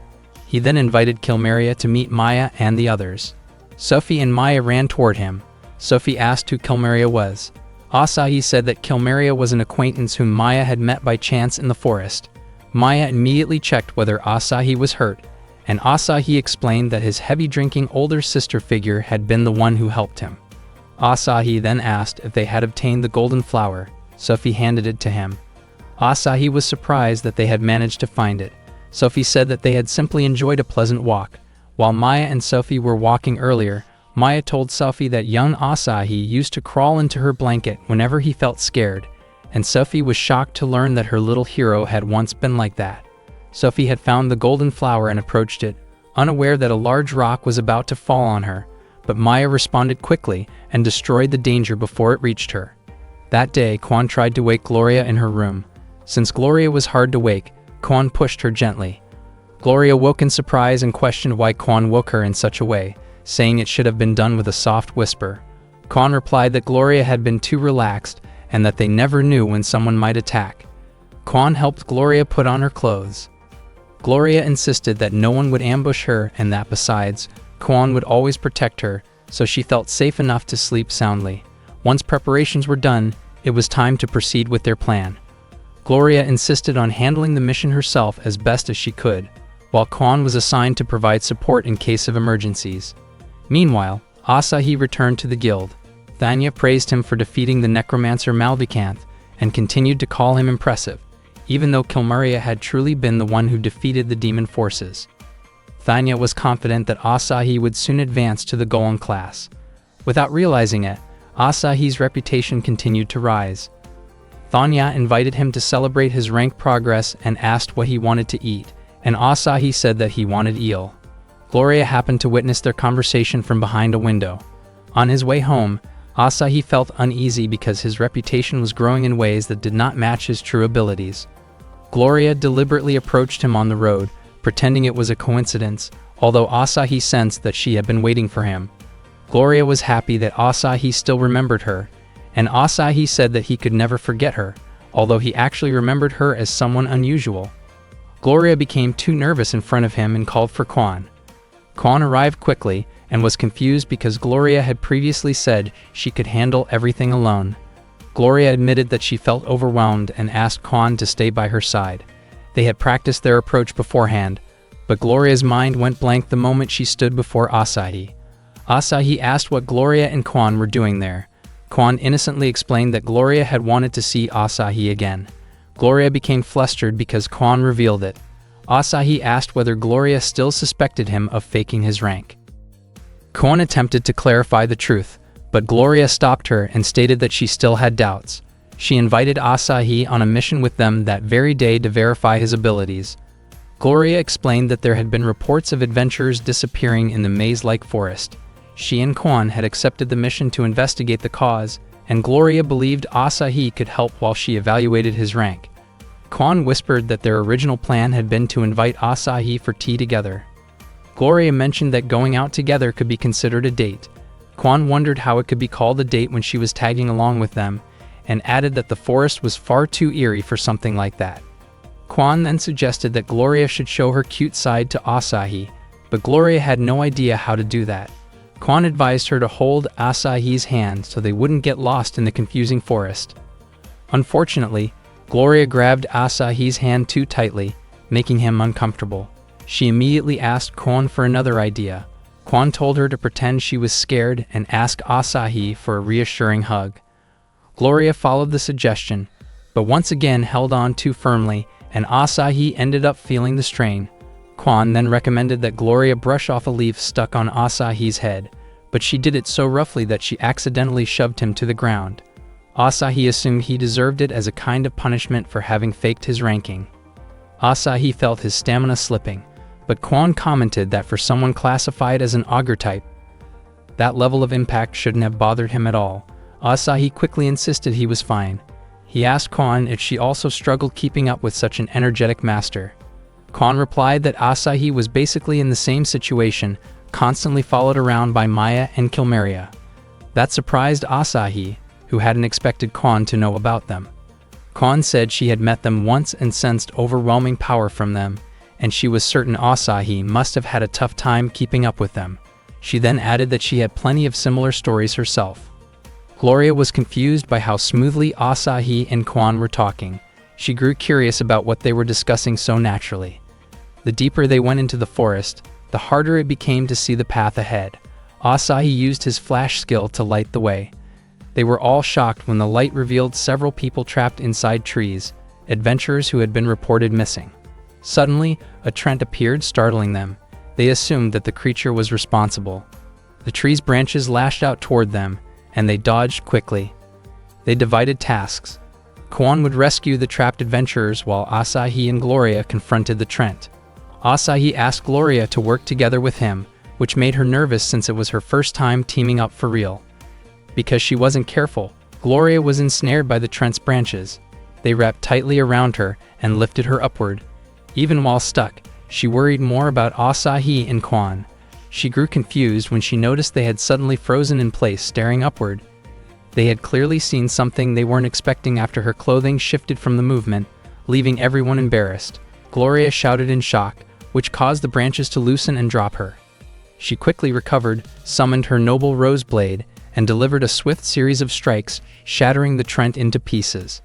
He then invited Kilmaria to meet Maya and the others. Sophie and Maya ran toward him. Sophie asked who Kilmaria was. Asahi said that Kilmaria was an acquaintance whom Maya had met by chance in the forest. Maya immediately checked whether Asahi was hurt, and Asahi explained that his heavy-drinking older sister figure had been the one who helped him. Asahi then asked if they had obtained the golden flower. Sophie handed it to him. Asahi was surprised that they had managed to find it. Sophie said that they had simply enjoyed a pleasant walk. While Maya and Sophie were walking earlier, Maya told Sophie that young Asahi used to crawl into her blanket whenever he felt scared, and Sophie was shocked to learn that her little hero had once been like that. Sophie had found the golden flower and approached it, unaware that a large rock was about to fall on her, but Maya responded quickly and destroyed the danger before it reached her. That day, Quan tried to wake Gloria in her room. Since Gloria was hard to wake, Quan pushed her gently. Gloria woke in surprise and questioned why Quan woke her in such a way, saying it should have been done with a soft whisper. Quan replied that Gloria had been too relaxed and that they never knew when someone might attack. Quan helped Gloria put on her clothes. Gloria insisted that no one would ambush her and that besides, Quan would always protect her, so she felt safe enough to sleep soundly. Once preparations were done, it was time to proceed with their plan. Gloria insisted on handling the mission herself as best as she could, while Quan was assigned to provide support in case of emergencies. Meanwhile, Asahi returned to the guild. Thanya praised him for defeating the necromancer Maldicanth and continued to call him impressive, even though Kilmaria had truly been the one who defeated the demon forces. Thanya was confident that Asahi would soon advance to the Golem class. Without realizing it, Asahi's reputation continued to rise. Thanya invited him to celebrate his rank progress and asked what he wanted to eat, and Asahi said that he wanted eel. Gloria happened to witness their conversation from behind a window. On his way home, Asahi felt uneasy because his reputation was growing in ways that did not match his true abilities. Gloria deliberately approached him on the road, pretending it was a coincidence, although Asahi sensed that she had been waiting for him. Gloria was happy that Asahi still remembered her, and Asahi said that he could never forget her, although he actually remembered her as someone unusual. Gloria became too nervous in front of him and called for Quan. Quan arrived quickly and was confused because Gloria had previously said she could handle everything alone. Gloria admitted that she felt overwhelmed and asked Quan to stay by her side. They had practiced their approach beforehand, but Gloria's mind went blank the moment she stood before Asahi. Asahi asked what Gloria and Quan were doing there. Quan innocently explained that Gloria had wanted to see Asahi again. Gloria became flustered because Quan revealed it. Asahi asked whether Gloria still suspected him of faking his rank. Quan attempted to clarify the truth, but Gloria stopped her and stated that she still had doubts. She invited Asahi on a mission with them that very day to verify his abilities. Gloria explained that there had been reports of adventurers disappearing in the maze-like forest. She and Quan had accepted the mission to investigate the cause, and Gloria believed Asahi could help while she evaluated his rank. Quan whispered that their original plan had been to invite Asahi for tea together. Gloria mentioned that going out together could be considered a date. Quan wondered how it could be called a date when she was tagging along with them, and added that the forest was far too eerie for something like that. Quan then suggested that Gloria should show her cute side to Asahi, but Gloria had no idea how to do that. Quan advised her to hold Asahi's hand so they wouldn't get lost in the confusing forest. Unfortunately, Gloria grabbed Asahi's hand too tightly, making him uncomfortable. She immediately asked Quan for another idea. Quan told her to pretend she was scared and ask Asahi for a reassuring hug. Gloria followed the suggestion, but once again held on too firmly, and Asahi ended up feeling the strain. Quan then recommended that Gloria brush off a leaf stuck on Asahi's head, but she did it so roughly that she accidentally shoved him to the ground. Asahi assumed he deserved it as a kind of punishment for having faked his ranking. Asahi felt his stamina slipping, but Quan commented that for someone classified as an augur type, that level of impact shouldn't have bothered him at all. Asahi quickly insisted he was fine. He asked Quan if she also struggled keeping up with such an energetic master. Kwan replied that Asahi was basically in the same situation, constantly followed around by Maya and Kilmeria. That surprised Asahi, who hadn't expected Kwan to know about them. Kwan said she had met them once and sensed overwhelming power from them, and she was certain Asahi must have had a tough time keeping up with them. She then added that she had plenty of similar stories herself. Gloria was confused by how smoothly Asahi and Kwan were talking. She grew curious about what they were discussing so naturally. The deeper they went into the forest, the harder it became to see the path ahead. Asahi used his flash skill to light the way. They were all shocked when the light revealed several people trapped inside trees, adventurers who had been reported missing. Suddenly, a trent appeared, startling them. They assumed that the creature was responsible. The tree's branches lashed out toward them, and they dodged quickly. They divided tasks. Kwan would rescue the trapped adventurers while Asahi and Gloria confronted the trent. Asahi asked Gloria to work together with him, which made her nervous since it was her first time teaming up for real. Because she wasn't careful, Gloria was ensnared by the trent's branches. They wrapped tightly around her and lifted her upward. Even while stuck, she worried more about Asahi and Kwan. She grew confused when she noticed they had suddenly frozen in place, staring upward. They had clearly seen something they weren't expecting after her clothing shifted from the movement, leaving everyone embarrassed. Gloria shouted in shock, which caused the branches to loosen and drop her. She quickly recovered, summoned her noble rose blade, and delivered a swift series of strikes, shattering the trent into pieces.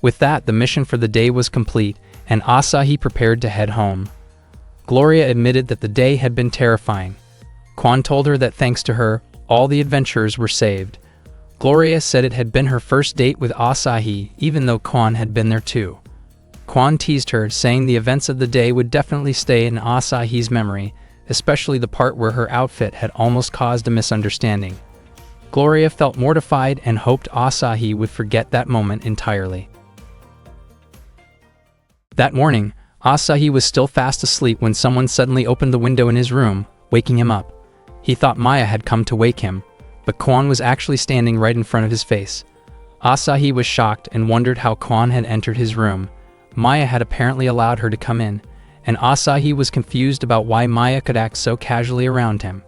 With that, the mission for the day was complete, and Asahi prepared to head home. Gloria admitted that the day had been terrifying. Kwan told her that thanks to her, all the adventurers were saved. Gloria said it had been her first date with Asahi, even though Kwan had been there too. Kwan teased her, saying the events of the day would definitely stay in Asahi's memory, especially the part where her outfit had almost caused a misunderstanding. Gloria felt mortified and hoped Asahi would forget that moment entirely. That morning, Asahi was still fast asleep when someone suddenly opened the window in his room, waking him up. He thought Maya had come to wake him, but Kwan was actually standing right in front of his face. Asahi was shocked and wondered how Kwan had entered his room. Maya had apparently allowed her to come in, and Asahi was confused about why Maya could act so casually around him.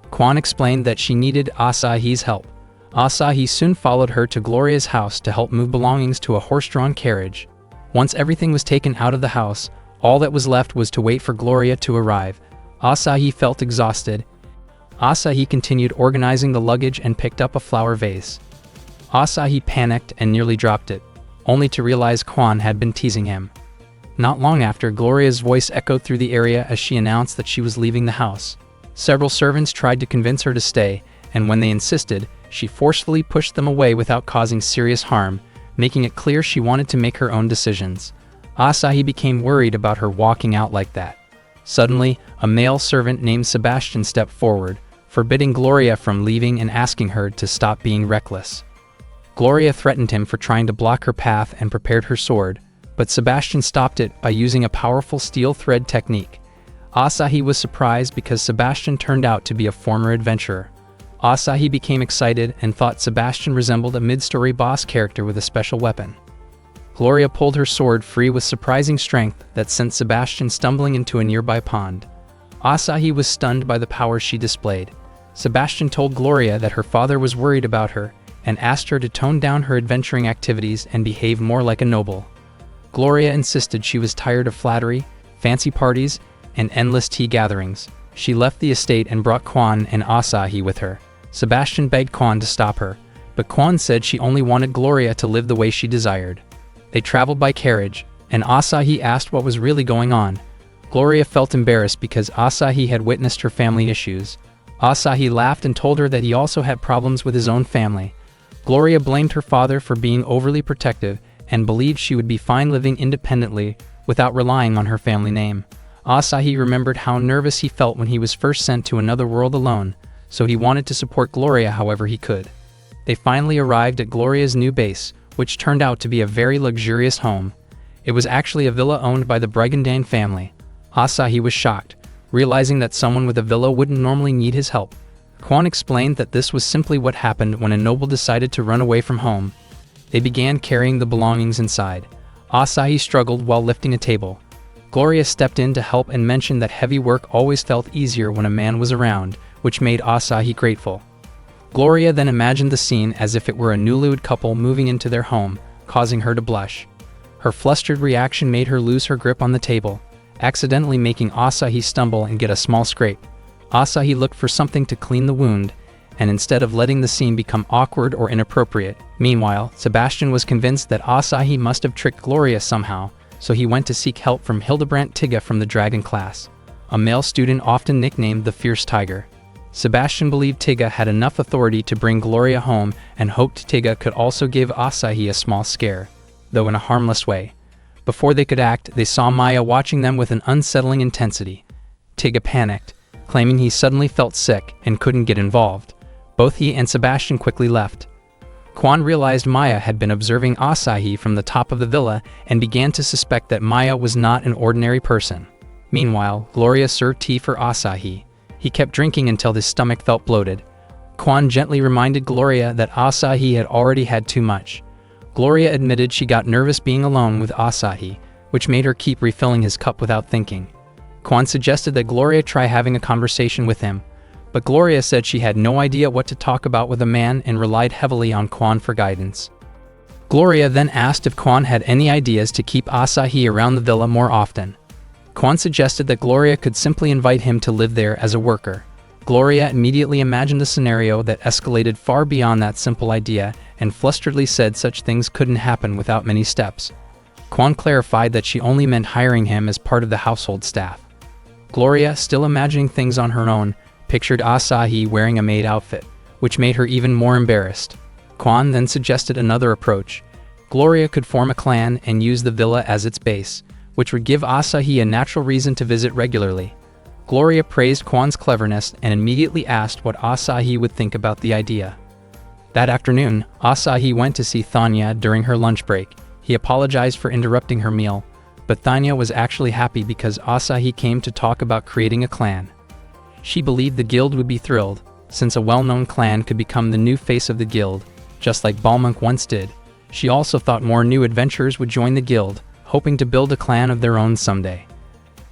Kwan explained that she needed Asahi's help. Asahi soon followed her to Gloria's house to help move belongings to a horse-drawn carriage. Once everything was taken out of the house, all that was left was to wait for Gloria to arrive. Asahi felt exhausted. Asahi continued organizing the luggage and picked up a flower vase. Asahi panicked and nearly dropped it, only to realize Kwan had been teasing him. Not long after, Gloria's voice echoed through the area as she announced that she was leaving the house. Several servants tried to convince her to stay, and when they insisted, she forcefully pushed them away without causing serious harm, making it clear she wanted to make her own decisions. Asahi became worried about her walking out like that. Suddenly, a male servant named Sebastian stepped forward, forbidding Gloria from leaving and asking her to stop being reckless. Gloria threatened him for trying to block her path and prepared her sword, but Sebastian stopped it by using a powerful steel thread technique. Asahi was surprised because Sebastian turned out to be a former adventurer. Asahi became excited and thought Sebastian resembled a mid-story boss character with a special weapon. Gloria pulled her sword free with surprising strength that sent Sebastian stumbling into a nearby pond. Asahi was stunned by the power she displayed. Sebastian told Gloria that her father was worried about her and asked her to tone down her adventuring activities and behave more like a noble. Gloria insisted she was tired of flattery, fancy parties, and endless tea gatherings. She left the estate and brought Kwan and Asahi with her. Sebastian begged Kwan to stop her, but Kwan said she only wanted Gloria to live the way she desired. They traveled by carriage, and Asahi asked what was really going on. Gloria felt embarrassed because Asahi had witnessed her family issues. Asahi laughed and told her that he also had problems with his own family. Gloria blamed her father for being overly protective and believed she would be fine living independently without relying on her family name. Asahi remembered how nervous he felt when he was first sent to another world alone, so he wanted to support Gloria however he could. They finally arrived at Gloria's new base, which turned out to be a very luxurious home. It was actually a villa owned by the Brigandine family. Asahi was shocked, realizing that someone with a villa wouldn't normally need his help. Kwan explained that this was simply what happened when a noble decided to run away from home. They began carrying the belongings inside. Asahi struggled while lifting a table. Gloria stepped in to help and mentioned that heavy work always felt easier when a man was around, which made Asahi grateful. Gloria then imagined the scene as if it were a newlywed couple moving into their home, causing her to blush. Her flustered reaction made her lose her grip on the table, accidentally making Asahi stumble and get a small scrape. Asahi looked for something to clean the wound, and instead of letting the scene become awkward or inappropriate. Meanwhile, Sebastian was convinced that Asahi must have tricked Gloria somehow, so he went to seek help from Hildebrandt Tigge from the Dragon class, a male student often nicknamed the Fierce Tiger. Sebastian believed Tigge had enough authority to bring Gloria home and hoped Tigge could also give Asahi a small scare, though in a harmless way. Before they could act, they saw Maya watching them with an unsettling intensity. Tigge panicked, claiming he suddenly felt sick and couldn't get involved. Both he and Sebastian quickly left. Quan realized Maya had been observing Asahi from the top of the villa and began to suspect that Maya was not an ordinary person. Meanwhile, Gloria served tea for Asahi. He kept drinking until his stomach felt bloated. Quan gently reminded Gloria that Asahi had already had too much. Gloria admitted she got nervous being alone with Asahi, which made her keep refilling his cup without thinking. Quan suggested that Gloria try having a conversation with him, but Gloria said she had no idea what to talk about with a man and relied heavily on Quan for guidance. Gloria then asked if Quan had any ideas to keep Asahi around the villa more often. Quan suggested that Gloria could simply invite him to live there as a worker. Gloria immediately imagined a scenario that escalated far beyond that simple idea and flusteredly said such things couldn't happen without many steps. Quan clarified that she only meant hiring him as part of the household staff. Gloria, still imagining things on her own, pictured Asahi wearing a maid outfit, which made her even more embarrassed. Quan then suggested another approach. Gloria could form a clan and use the villa as its base, which would give Asahi a natural reason to visit regularly. Gloria praised Quan's cleverness and immediately asked what Asahi would think about the idea. That afternoon, Asahi went to see Thanya during her lunch break. He apologized for interrupting her meal, but Thanya was actually happy because Asahi came to talk about creating a clan. She believed the guild would be thrilled, since a well-known clan could become the new face of the guild, just like Balmunk once did. She also thought more new adventurers would join the guild, hoping to build a clan of their own someday.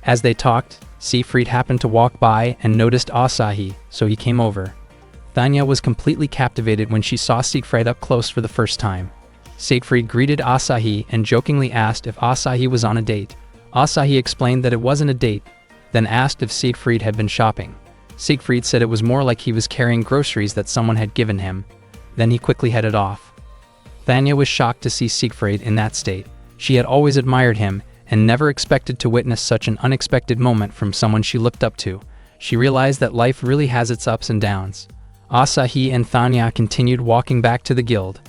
As they talked, Siegfried happened to walk by and noticed Asahi, so he came over. Thanya was completely captivated when she saw Siegfried up close for the first time. Siegfried greeted Asahi and jokingly asked if Asahi was on a date. Asahi explained that it wasn't a date, then asked if Siegfried had been shopping. Siegfried said it was more like he was carrying groceries that someone had given him. Then he quickly headed off. Thanya was shocked to see Siegfried in that state. She had always admired him and never expected to witness such an unexpected moment from someone she looked up to. She realized that life really has its ups and downs. Asahi and Thanya continued walking back to the guild.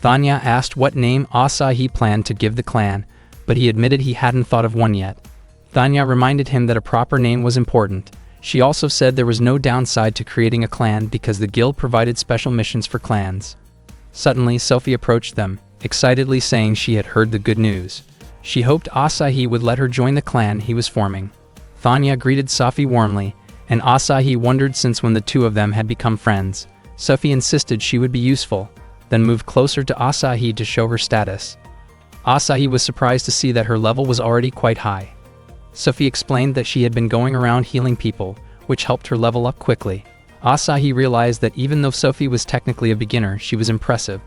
Thanya asked what name Asahi planned to give the clan, but he admitted he hadn't thought of one yet. Thanya reminded him that a proper name was important. She also said there was no downside to creating a clan because the guild provided special missions for clans. Suddenly, Sophie approached them, excitedly saying she had heard the good news. She hoped Asahi would let her join the clan he was forming. Thanya greeted Sophie warmly, and Asahi wondered since when the two of them had become friends. Sophie insisted she would be useful, then moved closer to Asahi to show her status. Asahi was surprised to see that her level was already quite high. Sophie explained that she had been going around healing people, which helped her level up quickly. Asahi realized that even though Sophie was technically a beginner, she was impressive,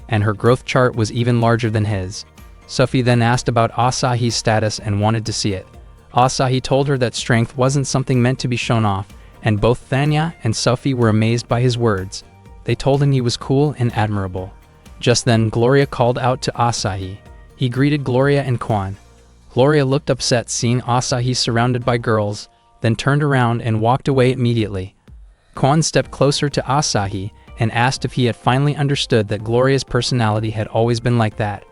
and her growth chart was even larger than his. Sophie then asked about Asahi's status and wanted to see it. Asahi told her that strength wasn't something meant to be shown off, and both Thanya and Sophie were amazed by his words. They told him he was cool and admirable. Just then, Gloria called out to Asahi. He greeted Gloria and Quan. Gloria looked upset seeing Asahi surrounded by girls, then turned around and walked away immediately. Quan stepped closer to Asahi and asked if he had finally understood that Gloria's personality had always been like that.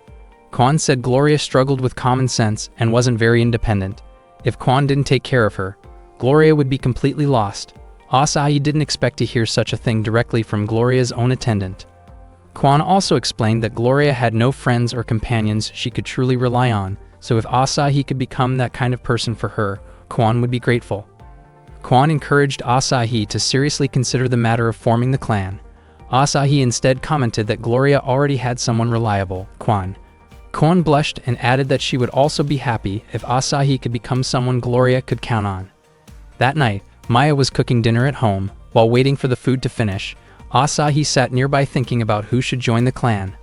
Quan said Gloria struggled with common sense and wasn't very independent. If Quan didn't take care of her, Gloria would be completely lost. Asahi didn't expect to hear such a thing directly from Gloria's own attendant. Quan also explained that Gloria had no friends or companions she could truly rely on, so if Asahi could become that kind of person for her, Quan would be grateful. Quan encouraged Asahi to seriously consider the matter of forming the clan. Asahi instead commented that Gloria already had someone reliable, Quan. Kwon blushed and added that she would also be happy if Asahi could become someone Gloria could count on. That night, Maya was cooking dinner at home. While waiting for the food to finish, Asahi sat nearby thinking about who should join the clan.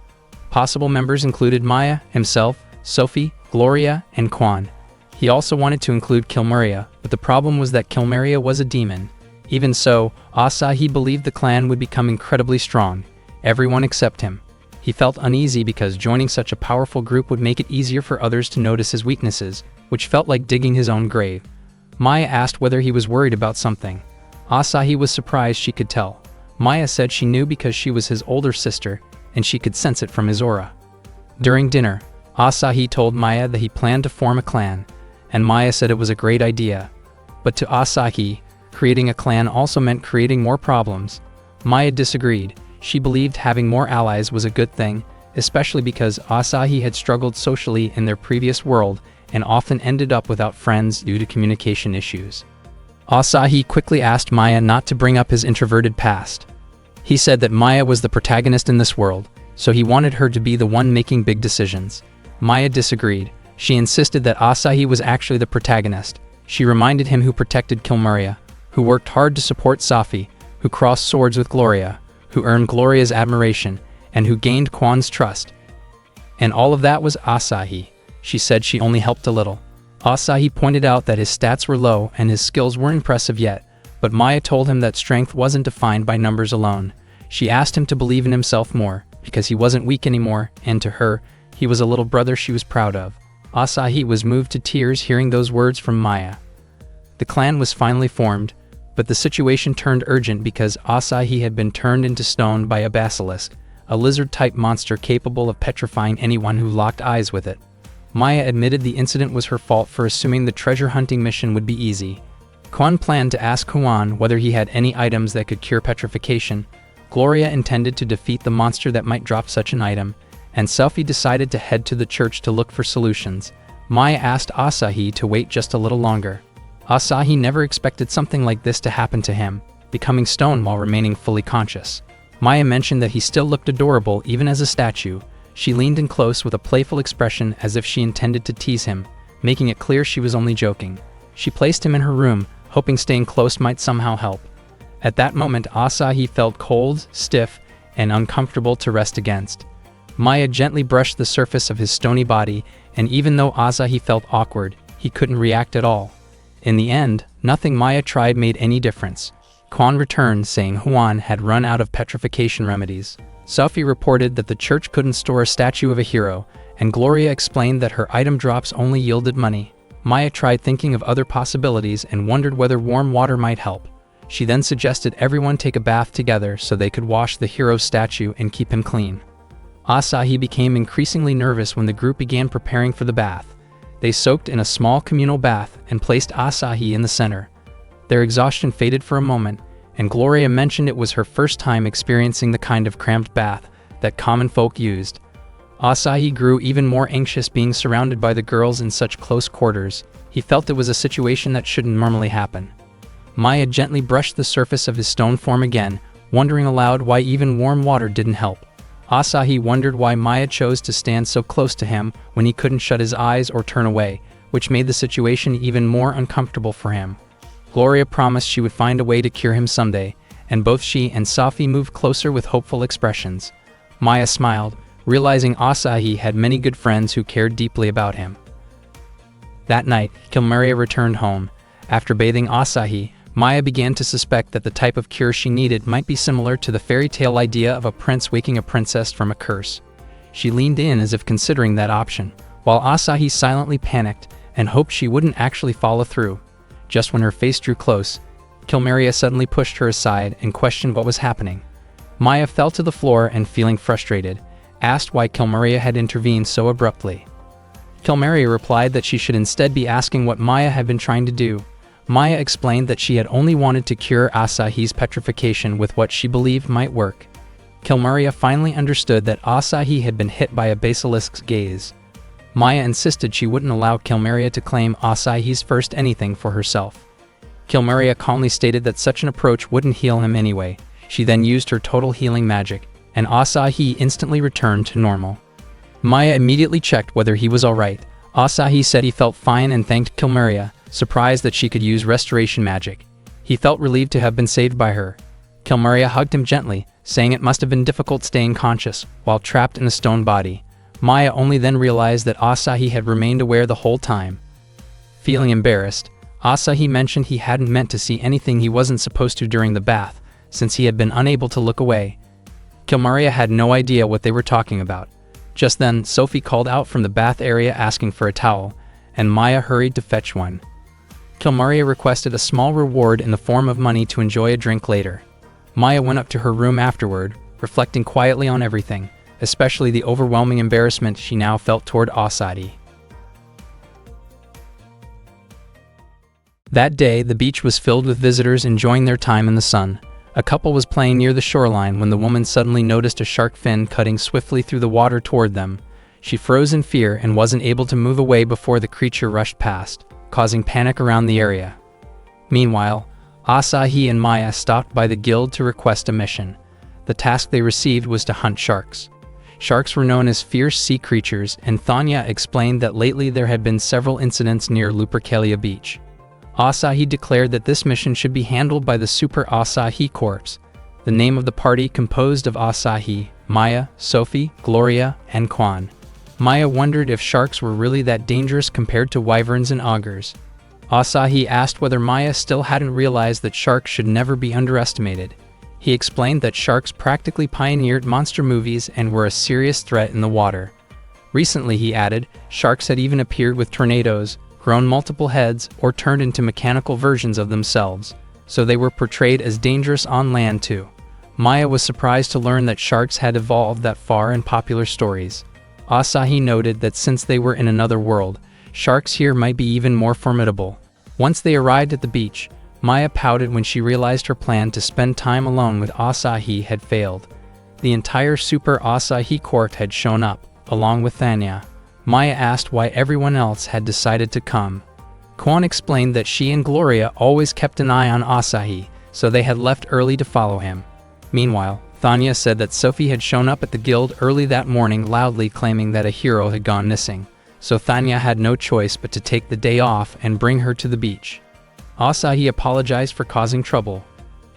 Possible members included Maya, himself, Sophie, Gloria, and Kwon. He also wanted to include Kilmaria, but the problem was that Kilmaria was a demon. Even so, Asahi believed the clan would become incredibly strong, everyone except him. He felt uneasy because joining such a powerful group would make it easier for others to notice his weaknesses, which felt like digging his own grave. Maya asked whether he was worried about something. Asahi was surprised she could tell. Maya said she knew because she was his older sister, and she could sense it from his aura. During dinner, Asahi told Maya that he planned to form a clan, and Maya said it was a great idea. But to Asahi, creating a clan also meant creating more problems. Maya disagreed. She believed having more allies was a good thing, especially because Asahi had struggled socially in their previous world and often ended up without friends due to communication issues. Asahi quickly asked Maya not to bring up his introverted past. He said that Maya was the protagonist in this world, so he wanted her to be the one making big decisions. Maya disagreed. She insisted that Asahi was actually the protagonist. She reminded him who protected Kilmaria, who worked hard to support Safi, who crossed swords with Gloria, who earned Gloria's admiration, and who gained Kwon's trust. And all of that was Asahi. She said she only helped a little. Asahi pointed out that his stats were low and his skills weren't impressive yet, but Maya told him that strength wasn't defined by numbers alone. She asked him to believe in himself more, because he wasn't weak anymore, and to her, he was a little brother she was proud of. Asahi was moved to tears hearing those words from Maya. The clan was finally formed, but the situation turned urgent because Asahi had been turned into stone by a basilisk, a lizard-type monster capable of petrifying anyone who locked eyes with it. Maya admitted the incident was her fault for assuming the treasure hunting mission would be easy. Kwon planned to ask Kwon whether he had any items that could cure petrification. Gloria intended to defeat the monster that might drop such an item, and Selfie decided to head to the church to look for solutions. Maya asked Asahi to wait just a little longer. Asahi never expected something like this to happen to him, becoming stone while remaining fully conscious. Maya mentioned that he still looked adorable even as a statue. She leaned in close with a playful expression as if she intended to tease him, making it clear she was only joking. She placed him in her room, hoping staying close might somehow help. At that moment, Asahi felt cold, stiff, and uncomfortable to rest against. Maya gently brushed the surface of his stony body, and even though Asahi felt awkward, he couldn't react at all. In the end, nothing Maya tried made any difference. Kwon returned saying Huan had run out of petrification remedies. Sophie reported that the church couldn't store a statue of a hero, and Gloria explained that her item drops only yielded money. Maya tried thinking of other possibilities and wondered whether warm water might help. She then suggested everyone take a bath together so they could wash the hero's statue and keep him clean. Asahi became increasingly nervous when the group began preparing for the bath. They soaked in a small communal bath and placed Asahi in the center. Their exhaustion faded for a moment, and Gloria mentioned it was her first time experiencing the kind of cramped bath that common folk used. Asahi grew even more anxious being surrounded by the girls in such close quarters. He felt it was a situation that shouldn't normally happen. Maya gently brushed the surface of his stone form again, wondering aloud why even warm water didn't help. Asahi wondered why Maya chose to stand so close to him when he couldn't shut his eyes or turn away, which made the situation even more uncomfortable for him. Gloria promised she would find a way to cure him someday, and both she and Safi moved closer with hopeful expressions. Maya smiled, realizing Asahi had many good friends who cared deeply about him. That night, Kilmaria returned home. After bathing Asahi, Maya began to suspect that the type of cure she needed might be similar to the fairy tale idea of a prince waking a princess from a curse. She leaned in as if considering that option, while Asahi silently panicked and hoped she wouldn't actually follow through. Just when her face drew close, Kilmaria suddenly pushed her aside and questioned what was happening. Maya fell to the floor and, feeling frustrated, asked why Kilmaria had intervened so abruptly. Kilmaria replied that she should instead be asking what Maya had been trying to do. Maya explained that she had only wanted to cure Asahi's petrification with what she believed might work. Kilmaria finally understood that Asahi had been hit by a basilisk's gaze. Maya insisted she wouldn't allow Kilmaria to claim Asahi's first anything for herself. Kilmaria calmly stated that such an approach wouldn't heal him anyway. She then used her total healing magic, and Asahi instantly returned to normal. Maya immediately checked whether he was alright. Asahi said he felt fine and thanked Kilmaria, surprised that she could use restoration magic. He felt relieved to have been saved by her. Kilmaria hugged him gently, saying it must have been difficult staying conscious while trapped in a stone body. Maya only then realized that Asahi had remained aware the whole time. Feeling embarrassed, Asahi mentioned he hadn't meant to see anything he wasn't supposed to during the bath, since he had been unable to look away. Kilmaria had no idea what they were talking about. Just then, Sophie called out from the bath area asking for a towel, and Maya hurried to fetch one. Kilmaria requested a small reward in the form of money to enjoy a drink later. Maya went up to her room afterward, reflecting quietly on everything, especially the overwhelming embarrassment she now felt toward Asahi. That day, the beach was filled with visitors enjoying their time in the sun. A couple was playing near the shoreline when the woman suddenly noticed a shark fin cutting swiftly through the water toward them. She froze in fear and wasn't able to move away before the creature rushed past, causing panic around the area. Meanwhile, Asahi and Maya stopped by the guild to request a mission. The task they received was to hunt sharks. Sharks were known as fierce sea creatures, and Thanya explained that lately there had been several incidents near Lupercalia Beach. Asahi declared that this mission should be handled by the Super Asahi Corps. The name of the party composed of Asahi, Maya, Sophie, Gloria, and Kwan. Maya wondered if sharks were really that dangerous compared to wyverns and augurs. Asahi asked whether Maya still hadn't realized that sharks should never be underestimated. He explained that sharks practically pioneered monster movies and were a serious threat in the water. Recently, he added, sharks had even appeared with tornadoes, grown multiple heads, or turned into mechanical versions of themselves, so they were portrayed as dangerous on land too. Maya was surprised to learn that sharks had evolved that far in popular stories. Asahi noted that since they were in another world, sharks here might be even more formidable. Once they arrived at the beach, Maya pouted when she realized her plan to spend time alone with Asahi had failed. The entire Super Asahi court had shown up, along with Thanya. Maya asked why everyone else had decided to come. Kwan explained that she and Gloria always kept an eye on Asahi, so they had left early to follow him. Meanwhile, Thanya said that Sophie had shown up at the guild early that morning loudly claiming that a hero had gone missing, so Thanya had no choice but to take the day off and bring her to the beach. Asahi apologized for causing trouble.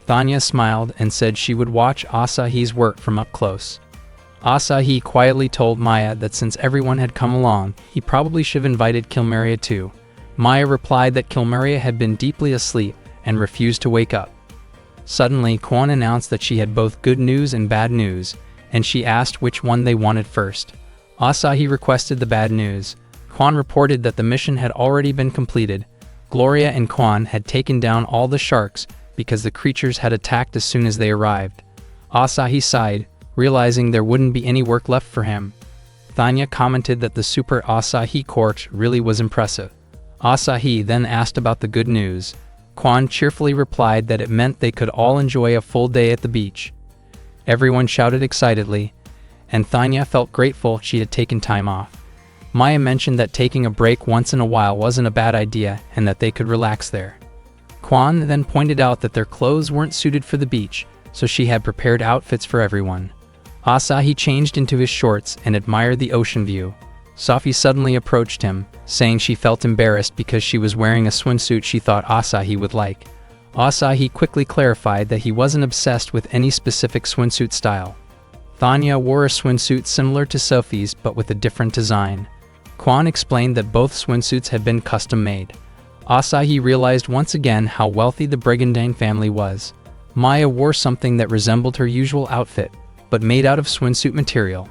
Thanya smiled and said she would watch Asahi's work from up close. Asahi quietly told Maya that since everyone had come along, he probably should have invited Kilmaria too. Maya replied that Kilmaria had been deeply asleep and refused to wake up. Suddenly, Kwan announced that she had both good news and bad news, and she asked which one they wanted first. Asahi requested the bad news. Kwan reported that the mission had already been completed. Gloria and Kwan had taken down all the sharks because the creatures had attacked as soon as they arrived. Asahi sighed, realizing there wouldn't be any work left for him. Thanya commented that the Super Asahi court really was impressive. Asahi then asked about the good news. Kwan cheerfully replied that it meant they could all enjoy a full day at the beach. Everyone shouted excitedly, and Thanya felt grateful she had taken time off. Maya mentioned that taking a break once in a while wasn't a bad idea and that they could relax there. Kwan then pointed out that their clothes weren't suited for the beach, so she had prepared outfits for everyone. Asahi changed into his shorts and admired the ocean view. Sophie suddenly approached him, saying she felt embarrassed because she was wearing a swimsuit she thought Asahi would like. Asahi quickly clarified that he wasn't obsessed with any specific swimsuit style. Thanya wore a swimsuit similar to Sophie's but with a different design. Kwan explained that both swimsuits had been custom-made. Asahi realized once again how wealthy the Brigandine family was. Maya wore something that resembled her usual outfit, but made out of swimsuit material.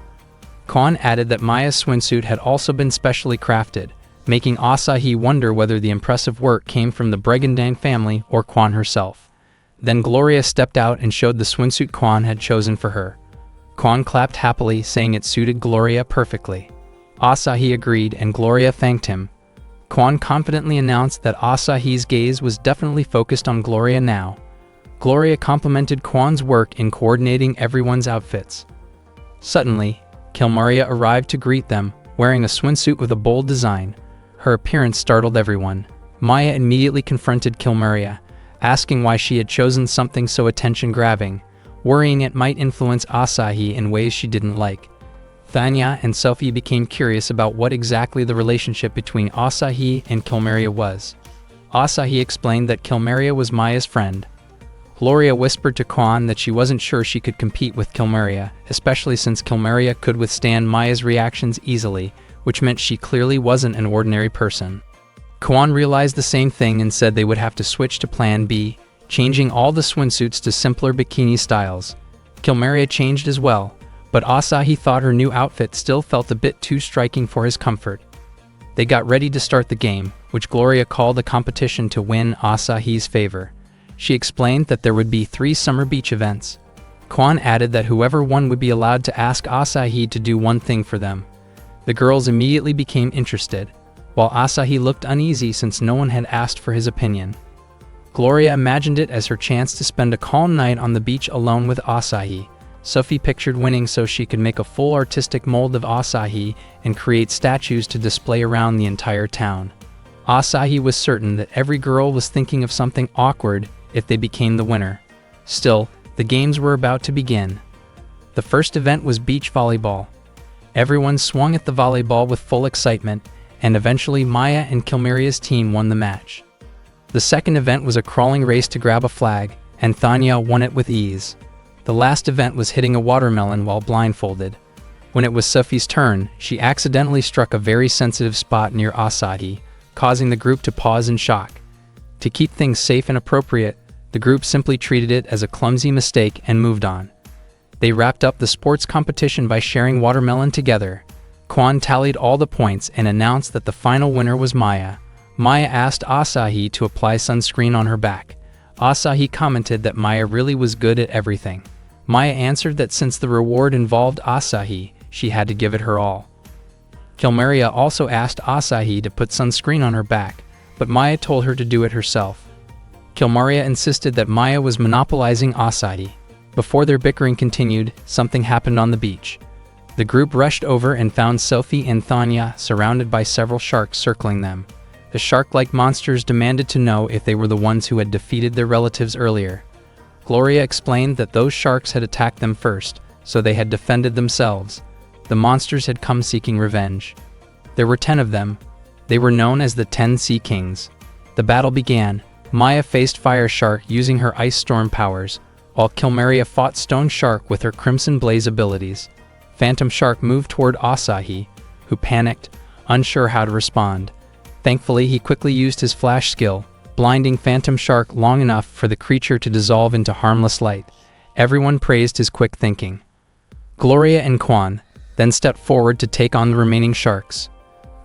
Kwan added that Maya's swimsuit had also been specially crafted, making Asahi wonder whether the impressive work came from the Brigandine family or Kwan herself. Then Gloria stepped out and showed the swimsuit Kwan had chosen for her. Kwan clapped happily, saying it suited Gloria perfectly. Asahi agreed and Gloria thanked him. Kwan confidently announced that Asahi's gaze was definitely focused on Gloria now. Gloria complimented Kwan's work in coordinating everyone's outfits. Suddenly, Kilmaria arrived to greet them, wearing a swimsuit with a bold design. Her appearance startled everyone. Maya immediately confronted Kilmaria, asking why she had chosen something so attention-grabbing, worrying it might influence Asahi in ways she didn't like. Thanya and Sophie became curious about what exactly the relationship between Asahi and Kilmeria was. Asahi explained that Kilmeria was Maya's friend. Gloria whispered to Kwan that she wasn't sure she could compete with Kilmeria, especially since Kilmeria could withstand Maya's reactions easily, which meant she clearly wasn't an ordinary person. Kwan realized the same thing and said they would have to switch to Plan B, changing all the swimsuits to simpler bikini styles. Kilmeria changed as well, but Asahi thought her new outfit still felt a bit too striking for his comfort. They got ready to start the game, which Gloria called a competition to win Asahi's favor. She explained that there would be 3 summer beach events. Kwan added that whoever won would be allowed to ask Asahi to do one thing for them. The girls immediately became interested, while Asahi looked uneasy since no one had asked for his opinion. Gloria imagined it as her chance to spend a calm night on the beach alone with Asahi. Sophie pictured winning so she could make a full artistic mold of Asahi and create statues to display around the entire town. Asahi was certain that every girl was thinking of something awkward if they became the winner. Still, the games were about to begin. The first event was beach volleyball. Everyone swung at the volleyball with full excitement, and eventually Maya and Kilmeria's team won the match. The second event was a crawling race to grab a flag, and Thanya won it with ease. The last event was hitting a watermelon while blindfolded. When it was Sophie's turn, she accidentally struck a very sensitive spot near Asahi, causing the group to pause in shock. To keep things safe and appropriate, the group simply treated it as a clumsy mistake and moved on. They wrapped up the sports competition by sharing watermelon together. Kwan tallied all the points and announced that the final winner was Maya. Maya asked Asahi to apply sunscreen on her back. Asahi commented that Maya really was good at everything. Maya answered that since the reward involved Asahi, she had to give it her all. Kilmeria also asked Asahi to put sunscreen on her back, but Maya told her to do it herself. Kilmeria insisted that Maya was monopolizing Asahi. Before their bickering continued, something happened on the beach. The group rushed over and found Sophie and Thanya surrounded by several sharks circling them. The shark-like monsters demanded to know if they were the ones who had defeated their relatives earlier. Gloria explained that those sharks had attacked them first, so they had defended themselves. The monsters had come seeking revenge. There were 10 of them. They were known as the 10 Sea Kings. The battle began. Maya faced Fire Shark using her Ice Storm powers, while Kilmeria fought Stone Shark with her Crimson Blaze abilities. Phantom Shark moved toward Asahi, who panicked, unsure how to respond. Thankfully, he quickly used his flash skill, blinding Phantom Shark long enough for the creature to dissolve into harmless light. Everyone praised his quick thinking. Gloria and Kwan then stepped forward to take on the remaining sharks.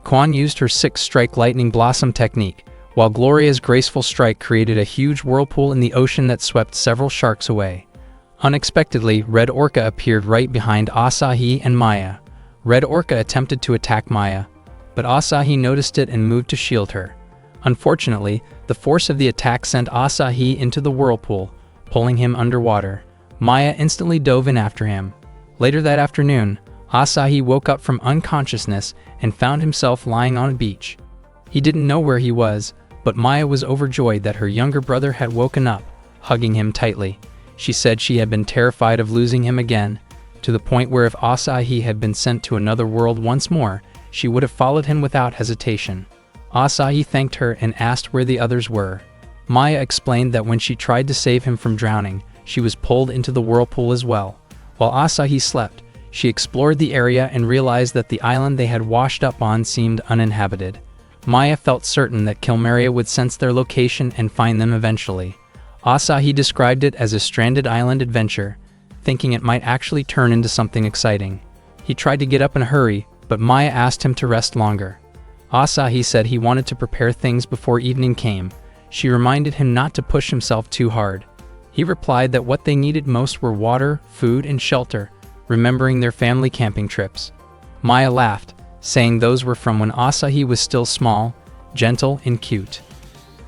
Kwan used her 6-strike lightning blossom technique, while Gloria's graceful strike created a huge whirlpool in the ocean that swept several sharks away. Unexpectedly, Red Orca appeared right behind Asahi and Maya. Red Orca attempted to attack Maya, but Asahi noticed it and moved to shield her. Unfortunately, the force of the attack sent Asahi into the whirlpool, pulling him underwater. Maya instantly dove in after him. Later that afternoon, Asahi woke up from unconsciousness and found himself lying on a beach. He didn't know where he was, but Maya was overjoyed that her younger brother had woken up, hugging him tightly. She said she had been terrified of losing him again, to the point where if Asahi had been sent to another world once more, she would have followed him without hesitation. Asahi thanked her and asked where the others were. Maya explained that when she tried to save him from drowning, she was pulled into the whirlpool as well. While Asahi slept, she explored the area and realized that the island they had washed up on seemed uninhabited. Maya felt certain that Kilmeria would sense their location and find them eventually. Asahi described it as a stranded island adventure, thinking it might actually turn into something exciting. He tried to get up in a hurry, but Maya asked him to rest longer. Asahi said he wanted to prepare things before evening came. She reminded him not to push himself too hard. He replied that what they needed most were water, food, and shelter, remembering their family camping trips. Maya laughed, saying those were from when Asahi was still small, gentle, and cute.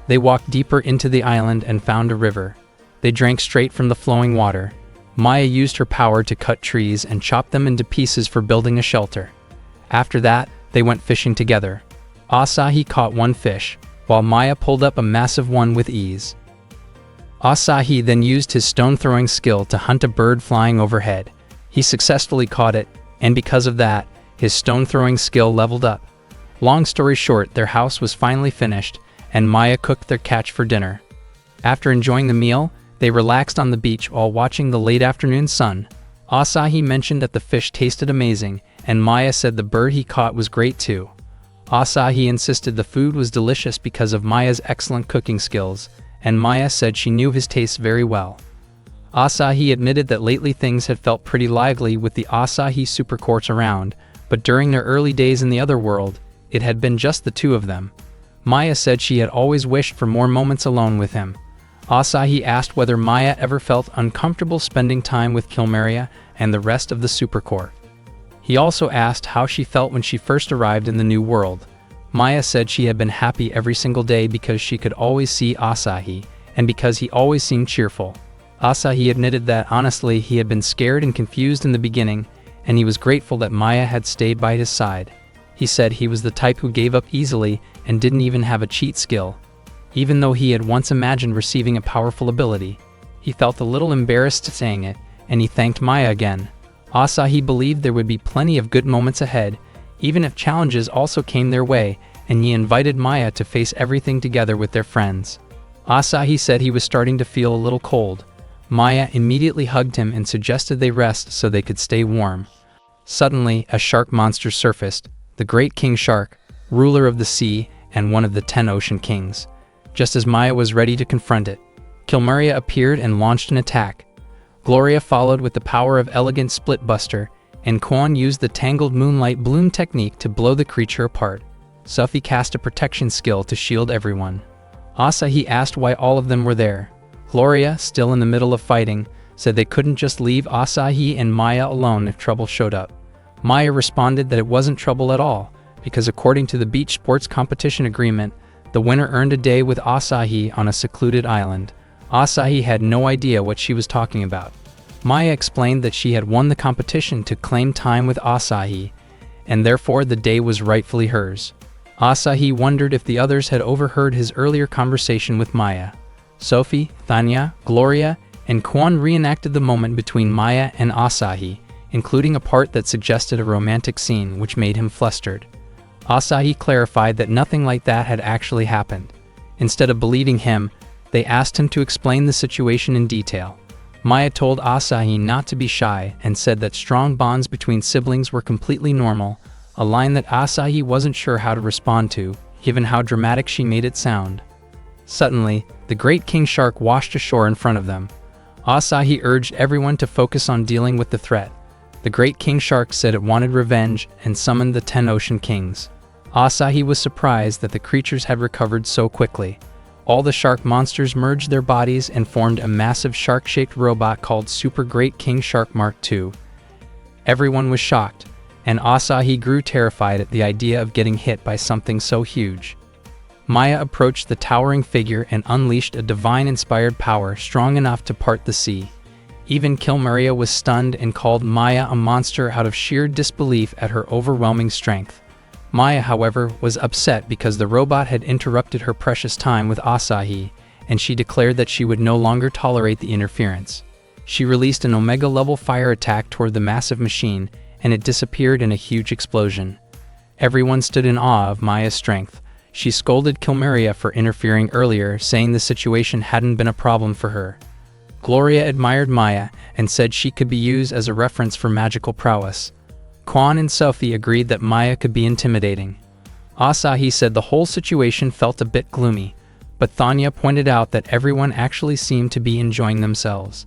They walked deeper into the island and found a river. They drank straight from the flowing water. Maya used her power to cut trees and chop them into pieces for building a shelter. After that, they went fishing together. Asahi caught one fish, while Maya pulled up a massive one with ease. Asahi then used his stone-throwing skill to hunt a bird flying overhead. He successfully caught it, and because of that, his stone-throwing skill leveled up. Long story short, their house was finally finished, and Maya cooked their catch for dinner. After enjoying the meal, they relaxed on the beach while watching the late afternoon sun. Asahi mentioned that the fish tasted amazing, and Maya said the bird he caught was great too. Asahi insisted the food was delicious because of Maya's excellent cooking skills, and Maya said she knew his tastes very well. Asahi admitted that lately things had felt pretty lively with the Asahi supercourts around, but during their early days in the other world, it had been just the two of them. Maya said she had always wished for more moments alone with him. Asahi asked whether Maya ever felt uncomfortable spending time with Kilmeria and the rest of the supercourt. He also asked how she felt when she first arrived in the new world. Maya said she had been happy every single day because she could always see Asahi, and because he always seemed cheerful. Asahi admitted that honestly he had been scared and confused in the beginning, and he was grateful that Maya had stayed by his side. He said he was the type who gave up easily and didn't even have a cheat skill. Even though he had once imagined receiving a powerful ability, he felt a little embarrassed saying it, and he thanked Maya again. Asahi believed there would be plenty of good moments ahead, even if challenges also came their way, and he invited Maya to face everything together with their friends. Asahi said he was starting to feel a little cold. Maya immediately hugged him and suggested they rest so they could stay warm. Suddenly, a shark monster surfaced, the great king shark, ruler of the sea and one of the 10 ocean kings. Just as Maya was ready to confront it, Kilmeria appeared and launched an attack. Gloria followed with the power of elegant split buster, and Quan used the tangled moonlight bloom technique to blow the creature apart. Sophie cast a protection skill to shield everyone. Asahi asked why all of them were there. Gloria, still in the middle of fighting, said they couldn't just leave Asahi and Maya alone if trouble showed up. Maya responded that it wasn't trouble at all, because according to the beach sports competition agreement, the winner earned a day with Asahi on a secluded island. Asahi had no idea what she was talking about. Maya explained that she had won the competition to claim time with Asahi, and therefore the day was rightfully hers. Asahi wondered if the others had overheard his earlier conversation with Maya. Sophie, Thanya, Gloria, and Quan reenacted the moment between Maya and Asahi, including a part that suggested a romantic scene which made him flustered. Asahi clarified that nothing like that had actually happened. Instead of believing him, they asked him to explain the situation in detail. Maya told Asahi not to be shy and said that strong bonds between siblings were completely normal, a line that Asahi wasn't sure how to respond to, given how dramatic she made it sound. Suddenly, the great king shark washed ashore in front of them. Asahi urged everyone to focus on dealing with the threat. The great king shark said it wanted revenge and summoned the 10 ocean kings. Asahi was surprised that the creatures had recovered so quickly. All the shark monsters merged their bodies and formed a massive shark-shaped robot called Super Great King Shark Mark II. Everyone was shocked, and Asahi grew terrified at the idea of getting hit by something so huge. Maya approached the towering figure and unleashed a divine-inspired power strong enough to part the sea. Even Kilmeria was stunned and called Maya a monster out of sheer disbelief at her overwhelming strength. Maya, however, was upset because the robot had interrupted her precious time with Asahi, and she declared that she would no longer tolerate the interference. She released an Omega-level fire attack toward the massive machine, and it disappeared in a huge explosion. Everyone stood in awe of Maya's strength. She scolded Kilmeria for interfering earlier, saying the situation hadn't been a problem for her. Gloria admired Maya and said she could be used as a reference for magical prowess. Quan and Sophie agreed that Maya could be intimidating. Asahi said the whole situation felt a bit gloomy, but Thanya pointed out that everyone actually seemed to be enjoying themselves.